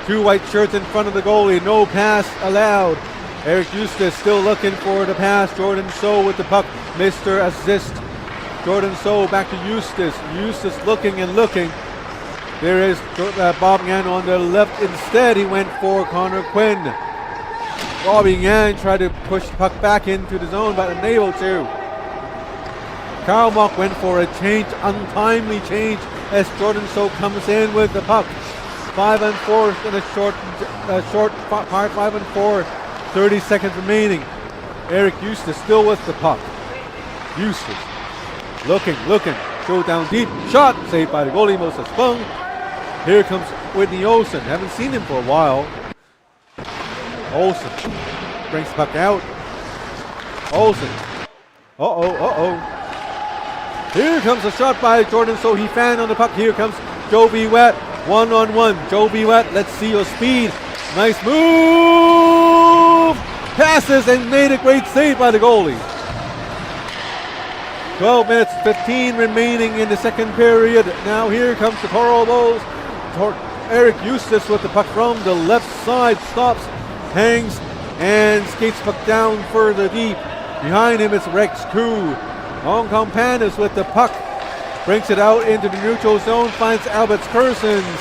Two white shirts in front of the goalie. No pass allowed. Eric Eustace still looking for the pass. Jordan So with the puck. Mr. Assist. Jordan So back to Eustace. Eustace looking and looking. There is Bob Ngan on the left. Instead, he went for Connor Quinn. Bobby Ngan tried to push the puck back into the zone, but unable to. Karl Mock went for a change, untimely change, as Jordan So comes in with the puck. 5-4 in a short part, 5-4, 30 seconds remaining. Eric Eustace still with the puck. Eustace looking, throw down deep, shot, saved by the goalie, Moses Fung. Here comes Whitney Olsen, haven't seen him for a while. Olsen brings the puck out. Olsen. Here comes a shot by Jordan So. He fanned on the puck. Here comes Joe Viwet. One-on-one. Joe Viwet, let's see your speed. Nice move. Passes and made a great save by the goalie. 12 minutes, 15 remaining in the second period. Now here comes the Toro Bulls. Eric Eustace with the puck from the left side. Stops, hangs, and skates puck down further deep. Behind him it's Rex Koo. Hong Kong Pandas with the puck. Brings it out into the neutral zone. Finds Albert Kersons.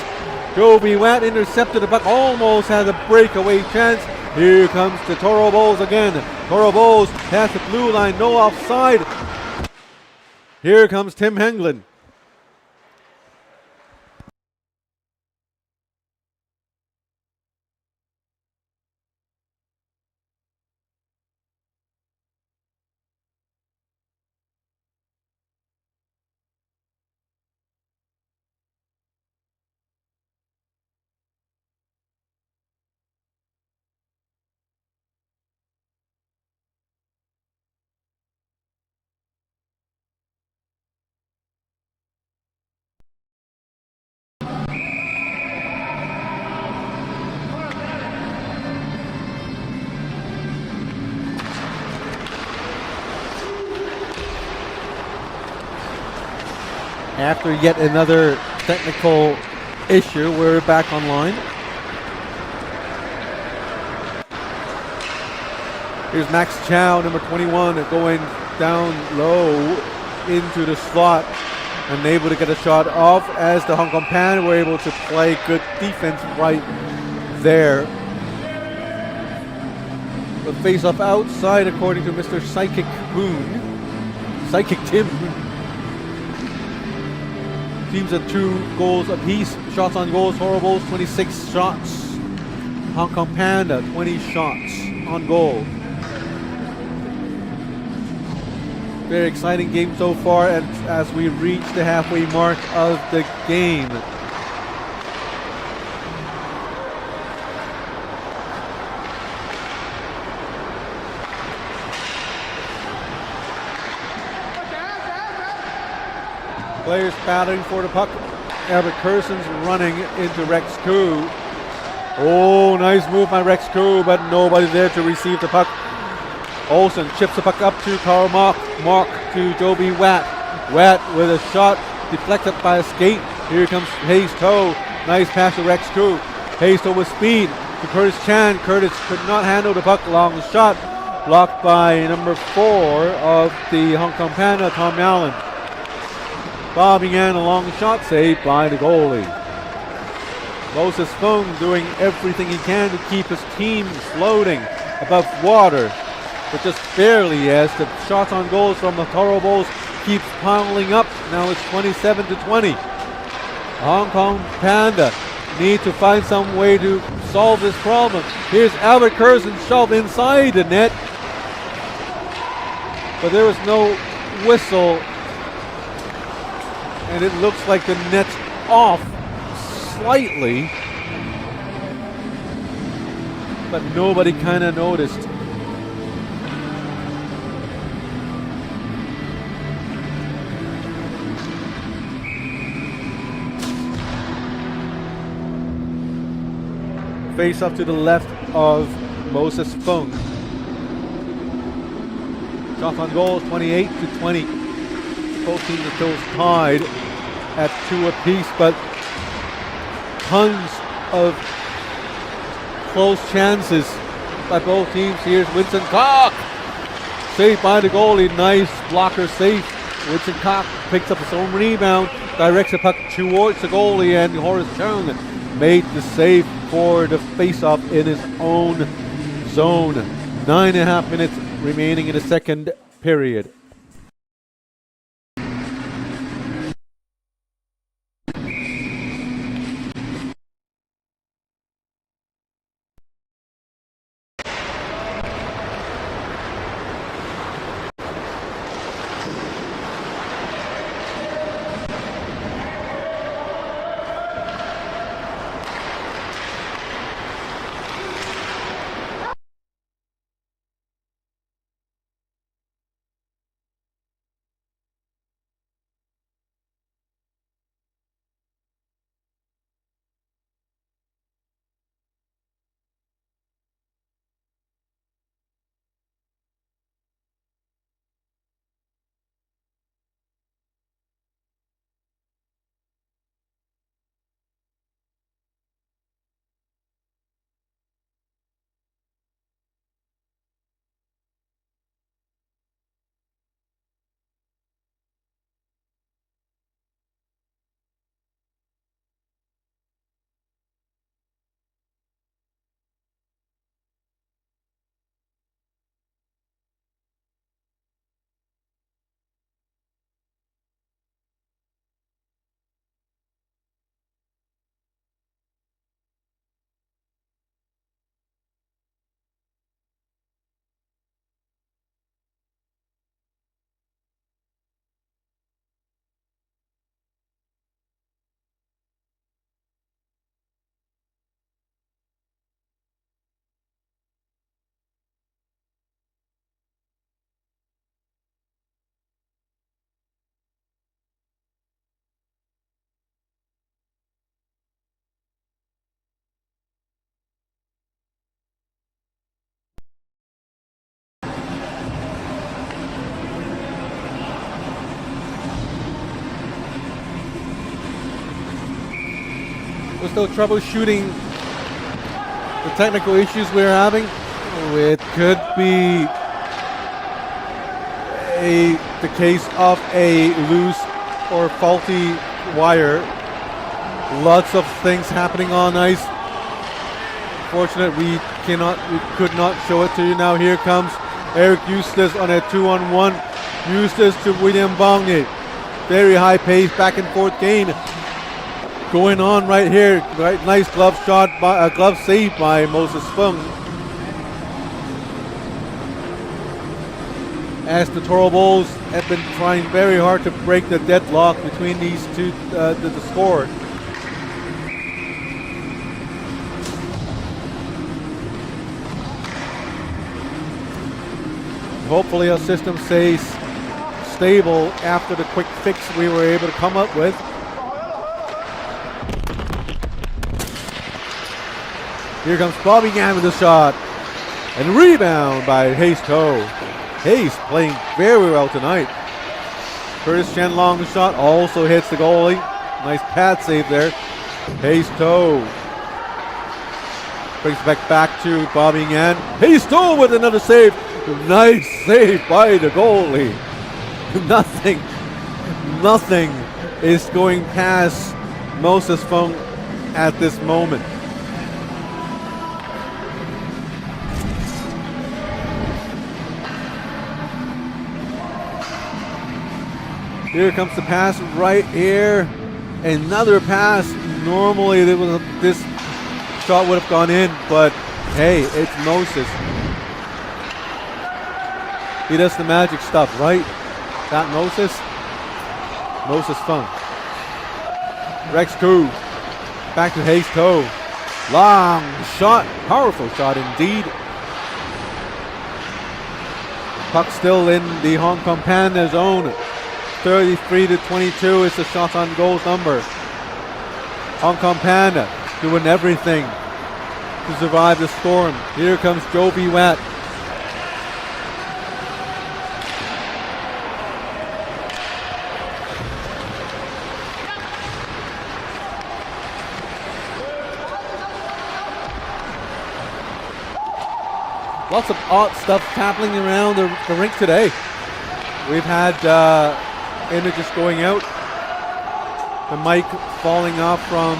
Joe Viwet intercepted the puck. Almost had a breakaway chance. Here comes the Toro Bulls again. Toro Bulls past the blue line. No offside. Here comes Tim Henglin. After yet another technical issue, we're back online. Here's Max Chow, number 21, going down low into the slot, unable to get a shot off as the Hong Kong Pan were able to play good defense right there. The face-off outside, according to Mr. Psychic Tim. Teams are 2 goals apiece. Shots on goals, Toro Bulls 26 shots. Hong Kong Panda 20 shots on goal. Very exciting game so far as we reach the halfway mark of the game. Players battling for the puck. Albert Kersons running into Rex Koo. Oh, nice move by Rex Koo, but nobody there to receive the puck. Olsen chips the puck up to Karl Mock. Mock to Joby Watt. Watt with a shot deflected by a skate. Here comes Hayes Toe. Nice pass to Rex Koo. Hayes Toe with speed to Curtis Chan. Curtis could not handle the puck. Long shot blocked by number 4 of the Hong Kong Panda, Tom Allen. Bobbing in a long shot saved by the goalie. Moses Fung doing everything he can to keep his team floating above water, but just barely as the shots on goals from the Toro Bulls keeps piling up. Now it's 27-20. Hong Kong Panda need to find some way to solve this problem. Here's Albert Curzon shoved inside the net, but there was no whistle. and it looks like the net's off slightly, but nobody kind of noticed. Face up to the left of Moses Fung. Shot on goal, 28-20. Both teams are still tied at 2 apiece, but tons of close chances by both teams. Here's Winston Cock. Saved by the goalie. Nice blocker save. Winston Cock picks up his own rebound, directs the puck towards the goalie, and Horace Chung made the save for the face-off in his own zone. 9.5 minutes remaining in the second period. We're still troubleshooting the technical issues we're having. It could be the case of a loose or faulty wire. Lots of things happening on ice. Fortunate we could not show it to you now. Here comes Eric Eustace on a 2-on-1. Eustace to William Bongi. Very high pace back and forth game going on right here. Right, nice glove save by Moses Fung. As the Toro Bulls have been trying very hard to break the deadlock between these two, the score. Hopefully our system stays stable after the quick fix we were able to come up with. Here comes Bobby Gann with a shot. And rebound by Hayes Toe. Hayes playing very well tonight. Curtis Chen long shot also hits the goalie. Nice pad save there. Hayes Toe brings it back to Bobby Gann. Hayes Toe with another save. Nice save by the goalie. Nothing is going past Moses Fung at this moment. Here comes the pass right here. Another pass. Normally this shot would have gone in, but hey, it's Moses. He does the magic stuff, right? That Moses Fung. Rex Koo. Back to Hayes Toe. Long shot. Powerful shot indeed. Puck still in the Hong Kong Panda zone. 33-22 is the shots on goals number. Hong Kong Panda doing everything to survive the storm. Here comes Joby Watt. Lots of odd stuff happening around the rink today. We've had images going out. The mic falling off from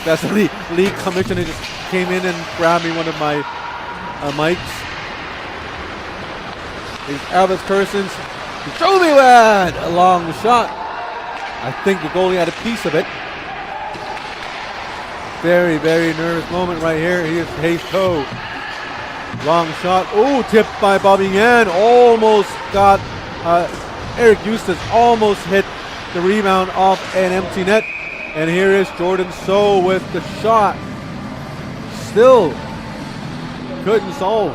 that's the league commissioner just came in and grabbed me one of my mics. Here's Albert Kersons. Joby Watt, a long shot. I think the goalie had a piece of it. Very, very nervous moment right here. Here's Hayes Toe. Long shot. Oh, tipped by Bobby Yan. Almost got Eric Eustace almost hit the rebound off an empty net. And here is Jordan So with the shot. Still couldn't solve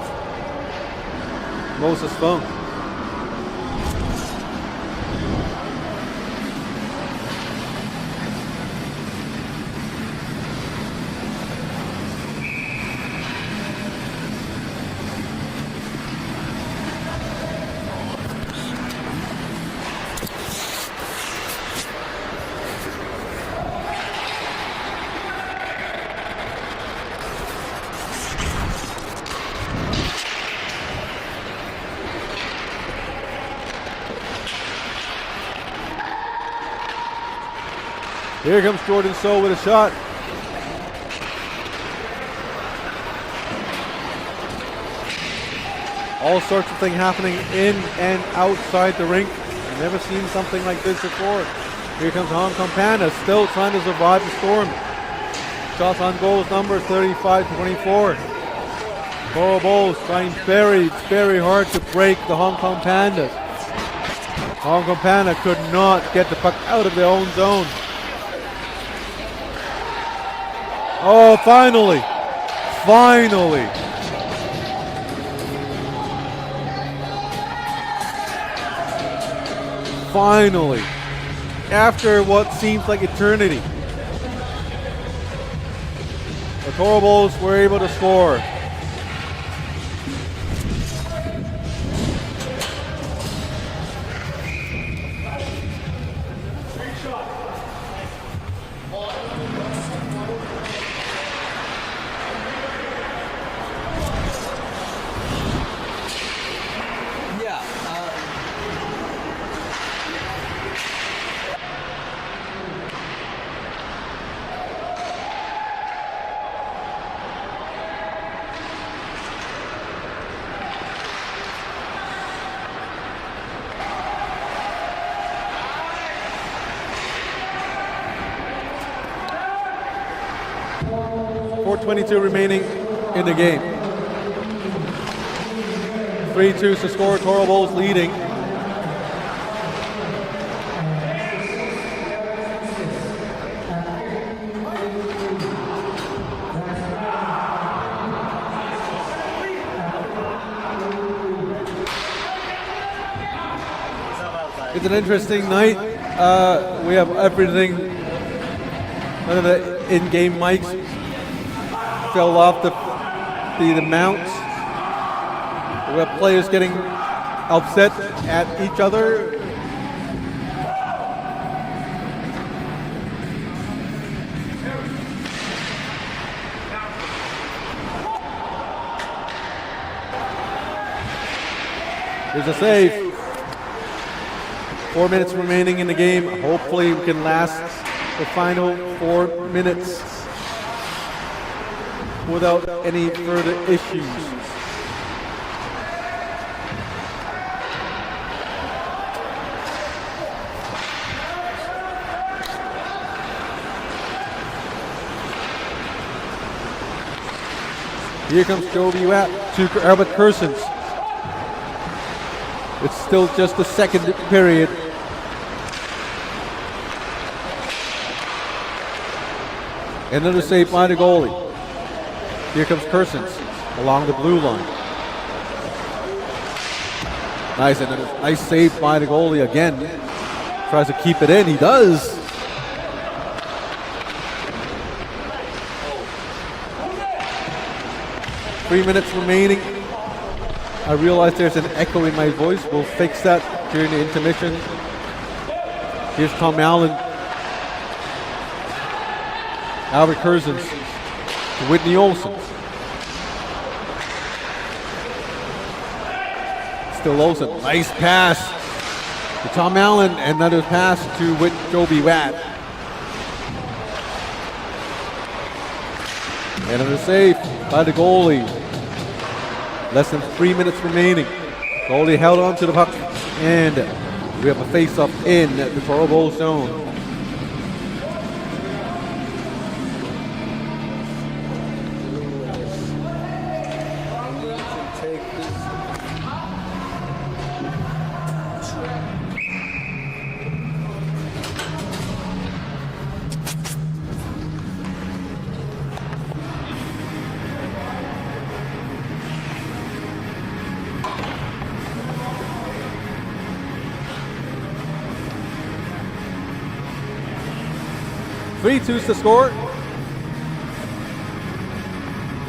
Moses Fung. Here comes Jordan So with a shot. All sorts of things happening in and outside the rink. I've never seen something like this before. Here comes Hong Kong Panda, still trying to survive the storm. Shots on goals number 35-24. Coral Bulls trying very, very hard to break the Hong Kong Pandas. Hong Kong Panda could not get the puck out of their own zone. Oh, finally. Finally. Finally. After what seems like eternity, the Coral Bulls were able to score. .22 remaining in the game. 3-2 to score. Coral Bulls leading. It's an interesting night. We have everything. None of the in-game mics fell off the mounts. We have players getting upset at each other. There's a save. 4 minutes remaining in the game. Hopefully we can last the final 4 minutes without any further issues. Here comes Joby Watt to Albert Kersons. It's still just the second period. Another save by the goalie. Here comes Kersens along the blue line. Nice, and a nice save by the goalie again. Tries to keep it in, he does. Three minutes remaining. I realize there's an echo in my voice. We'll fix that during the intermission. Here's Tom Allen. Albert Kersens to Whitney Olsen. Still Olsen. Nice pass to Tom Allen. Another pass to Joby Watt. Another save by the goalie. Less than 3 minutes remaining. Goalie held on to the puck. And we have a face-off in the Toro Bowl zone. Two's the score.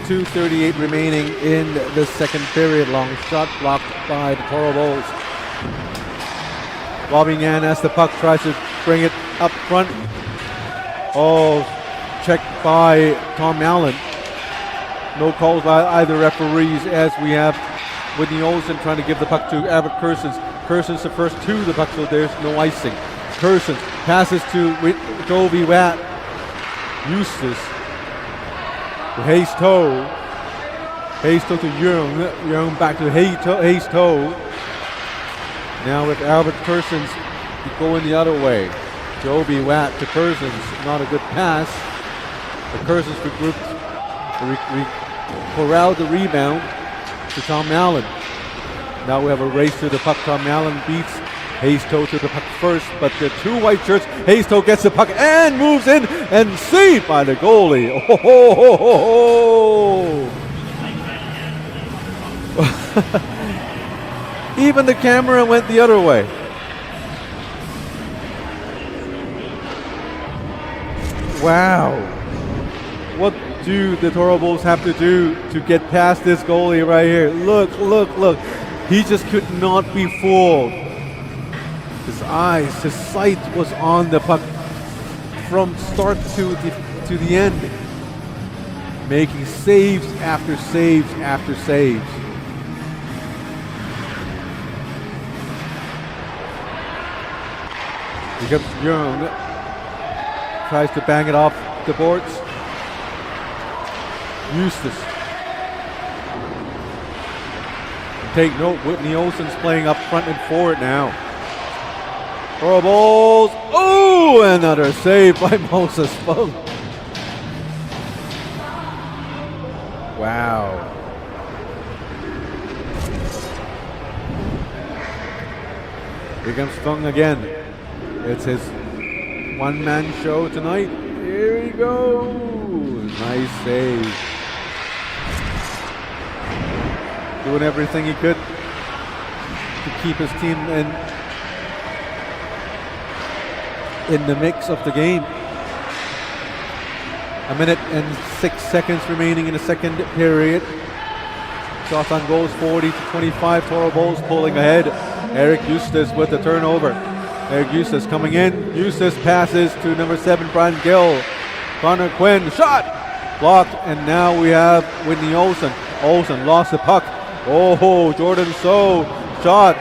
2:38 remaining in the second period. Long shot blocked by the Toro Bulls. Bobbing in as the puck tries to bring it up front. Oh, checked by Tom Allen. No calls by either referees as we have Whitney Olsen trying to give the puck to Albert Kersens. Kersens the first to the puck, so there's no icing. Kersens passes to Joby Watt. Eustace to Hayes-Toe. Hayes-Toe to Young. Young back to Hayes-Toe. Now with Albert Kersens going the other way. Joby Watt to Kersens. Not a good pass. The Kersens corralled the rebound to Tom Allen. Now we have a race to the puck. Tom Allen beats Hayes-Toe to the puck first, but the two white shirts. Hayes-Toe gets the puck and moves in and saved by the goalie. Oh, ho, ho, ho, ho. Even the camera went the other way. Wow. What do the Toro Bulls have to do to get past this goalie right here? Look, look, look. He just could not be fooled. His eyes, his sight was on the puck from start to the end, making saves after saves after saves. Here comes Young, tries to bang it off the boards. Eustace. Take note, Whitney Olsen's playing up front and forward now. Toro Bulls. Oh, another save by Moses Fung. Wow. Here comes Fung again. It's his one-man show tonight. Here he goes. Nice save. Doing everything he could to keep his team in the mix of the game. A minute and 6 seconds remaining in the second period. Shots on goals 40-25. Toro Bulls pulling ahead. Eric Eustace with the turnover. Eric Eustace coming in. Eustace passes to number 7, Brian Gill. Connor Quinn, shot! Blocked, and now we have Whitney Olsen. Olsen lost the puck. Oh, Jordan So, shot.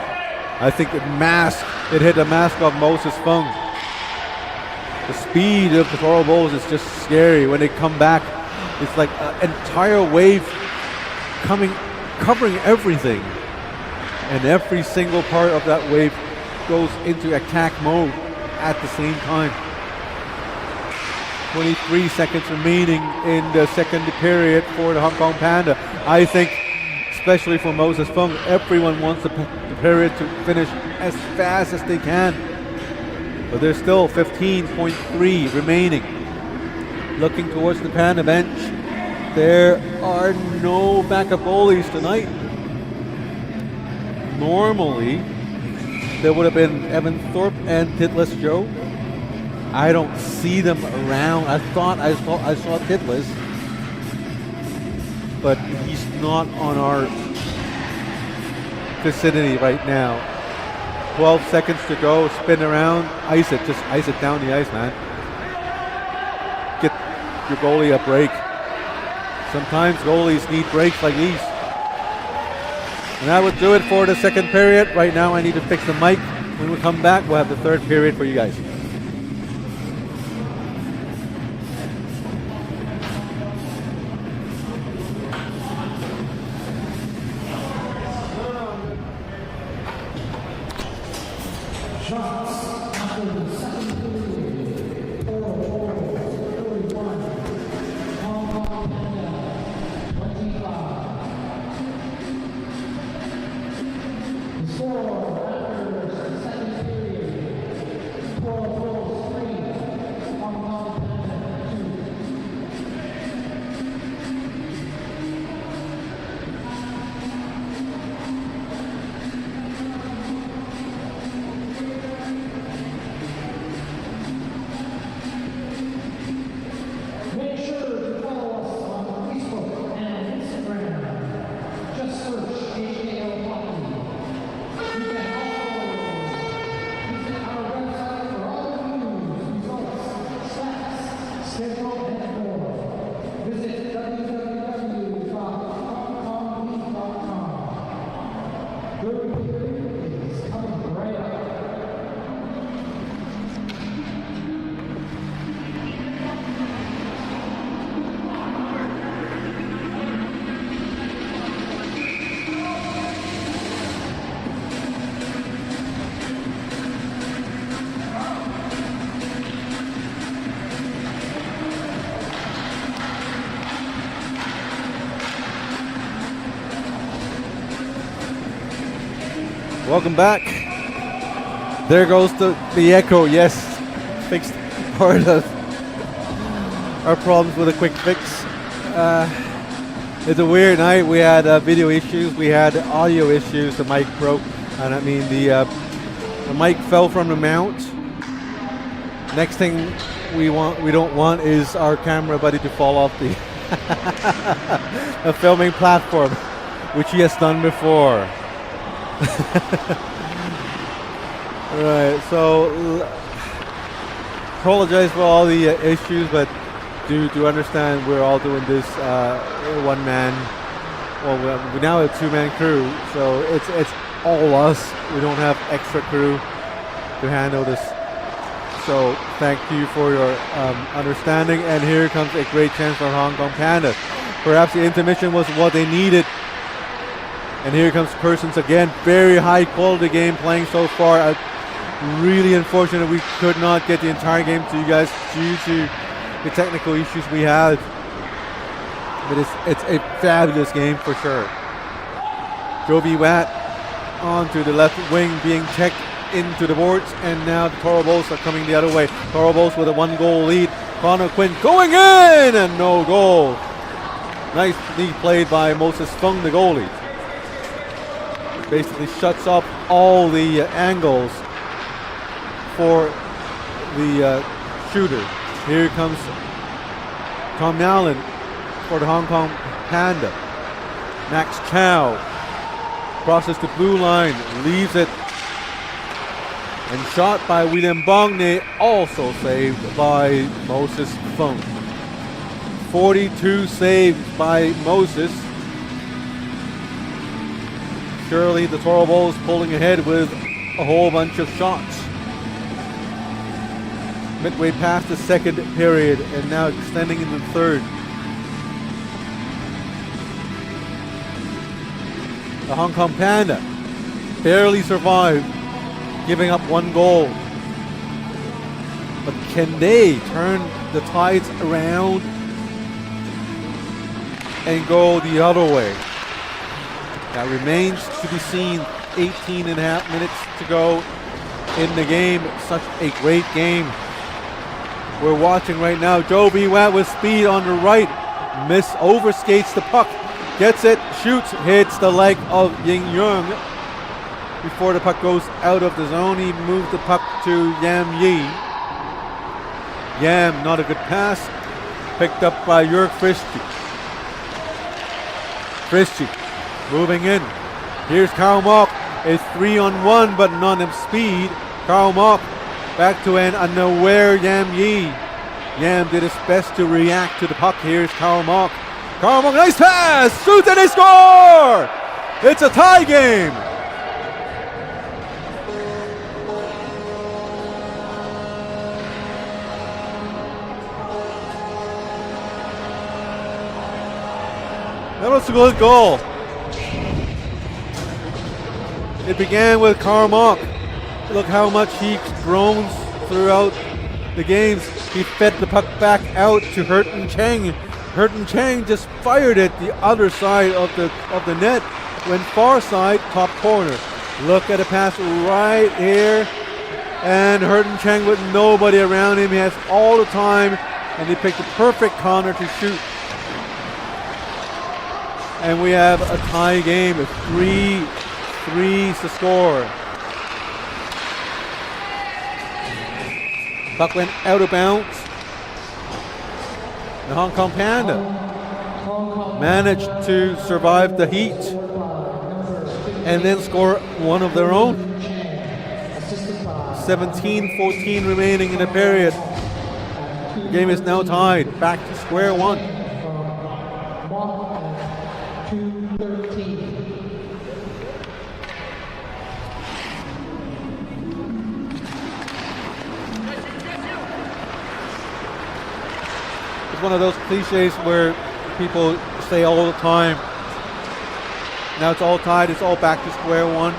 I think it hit the mask of Moses Fung. The speed of the Toro Bulls is just scary when they come back. It's like an entire wave covering everything. And every single part of that wave goes into attack mode at the same time. 23 seconds remaining in the second period for the Hong Kong Panda. I think, especially for Moses Fung, everyone wants the period to finish as fast as they can. But there's still 15.3 remaining. looking towards the Panda bench. There are no backup goalies tonight. Normally, there would have been Evan Thorpe and Titlis Joe. I don't see them around. I thought I saw Titlis, but he's not on our vicinity right now. 12 seconds to go. Spin around. Ice it. Just ice it down the ice, man. Get your goalie a break. Sometimes goalies need breaks like these. And that would do it for the second period. Right now I need to fix the mic. When we come back, we'll have the third period for you guys. Welcome back. There goes the echo. Yes, fixed part of our problems with a quick fix. It's a weird night. We had video issues. We had audio issues. The mic broke, and I mean the mic fell from the mount. Next thing we don't want is our camera buddy to fall off the a filming platform, which he has done before. Right, so apologize for all the issues, but do understand we're all doing this one man. Well, we now have a 2-man crew, so it's all us. We don't have extra crew to handle this. So thank you for your understanding. And here comes a great chance for Hong Kong Panda. Perhaps the intermission was what they needed. And here comes Persons again. Very high quality game playing so far. Really unfortunate we could not get the entire game to you guys due to the technical issues we had. But it's a fabulous game for sure. Jovi Watt onto the left wing being checked into the boards, and now the Toro Bulls are coming the other way. Toro Bulls with a 1-goal lead. Connor Quinn going in and no goal. Nicely played by Moses Fung, the goalie. Basically shuts off all the angles for the shooter. Here comes Tom Allen for the Hong Kong Panda. Max Chow crosses the blue line, leaves it, and shot by William Bongne, also saved by Moses Fung. 42 saves by Moses. Surely the Toro Bulls pulling ahead with a whole bunch of shots. Midway past the second period and now extending into the third. The Hong Kong Panda barely survived, giving up 1 goal. But can they turn the tides around and go the other way? That remains to be seen. 18 and a half minutes to go in the game. Such a great game. we're watching right now. Joe B. Watt with speed on the right. Overskates the puck. Gets it, shoots, hits the leg of Ying Young. Before the puck goes out of the zone, he moves the puck to Yam Yi. Yam, not a good pass. Picked up by Jörg Frischke. Frischke moving in. Here's Karl Mock. It's 3-on-1, but not enough speed. Karl Mock back to an unaware Yam Yi. Yam did his best to react to the puck. Here's Karl Mock. Karl Mock, nice pass! Shoots and they score! It's a tie game. That was a good goal. It began with Karl Mock. Look how much he groans throughout the games. He fed the puck back out to Hurton Chang. Hurton Chang just fired it the other side of the net. Went far side, top corner. Look at the pass right here. And Hurton Chang with nobody around him. He has all the time. And he picked the perfect corner to shoot. And we have a tie game. 3-3 to score. Puck went out of bounds. The Hong Kong Panda managed to survive the heat and then score one of their own. 17-14 remaining in the period. The game is now tied. Back to square one. One of those cliches where people say all the time, now it's all tied, it's all back to square one.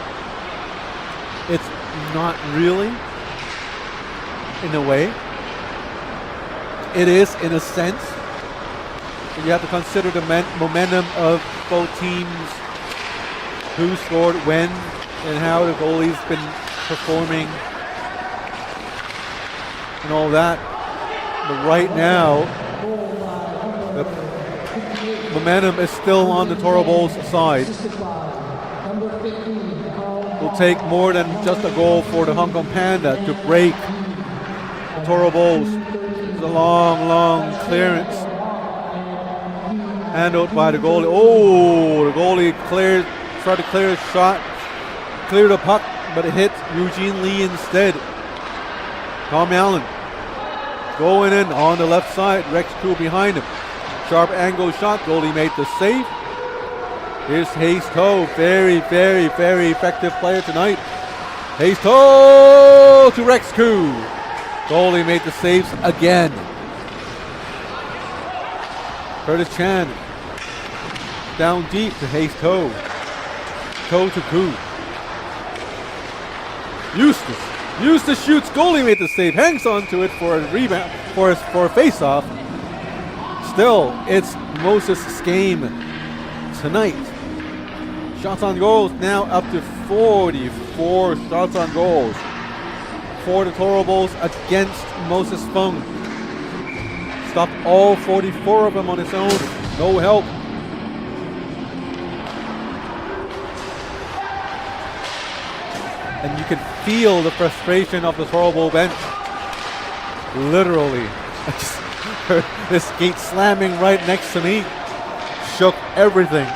It's not really, in a way. It is in a sense. But you have to consider the momentum of both teams, who scored when, and how the goalie's been performing, and all that. But right now, the momentum is still on the Toro Bulls side. It will take more than just a goal for the Hong Kong Panda to break the Toro Bulls. It's a long clearance. Handled by the goalie. Oh, the goalie tried to clear his shot. Cleared the puck, but it hit Eugene Lee instead. Tom Allen going in on the left side. Rex Koo behind him. Sharp angle shot. Goalie made the save. Here's Hayes Toe. Very effective player tonight. Hayes Toe to Rex Koo. Goalie made the saves again. Curtis Chan down deep to Hayes Toe. Toe to Koo. Eustace shoots. Goalie made the save. Hangs on to it for a rebound, for a face-off. Still, it's Moses' game tonight. Shots on goals now up to 44 shots on goals for the Toro Bulls against Moses Fung. Stopped all 44 of them on his own. No help. And you can feel the frustration of the Toro Bull bench. Literally. I just heard this skate slamming right next to me. Shook everything.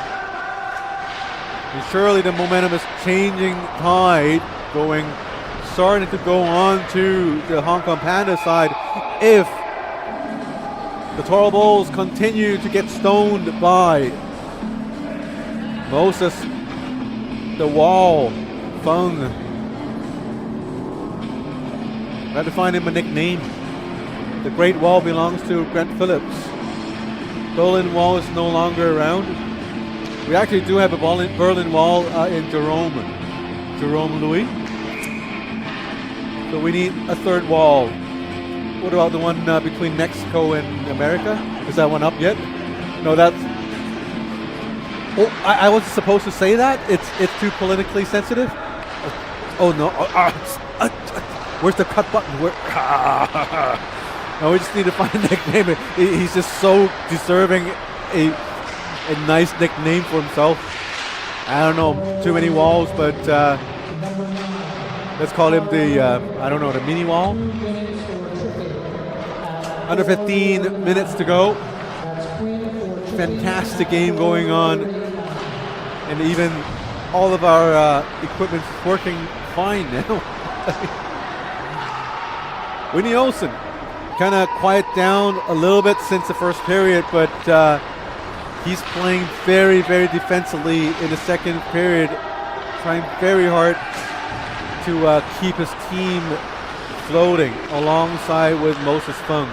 And surely the momentum is changing tide, starting to go on to the Hong Kong Panda side if the Toro Bulls continue to get stoned by Moses, the Wall, Fung. I had to find him a nickname. The Great Wall belongs to Grant Phillips. Berlin Wall is no longer around. We actually do have a Berlin Wall in Jerome Louis. So we need a third wall. What about the one between Mexico and America? Is that one up yet? No, that's... Oh, I wasn't supposed to say that? It's too politically sensitive? Oh no. Where's the cut button? No, we just need to find a nickname. He's just so deserving a nice nickname for himself. I don't know too many walls, but let's call him the, I don't know, the mini wall. Under 15 minutes to go. Fantastic game going on. And even all of our equipment's working fine now. Whitney Olsen kind of quiet down a little bit since the first period, but he's playing very, very defensively in the second period, trying very hard to keep his team floating alongside with Moses Fung.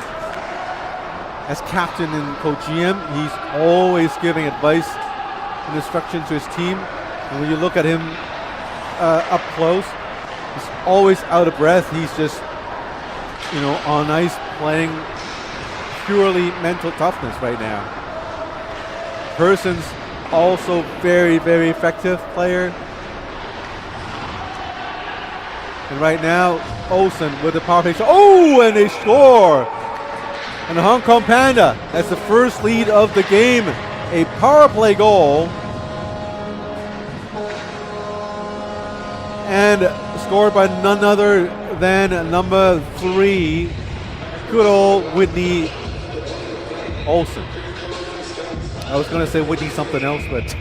As captain and co-GM, he's always giving advice and instruction to his team. And when you look at him up close, he's always out of breath. He's just, on ice playing purely mental toughness right now. Person's also very, very effective player. And right now, Olsen with the power play shot. Oh, and they score! And the Hong Kong Panda has the first lead of the game. A power play goal. And scored by none other than number 3, good old Whitney Olsen. I was going to say Whitney something else, but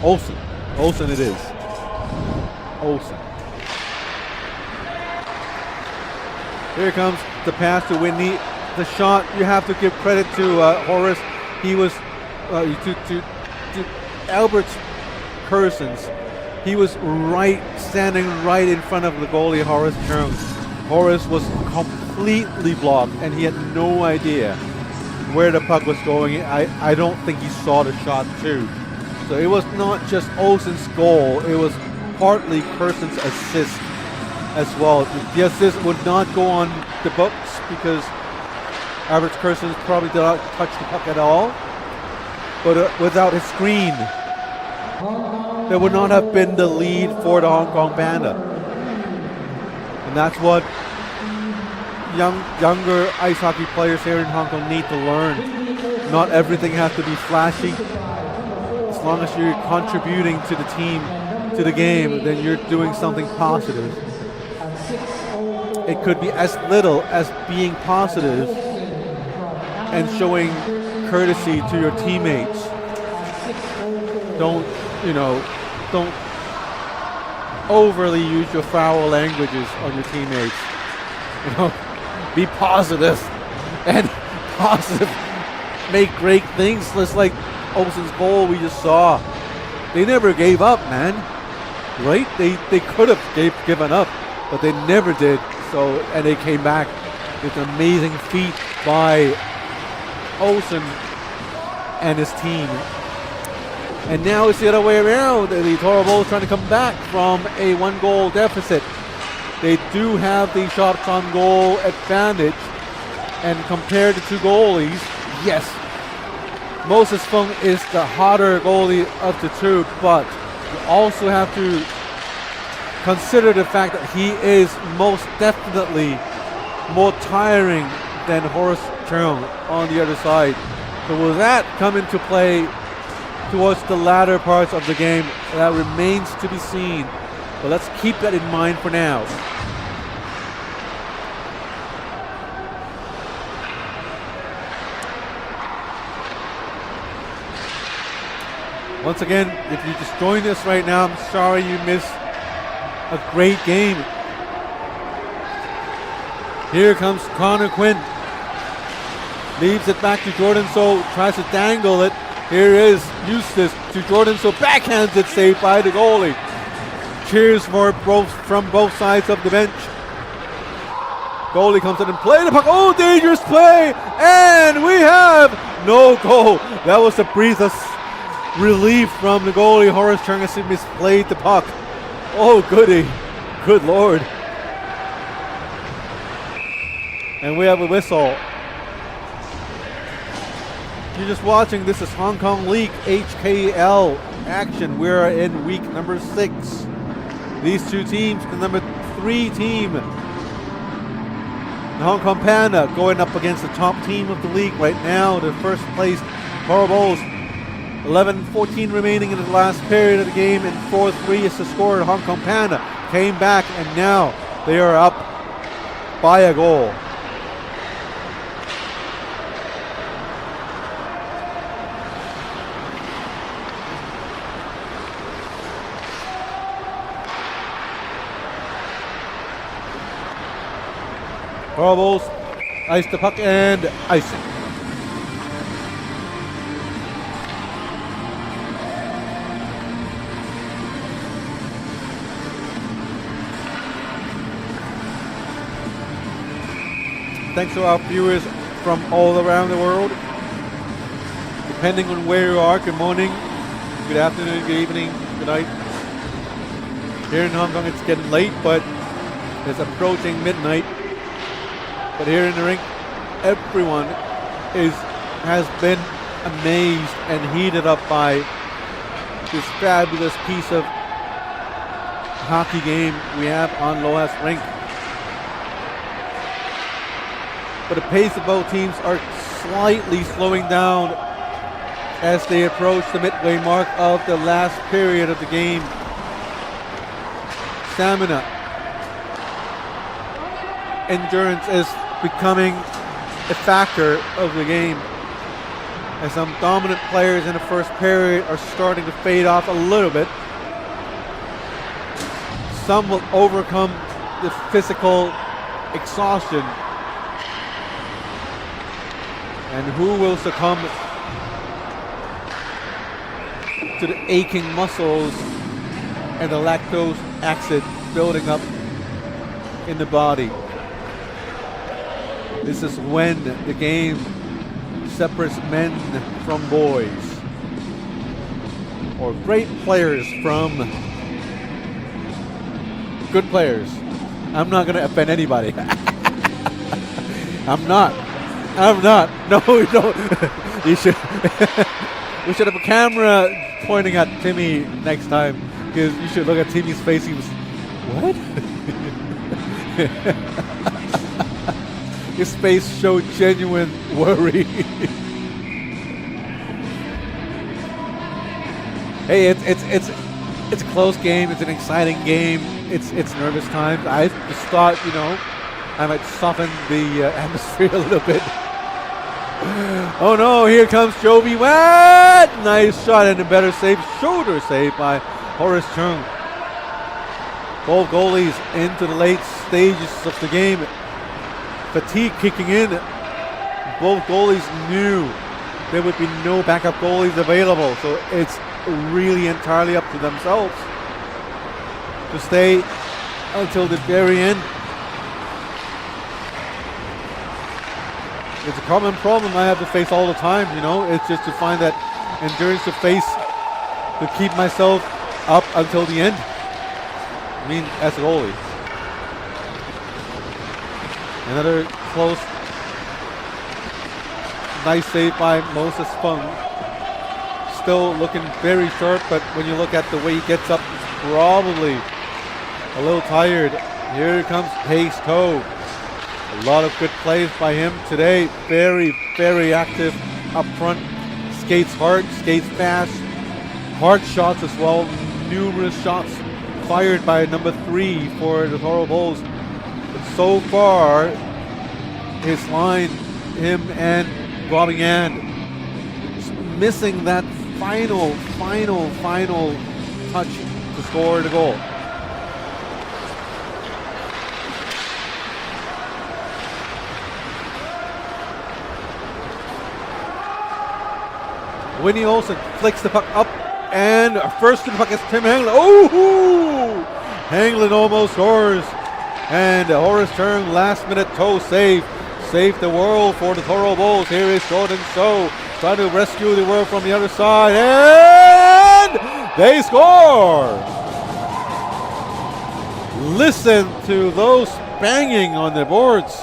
Olsen. Olsen it is. Olsen. Here comes the pass to Whitney. The shot, you have to give credit to Horace. He was to Albert Kersons. He was standing right in front of the goalie, Horace Jones. Horace was completely blocked, and he had no idea where the puck was going. I don't think he saw the shot too. So it was not just Olsen's goal. It was partly Kersons' assist as well. The assist would not go on the books because Albert Kersons probably did not touch the puck at all. But without his screen, there would not have been the lead for the Hong Kong Panda. And that's what younger ice hockey players here in Hong Kong need to learn. Not everything has to be flashy. As long as you're contributing to the team, to the game, then you're doing something positive. It could be as little as being positive and showing courtesy to your teammates. Don't overly use your foul languages on your teammates. Be positive and positive. Make great things. Just like Olsen's goal we just saw. They never gave up, man. Right? They could have given up, but they never did. So, and they came back with an amazing feat by Olsen and his team. And now it's the other way around. The Toro Bulls trying to come back from a 1-goal deficit. They do have the shots on goal advantage. And compared to two goalies, yes, Moses Fung is the hotter goalie of the two, but you also have to consider the fact that he is most definitely more tiring than Horace Cheung on the other side. So will that come into play towards the latter parts of the game? That remains to be seen. But let's keep that in mind for now. Once again, if you just joined us right now, I'm sorry you missed a great game. Here comes Connor Quinn. Leaves it back to Jordan So, tries to dangle it. Here is Eustace to Jordan So, backhanded save by the goalie. Cheers from both sides of the bench. Goalie comes in and play the puck. Oh, dangerous play! And we have no goal. That was a breath of relief from the goalie. Horace Cheung has misplayed the puck. Oh, goody. Good Lord. And we have a whistle. You're just watching. This is Hong Kong League HKL action. We're in week number 6. These two teams, the number 3 team The Hong Kong Panda going up against the top team of the league right now, the first place Toro Bulls. 11:14 remaining in the last period of the game, and 4-3 is the score. The Hong Kong Panda came back, and now they are up by a goal. Toro Bulls ice the puck and icing. Thanks to our viewers from all around the world. Depending on where you are, good morning, good afternoon, good evening, good night. Here in Hong Kong it's getting late, but it's approaching midnight. But here in the rink, everyone has been amazed and heated up by this fabulous piece of hockey game we have on Loas Rink. But the pace of both teams are slightly slowing down as they approach the midway mark of the last period of the game. Stamina, endurance is becoming a factor of the game, as some dominant players in the first period are starting to fade off a little bit. Some will overcome the physical exhaustion, and who will succumb to the aching muscles and the lactose acid building up in the body. This is when the game separates men from boys, or great players from good players. I'm not going to offend anybody. I'm not. No, no. You should. We should have a camera pointing at Timmy next time, because you should look at Timmy's face. He was, what? His face showed genuine worry. Hey, it's a close game. It's an exciting game. It's nervous times. I just thought, I might soften the atmosphere a little bit. Oh no, here comes Jovi. What? Nice shot and a better save. Shoulder save by Horace Chung. Both goalies into the late stages of the game. Fatigue kicking in. Both goalies knew there would be no backup goalies available, so it's really entirely up to themselves to stay until the very end. It's a common problem I have to face all the time, It's just to find that endurance to face, to keep myself up until the end. I mean, as a goalie. Another close, nice save by Moses Fung. Still looking very sharp, but when you look at the way he gets up, he's probably a little tired. Here comes Pace Toe. A lot of good plays by him today. Very, very active up front. Skates hard, skates fast. Hard shots as well. Numerous shots fired by number 3 for the Toro Bulls. But so far, his line, him and Robbie Ann, missing that final touch to score the goal. Winnie Olsen flicks the puck up, and first to the puck is Tim Hanglin. Oh! Hanglin almost scores. And Horace Chung, last minute toe save. Saved the world for the Toro Bulls. Here is Jordan So trying to rescue the world from the other side. And they score! Listen to those banging on the boards.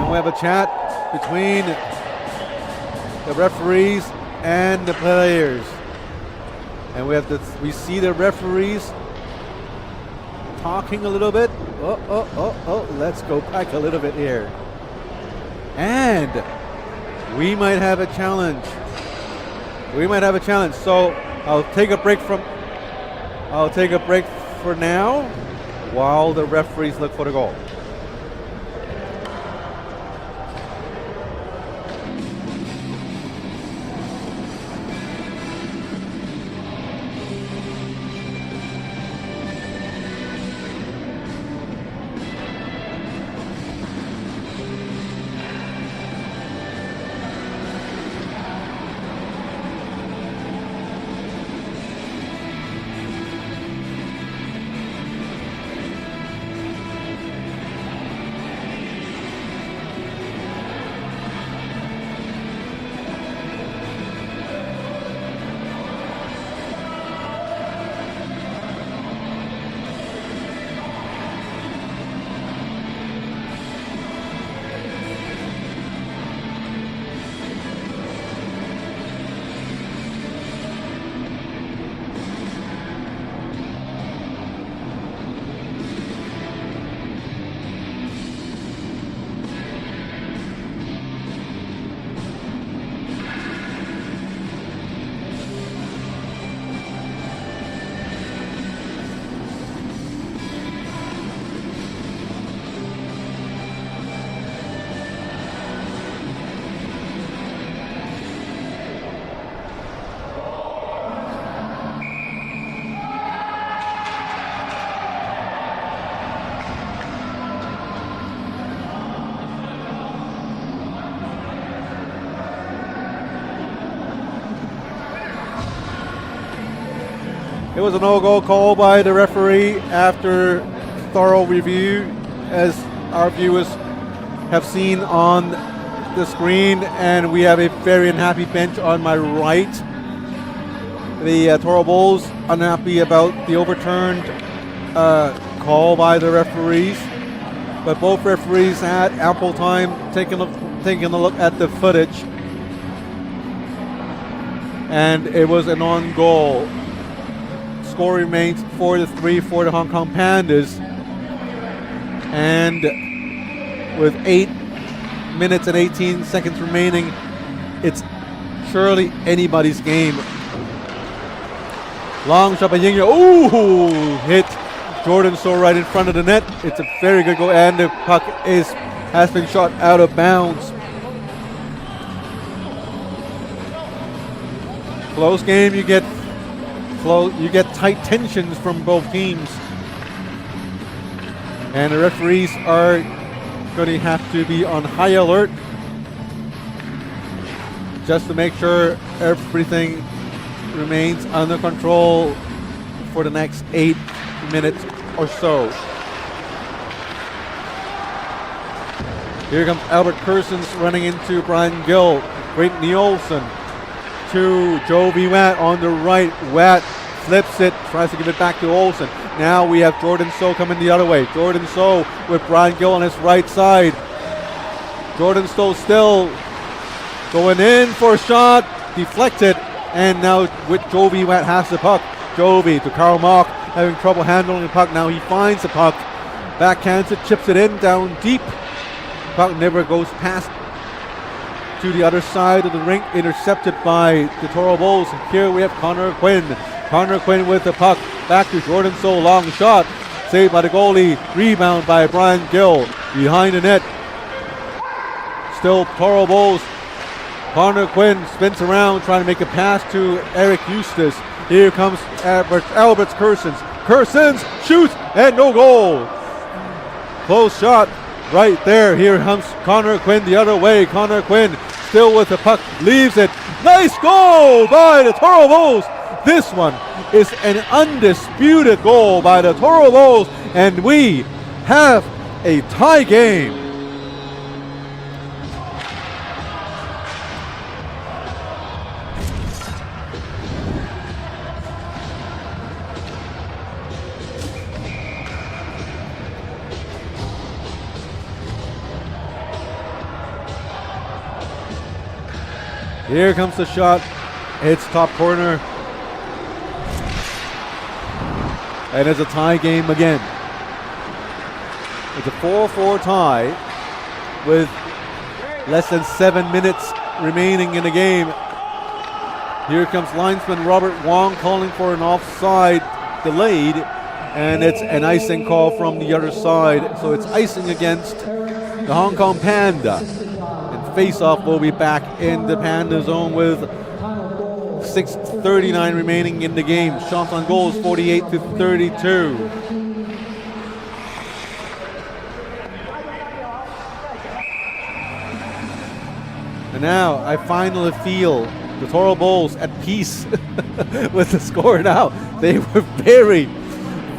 We have a chat between the referees and the players. And we see the referees talking a little bit. Let's go back a little bit here. And we might have a challenge. So I'll take a break for now while the referees look for the goal. It was a no-goal call by the referee after thorough review, as our viewers have seen on the screen, and we have a very unhappy bench on my right. The Toro Bulls unhappy about the overturned call by the referees, but both referees had ample time taking a look at the footage, and it was an on-goal. Score remains 4-3 for the Hong Kong Pandas, and with 8 minutes and 18 seconds remaining, it's surely anybody's game. Long shot by Ying. Hit Jordan So right in front of the net. It's a very good goal, and the puck has been shot out of bounds. Close game, you get tight tensions from both teams, and the referees are going to have to be on high alert just to make sure everything remains under control for the next 8 minutes or so. Here comes Albert Kersons running into Brian Gill. Great Nielsen to Joe V. Watt on the right. Watt flips it, tries to give it back to Olsen. Now we have Jordan So coming the other way. Jordan So with Brian Gill on his right side. Jordan So still going in for a shot, deflected, and now with Jovi Watt has the puck. Jovi to Karl Mock, having trouble handling the puck. Now he finds the puck, backhands it, chips it in down deep. Puck never goes past to the other side of the rink, intercepted by the Toro Bulls. Here we have Connor Quinn. Connor Quinn with the puck, back to Jordan So, long shot, saved by the goalie, rebound by Brian Gill, behind the net. Still Toro Bulls. Connor Quinn spins around, trying to make a pass to Eric Eustace. Here comes Albert Kersons. Kersons shoots, and no goal. Close shot right there. Here comes Connor Quinn the other way. Connor Quinn still with the puck, leaves it. Nice goal by the Toro Bulls. This one is an undisputed goal by the Toro Bulls, and we have a tie game. Here comes the shot. It's top corner. And it's a tie game again. It's a 4-4 tie with less than 7 minutes remaining in the game. Here comes linesman Robert Wong calling for an offside delayed, and it's an icing call from the other side. So it's icing against the Hong Kong Panda. And face-off will be back in the Panda zone with 6:39 remaining in the game. Shots on goal is 48-32. And now I finally feel the Toro Bulls at peace with the score now. They were very,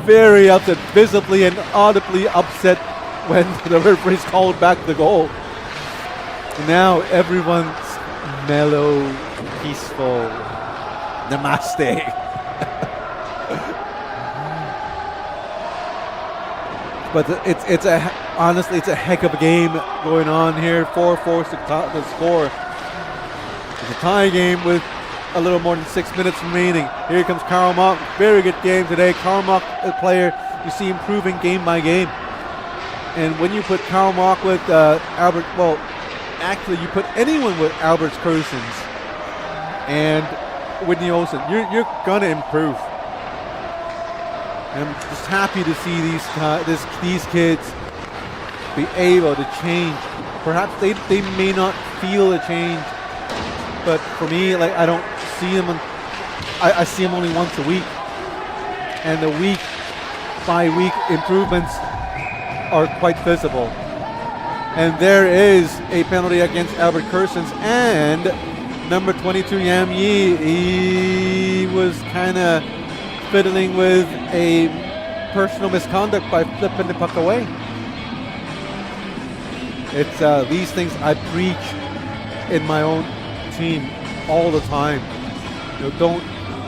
very upset, visibly and audibly upset when the referees called back the goal. And now everyone's mellow, peaceful. Namaste. But honestly, it's a heck of a game going on here. 4-4 the score. It's a tie game with a little more than 6 minutes remaining. Here comes Karl Mock. Very good game today. Karl Mock, a player you see improving game by game. And when you put Karl Mock with Albert, well, actually you put anyone with Albert Kersens and Whitney Olsen, you're gonna improve. I'm just happy to see these kids be able to change. Perhaps they may not feel a change, but for me, like, I don't see them. I see them only once a week, and the week by week improvements are quite visible. And there is a penalty against Albert Kersens, and number 22 Yam Yi, he was kind of fiddling with a personal misconduct by flipping the puck away. It's these things I preach in my own team all the time. You know,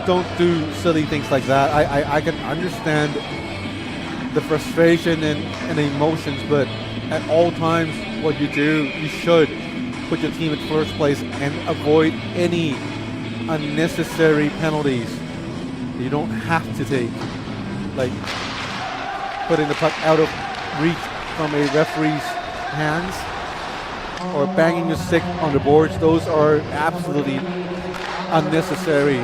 don't do silly things like that. I can understand the frustration and the emotions, but at all times, what you do, you should put your team in first place and avoid any unnecessary penalties you don't have to take, like putting the puck out of reach from a referee's hands or banging your stick on the boards. Those are absolutely unnecessary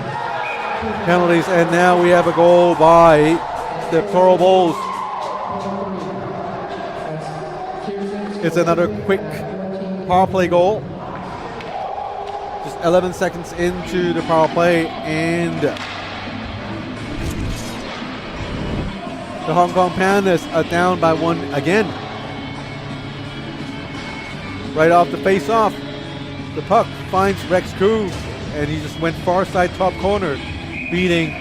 penalties. And now we have a goal by the Toro Bulls. It's another quick power play goal. Just 11 seconds into the power play, and the Hong Kong Pandas are down by one again. Right off the face-off, the puck finds Rex Koo, and he just went far side top corner, beating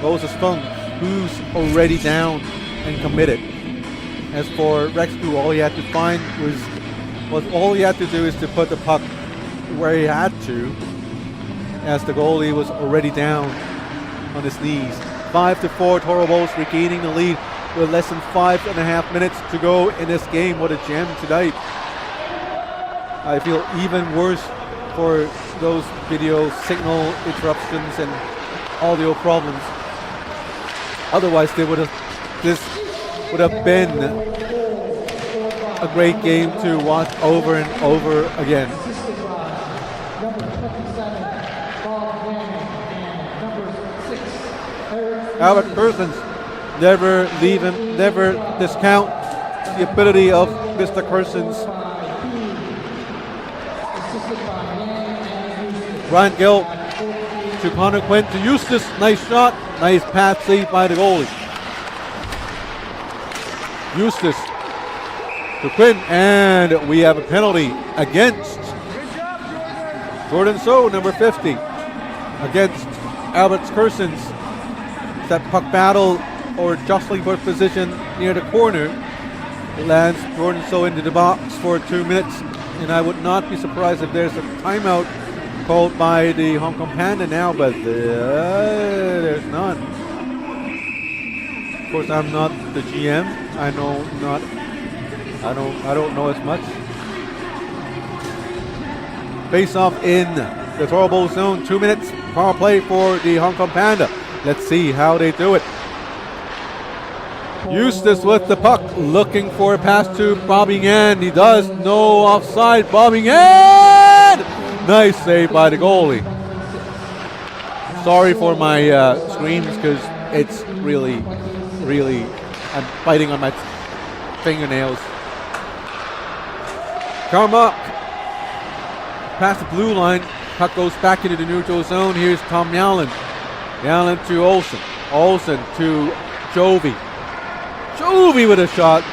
Moses Fung, who's already down and committed. As for Rex Koo, all he had to find all he had to do is to put the puck where he had to, as the goalie was already down on his knees. 5-4, Toro Bulls regaining the lead with less than 5.5 minutes to go in this game. What a gem tonight. I feel even worse for those video signal interruptions and audio problems. Otherwise, this would have been a great game to watch over and over again. Albert Kersens, never leave him, never discount the ability of Mr. Kersens. Ryan Gill to Connor Quinn to Eustace. Nice shot. Nice pass saved by the goalie. Eustace to Quinn, and we have a penalty against Jordan So, number 50, against Albert Kersens. That puck battle or jostling for position near the corner. It lands Jordan So into the box for 2 minutes, and I would not be surprised if there's a timeout called by the Hong Kong Panda now, but there's none. Of course, I'm not the GM. I don't know as much. Face off in the Toro Bowl zone. 2 minutes power play for the Hong Kong Panda. Let's see how they do it. Eustace with the puck, looking for a pass to Bobbing Ann. He does. No offside. Bobbing Ann! Nice save by the goalie. Sorry for my screams because it's really, I'm biting on my fingernails. Carmack past the blue line. Puck goes back into the neutral zone. Here's Tom Yallen. Yallen to Olsen. Olsen to Jovi. Jovi with a shot.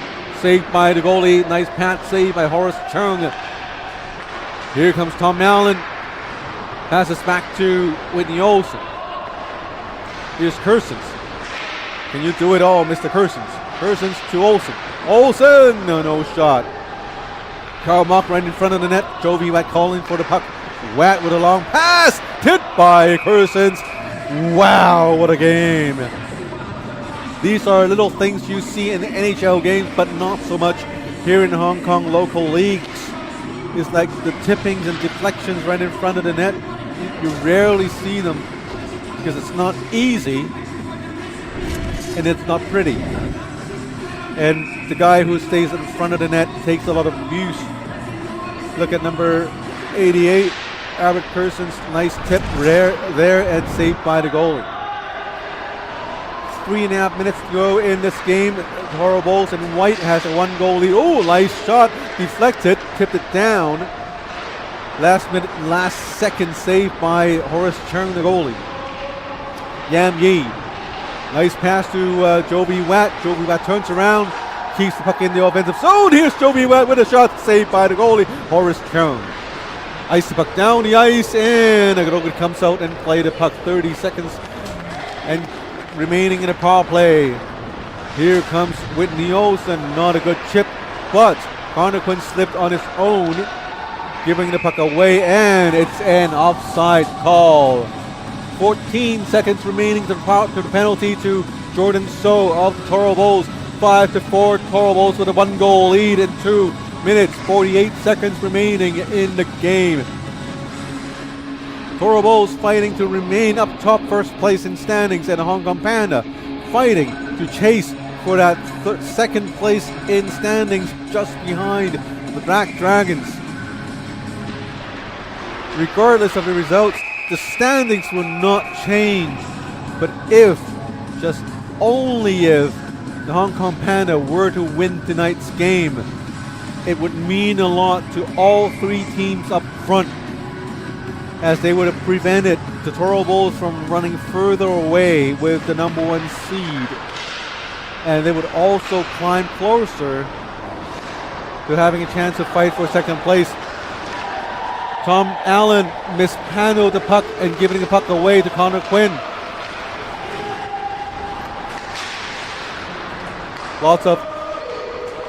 Saved by the goalie. Nice pat save by Horace Chung. Here comes Tom Yallen. Passes back to Whitney Olsen. Here's Kersons. Can you do it all, Mr. Kersons? Kersons to Olsen. Olsen! No shot. Carl Mock right in front of the net. Jovi Watt calling for the puck. Watt with a long pass. Tipped by Kersons. Wow, what a game. These are little things you see in the NHL games, but not so much here in Hong Kong local leagues. It's like the tippings and deflections right in front of the net. You rarely see them because it's not easy and it's not pretty. And the guy who stays in front of the net takes a lot of abuse. Look at number 88, Albert Kerson's nice tip there and saved by the goalie. 3.5 minutes to go in this game. Toro Bowles and White has a 1-goal lead. Oh, nice shot. Deflected, tipped it down. Last second save by Horace Chung, the goalie. Yam Yi. Nice pass to Jovi Watt. Jovi Watt turns around, keeps the puck in the offensive zone. Here's Jovi Watt with a shot saved by the goalie, Horace Chung. Ice the puck down the ice, and Agrogan comes out and play the puck. 30 seconds and remaining in a power play. Here comes Whitney Olsen. Not a good chip, but Connor Quinn slipped on his own, giving the puck away, and it's an offside call. 14 seconds remaining to the penalty to Jordan So of the Toro Bowls. 5-4, Toro Bowls with a 1-goal lead in 2 minutes, 48 seconds remaining in the game. Toro Bowls fighting to remain up top, first place in standings, and Hong Kong Panda fighting to chase for that second place in standings just behind the Black Dragons. Regardless of the results, the standings will not change, but if, just only if, the Hong Kong Panda were to win tonight's game, it would mean a lot to all three teams up front, as they would have prevented the Toro Bowls from running further away with the number 1 seed. And they would also climb closer to having a chance to fight for second place. Tom Allen mishandled the puck and giving the puck away to Connor Quinn. Lots of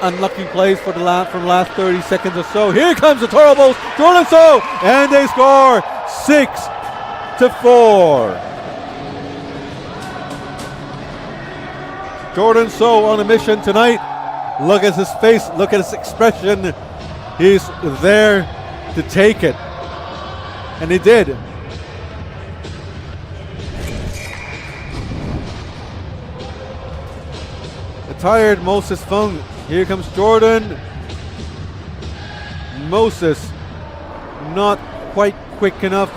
unlucky plays from the last 30 seconds or so. Here comes the Toro Bowls, Jordan So, and they score 6-4. Jordan So on a mission tonight. Look at his face, look at his expression. He's there to take it. And he did. The tired Moses Fung. Here comes Jordan. Moses not quite quick enough.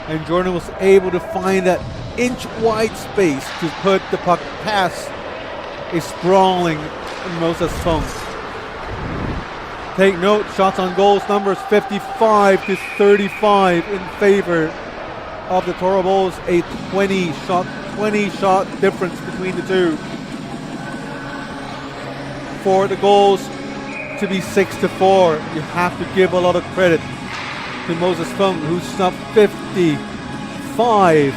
And Jordan was able to find that inch-wide space to put the puck past a sprawling Moses Fung. Take note, shots on goals numbers 55-35 in favor of the Toro Bowls. A 20 shot difference between the two. For the goals to be 6-4, you have to give a lot of credit to Moses Fung, who snubbed 55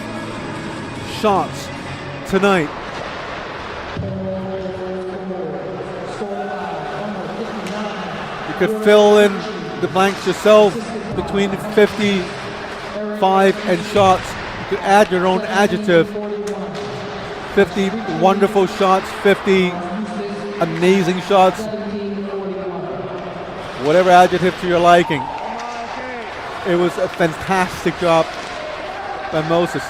shots tonight. You could fill in the blanks yourself between 55 and shots. You could add your own adjective. 50 wonderful shots, 50 amazing shots, whatever adjective to your liking. It was a fantastic job by Moses.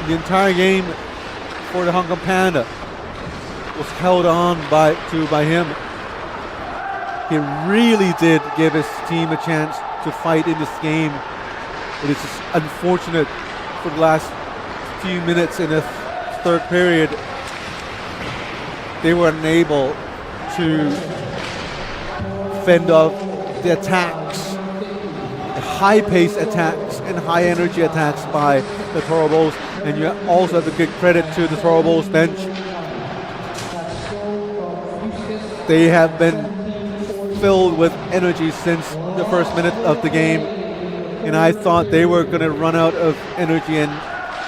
In the entire game, for the Hong Kong Panda was held on by him. He really did give his team a chance to fight in this game. It is just unfortunate for the last few minutes in the third period, they were unable to fend off the attacks, the high-paced attacks and high-energy attacks by the Toro Bulls. And you also have to give credit to the Toro Bulls bench. They have been filled with energy since the first minute of the game, and I thought they were going to run out of energy and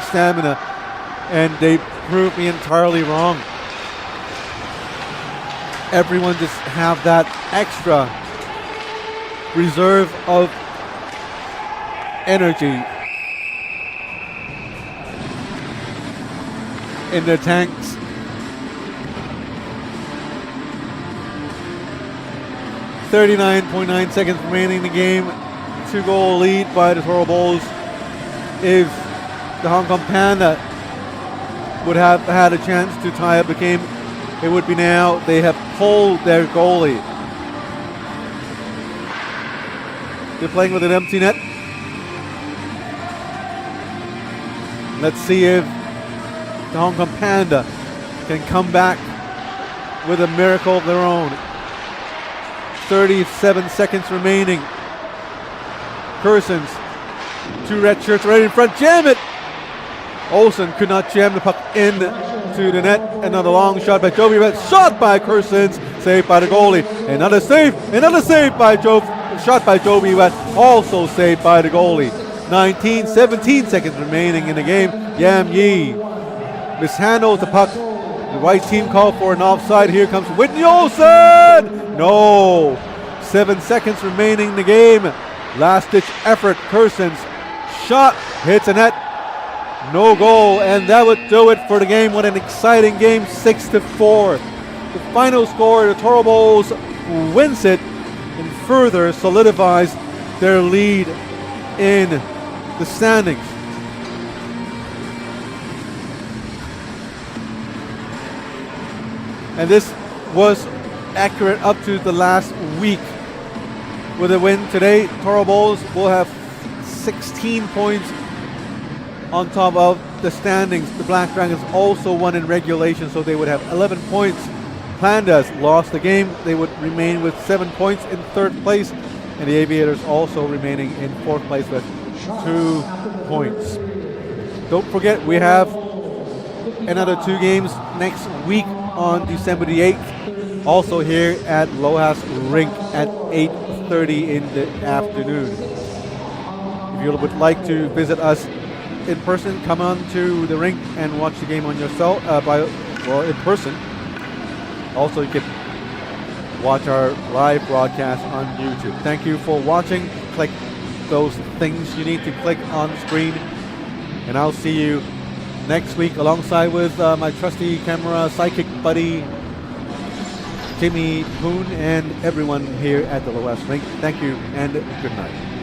stamina, and they proved me entirely wrong. Everyone just have that extra reserve of energy in their tanks. 39.9 seconds remaining in the game. 2-goal lead by the Toro Bulls. If the Hong Kong Panda would have had a chance to tie up the game, it would be now. They have pulled their goalie. They're playing with an empty net. Let's see if the Hong Kong Panda can come back with a miracle of their own. 37 seconds remaining. Kersons, 2 red shirts right in front, jam it! Olsen could not jam the puck in to the net. Another long shot by Joby Red, shot by Kersons, saved by the goalie. Another save by shot by Joby Red, also saved by the goalie. 17 seconds remaining in the game. Yam Yi mishandles the puck. The right team called for an offside. Here comes Whitney Olsen! No! 7 seconds remaining in the game. Last ditch effort. Kersons shot, hits a net. No goal, and that would do it for the game. What an exciting game, 6-4. The final score, the Toro Bulls wins it and further solidifies their lead in the standings. And this was accurate up to the last week. With a win today, Toro Bulls will have 16 points on top of the standings. The Black Dragons also won in regulation, so they would have 11 points. Pandas lost the game. They would remain with 7 points in third place. And the Aviators also remaining in fourth place with 2 points. Don't forget, we have another 2 games next week on December the 8th. Also here at Lohas Rink at 8:30 in the afternoon. If you would like to visit us in person, come on to the rink and watch the game on yourself in person. Also, you can watch our live broadcast on YouTube. Thank you for watching. Click those things you need to click on the screen, and I'll see you next week alongside with my trusty camera sidekick buddy Jimmy Poon and everyone here at the Lohas Rink. Thank you and good night.